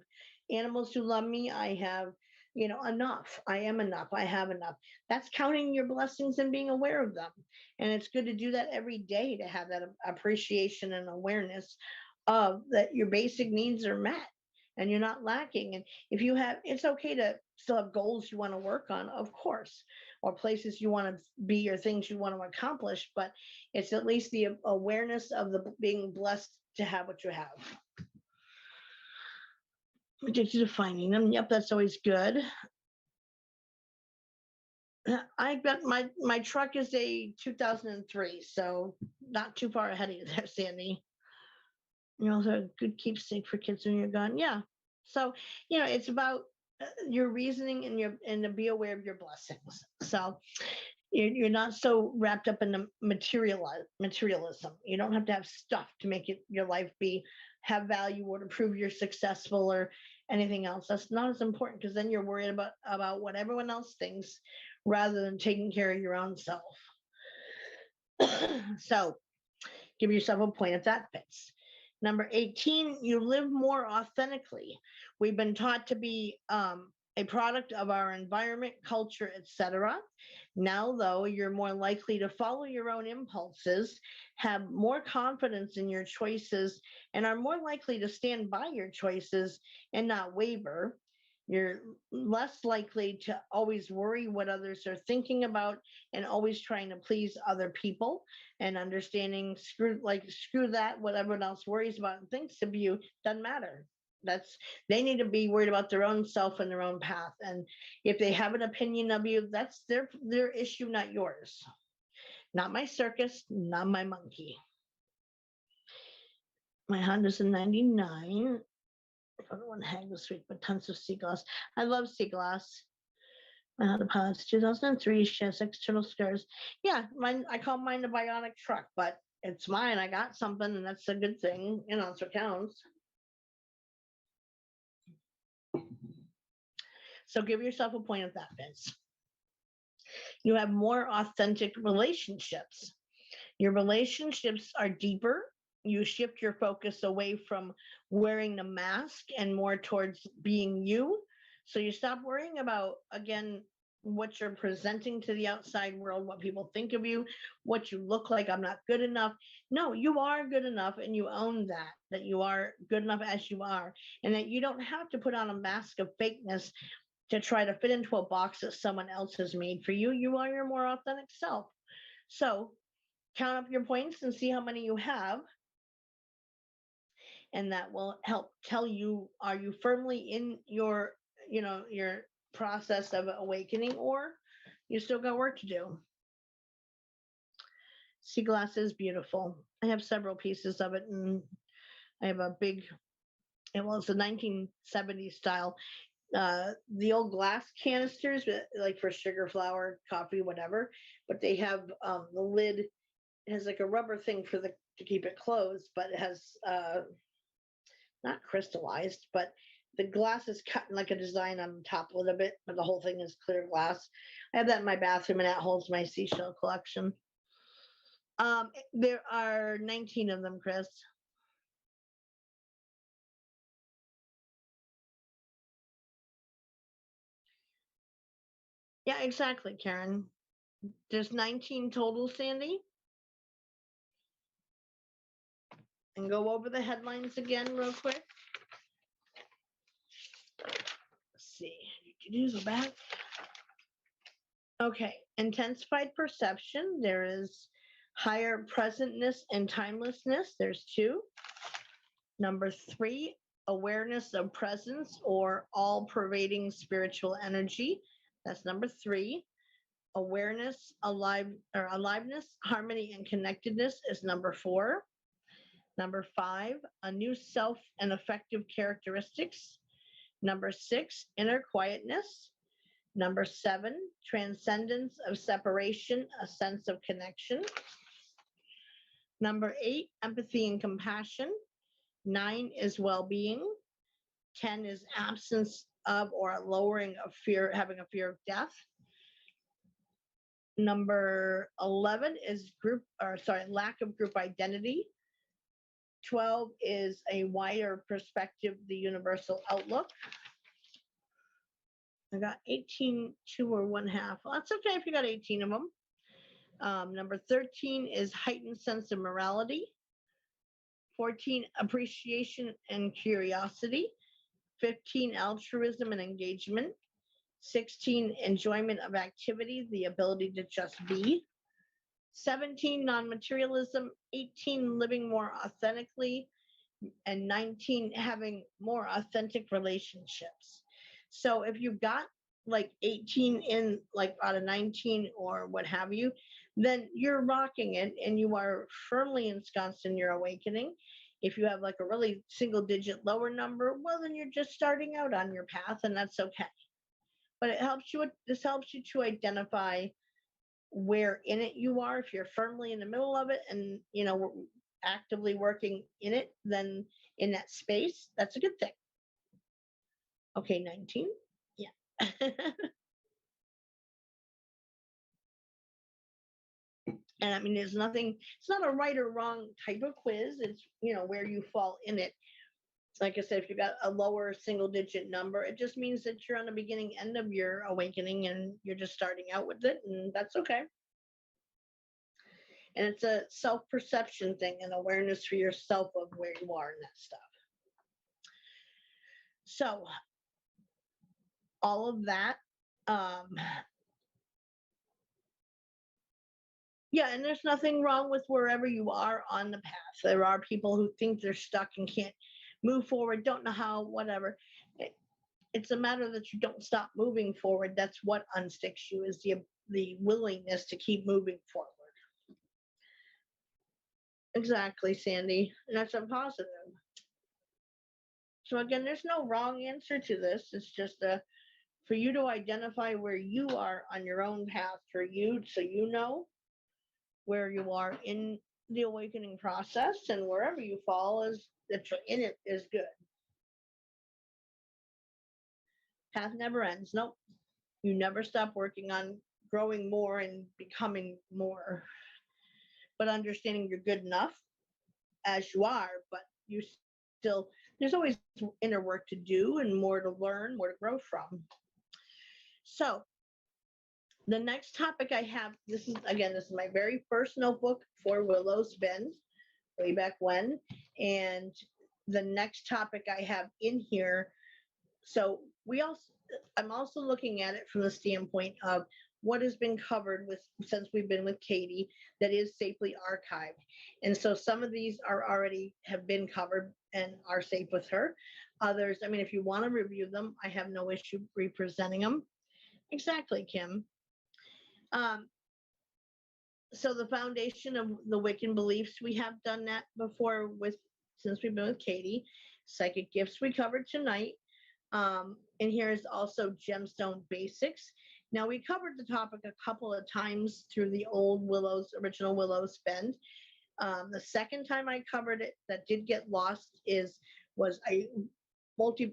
animals who love me, I have enough. I am enough. I have enough. That's counting your blessings and being aware of them. And it's good to do that every day, to have that appreciation and awareness of that your basic needs are met and you're not lacking. And if you have, it's okay to still have goals you want to work on, of course, or places you want to be or things you want to accomplish, but it's at least the awareness of the being blessed to have what you have. Addicted to finding them. Yep, that's always good. I got my truck is a 2003, so not too far ahead of you there, Sandy. You're also a good keepsake for kids when you're gone. Yeah. So, it's about your reasoning and to be aware of your blessings. So you're not so wrapped up in the materialism. You don't have to have stuff to make your life have value or to prove you're successful or anything else. That's not as important, because then you're worried about what everyone else thinks rather than taking care of your own self. So give yourself a point if that fits. Number 18, you live more authentically. We've been taught to be a product of our environment, culture, etc. Now, though, you're more likely to follow your own impulses, have more confidence in your choices, and are more likely to stand by your choices and not waver. You're less likely to always worry what others are thinking about and always trying to please other people, and understanding screw that, what everyone else worries about and thinks of you doesn't matter. They need to be worried about their own self and their own path. And if they have an opinion of you, that's their issue, not yours. Not my circus, not my monkey. My Honda's a 99. I don't want to hang this week, but tons of sea glass. I love sea glass. My Honda Pilot's 2003. She has external scars. Yeah, I call mine a bionic truck, but it's mine. I got something, and that's a good thing. That's what counts. So give yourself a point if that fits. You have more authentic relationships. Your relationships are deeper. You shift your focus away from wearing the mask and more towards being you. So you stop worrying about, again, what you're presenting to the outside world, what people think of you, what you look like. I'm not good enough. No, you are good enough, and you own that you are good enough as you are, and that you don't have to put on a mask of fakeness to try to fit into a box that someone else has made for you. You are your more authentic self. So count up your points and see how many you have. And that will help tell you, are you firmly in your process of awakening, or you still got work to do. Sea glass is beautiful. I have several pieces of it, and I have a big, it's a 1970s style. The old glass canisters, like for sugar, flour, coffee, whatever, but they have the lid. It has like a rubber thing to keep it closed, but it has not crystallized, but the glass is cut in like a design on the top a little bit, but the whole thing is clear glass. I have that in my bathroom, and that holds my seashell collection. There are 19 of them, Chris. Yeah, exactly, Karen. There's 19 total, Sandy. And go over the headlines again real quick. Let's see. Go back. Okay. Intensified perception. There is higher presentness and timelessness. There's 2. Number 3, awareness of presence or all-pervading spiritual energy. That's number 3. Awareness, aliveness, harmony, and connectedness is number 4. Number 5, a new self and effective characteristics. Number 6, inner quietness. Number 7, transcendence of separation, a sense of connection. Number 8, empathy and compassion. 9 is well-being. 10 is absence of or lowering of fear, having a fear of death. Number 11 is lack of group identity. 12 is a wider perspective, the universal outlook. I got 18, 2 or 1/2. Well, that's okay if you got 18 of them. Number 13 is heightened sense of morality. 14, appreciation and curiosity. 15, altruism and engagement. 16, enjoyment of activity, the ability to just be. 17, non-materialism. 18, living more authentically. And 19, having more authentic relationships. So if you got like 18 in, like out of 19 or what have you, then you're rocking it and you are firmly ensconced in your awakening. If you have like a really single digit lower number, well, then you're just starting out on your path, and that's okay. But this helps you to identify where in it you are. If you're firmly in the middle of it and, actively working in it, then in that space, that's a good thing. Okay, 19. Yeah. And I mean, it's not a right or wrong type of quiz. It's, where you fall in it. Like I said, if you got a lower single digit number, it just means that you're on the beginning end of your awakening and you're just starting out with it, and that's okay. And it's a self-perception thing and awareness for yourself of where you are and that stuff. So all of that, yeah, and there's nothing wrong with wherever you are on the path. There are people who think they're stuck and can't move forward, don't know how, whatever. It's a matter that you don't stop moving forward. That's what unsticks you, is the willingness to keep moving forward. Exactly, Sandy. And that's a positive. So again, there's no wrong answer to this. It's just for you to identify where you are on your own path for you, so you know where you are in the awakening process, and wherever you fall is that you're in it is good. Path never ends. Nope. You never stop working on growing more and becoming more. But understanding you're good enough as you are, but you still, there's always inner work to do and more to learn, more to grow from. So the next topic I have, this is my very first notebook for Willows Bend, way back when. And the next topic I have in here, so I'm also looking at it from the standpoint of what has been covered since we've been with Katie that is safely archived. And so some of these have been covered and are safe with her. Others, I mean, if you want to review them, I have no issue representing them. Exactly, Kim. So the foundation of the Wiccan beliefs, we have done that before since we've been with Katie. Psychic gifts we covered tonight. And here is also gemstone basics. Now, we covered the topic a couple of times through the old original Willows Bend. The second time I covered it that did get lost was a 2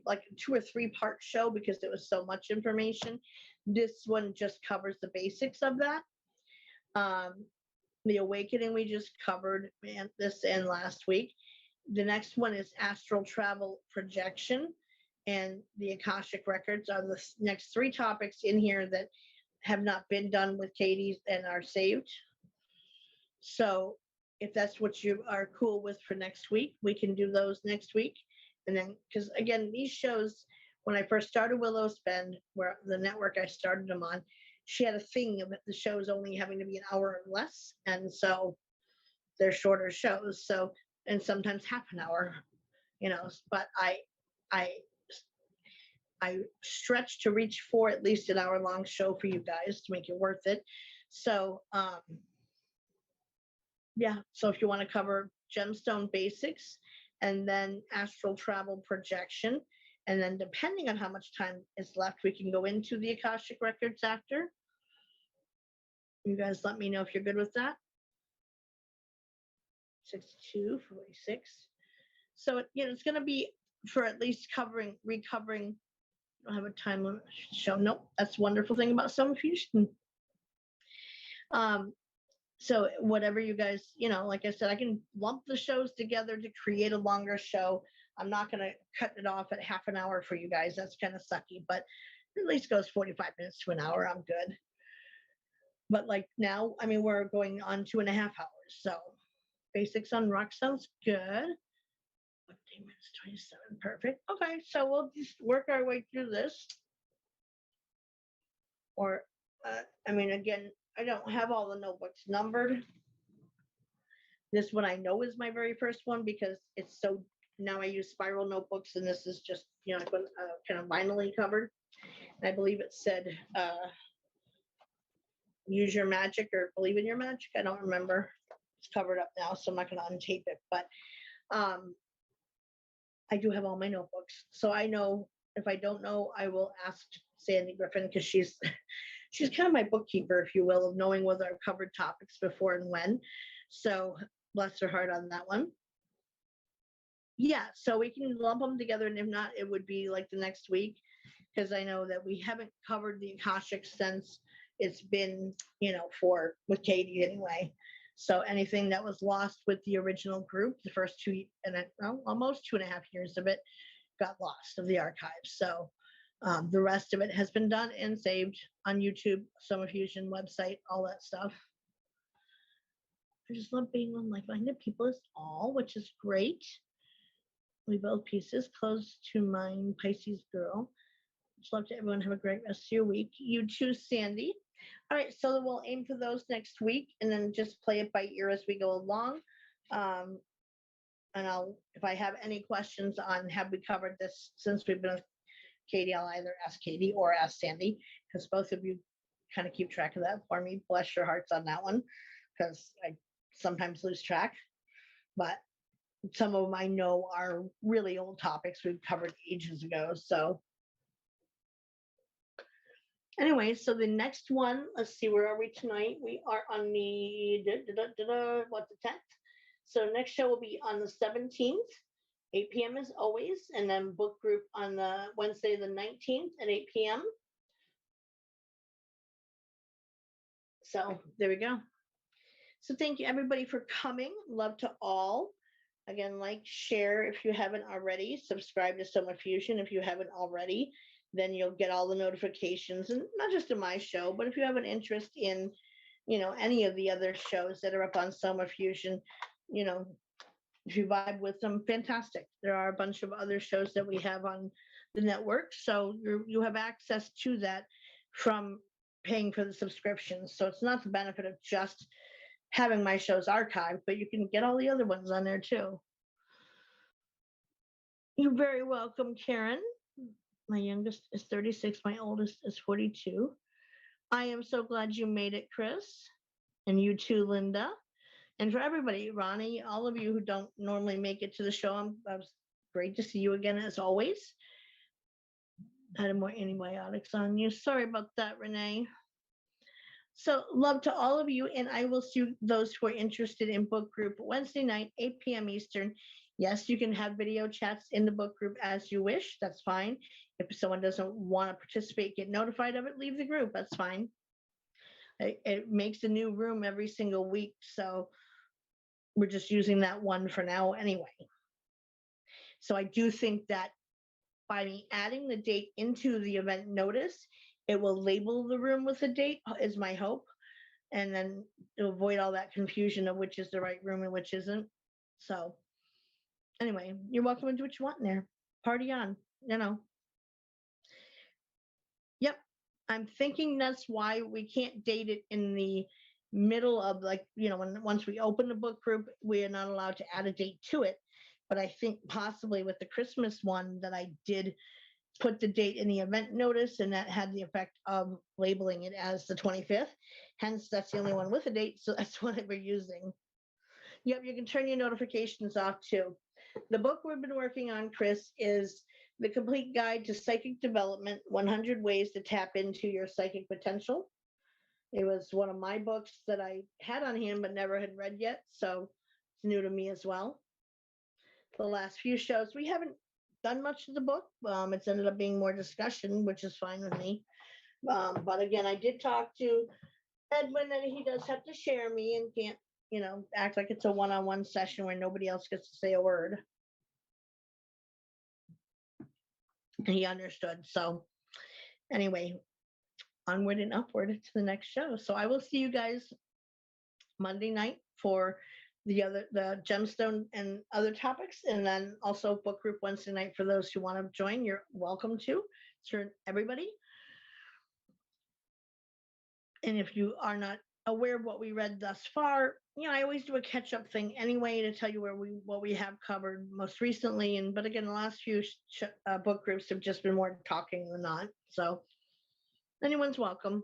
or 3 part show because there was so much information. This one just covers the basics of that. The awakening we just covered this and last week. The next one is astral travel projection, and the Akashic records are the next 3 topics in here that have not been done with Katie's and are saved. So if that's what you are cool with for next week, we can do those next week. And then, because again, these shows, when I first started Willows Bend, where the network I started them on, she had a thing of the shows only having to be an hour or less. And so they're shorter shows. So, and sometimes half an hour, but I stretch to reach for at least an hour-long show for you guys to make it worth it. So, yeah. So if you want to cover gemstone basics and then astral travel projection, and then depending on how much time is left, we can go into the Akashic records after. You guys let me know if you're good with that. 62, 46. So, it's going to be for at least recovering. I don't have a time limit show. Nope. That's the wonderful thing about Soma-Fusion. So whatever you guys, like I said, I can lump the shows together to create a longer show. I'm not going to cut it off at half an hour for you guys. That's kind of sucky, but at least goes 45 minutes to an hour. I'm good. But like now, I mean, we're going on 2.5 hours. So basics on rock sounds good. minutes 27. Perfect. Okay, so we'll just work our way through this. Or, again, I don't have all the notebooks numbered. This one I know is my very first one because it's so, now I use spiral notebooks and this is just, kind of vinylly covered. And I believe it said, use your magic or believe in your magic. I don't remember. It's covered up now, so I'm not going to untape it. But I do have all my notebooks. So I know if I don't know, I will ask Sandy Griffin because she's kind of my bookkeeper, if you will, of knowing whether I've covered topics before and when. So bless her heart on that one. Yeah, so we can lump them together, and if not, it would be like the next week, because I know that we haven't covered the Akashic since it's been, with Katie anyway. So anything that was lost with the original group, the first almost 2.5 years of it got lost of the archives. So the rest of it has been done and saved on YouTube, Soma-Fusion website, all that stuff. I just love being on like-minded people is all, which is great. We both pieces close to mine, Pisces girl. Just love to everyone have a great rest of your week. You too, Sandy. All right, so we'll aim for those next week and then just play it by ear as we go along. And if I have any questions on have we covered this since we've been with Katie, I'll either ask Katie or ask Sandy, because both of you kind of keep track of that for me. Bless your hearts on that one, because I sometimes lose track. But some of them I know are really old topics we've covered ages ago. So anyway, so the next one, let's see, where are we tonight? We are on the, the 10th. So next show will be on the 17th, 8 p.m. as always, and then book group on the Wednesday, the 19th at 8 p.m. So there we go. So thank you everybody for coming. Love to all. Again, like, share if you haven't already. Subscribe to Soma-Fusion if you haven't already. Then you'll get all the notifications, and not just in my show, but if you have an interest in, any of the other shows that are up on Soma-Fusion, if you vibe with them, fantastic. There are a bunch of other shows that we have on the network, so you have access to that from paying for the subscription. So it's not the benefit of just having my shows archived, but you can get all the other ones on there too. You're very welcome, Karen. My youngest is 36. My oldest is 42. I am so glad you made it, Chris. And you too, Linda. And for everybody, Ronnie, all of you who don't normally make it to the show, it's great to see you again as always. I had more antibiotics on you. Sorry about that, Renee. So love to all of you, and I will see those who are interested in book group Wednesday night, 8 p.m. Eastern. Yes, you can have video chats in the book group as you wish. That's fine. If someone doesn't want to participate, get notified of it, leave the group. That's fine. It makes a new room every single week, so we're just using that one for now anyway. So I do think that by me adding the date into the event notice, it will label the room with a date, is my hope. And then to avoid all that confusion of which is the right room and which isn't. So anyway, you're welcome to do what you want in there. Party on, Yep. I'm thinking that's why we can't date it in the middle of once we open the book group, we are not allowed to add a date to it. But I think possibly with the Christmas one that I did put the date in the event notice, and that had the effect of labeling it as the 25th. Hence, that's the only one with a date, so that's what we're using. Yep, you can turn your notifications off too. The book we've been working on, Chris, is The Complete Guide to Psychic Development, 100 Ways to Tap into Your Psychic Potential. It was one of my books that I had on hand but never had read yet, so it's new to me as well. The last few shows, we haven't done much of the book. It's ended up being more discussion, which is fine with me. But again, I did talk to Edwin, and he does have to share me and can't, act like it's a one-on-one session where nobody else gets to say a word. And he understood. So anyway, onward and upward to the next show. So I will see you guys Monday night for the gemstone and other topics, and then also book group Wednesday night for those who want to join. You're welcome to. It's for everybody. And if you are not aware of what we read thus far, I always do a catch-up thing anyway to tell you what we have covered most recently. But again, the last few book groups have just been more talking than not. So anyone's welcome.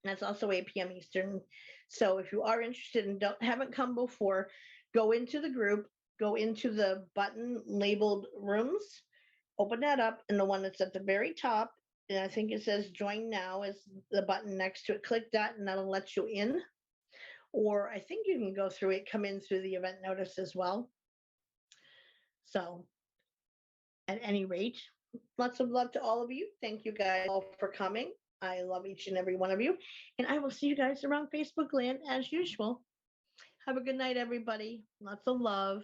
That's also 8 p.m. Eastern. So if you are interested and haven't come before, go into the group, go into the button labeled rooms, open that up, and the one that's at the very top, and I think it says join now is the button next to it. Click that and that'll let you in. Or I think you can go through it, come in through the event notice as well. So at any rate, lots of love to all of you. Thank you guys all for coming. I love each and every one of you. And I will see you guys around Facebook land as usual. Have a good night, everybody. Lots of love.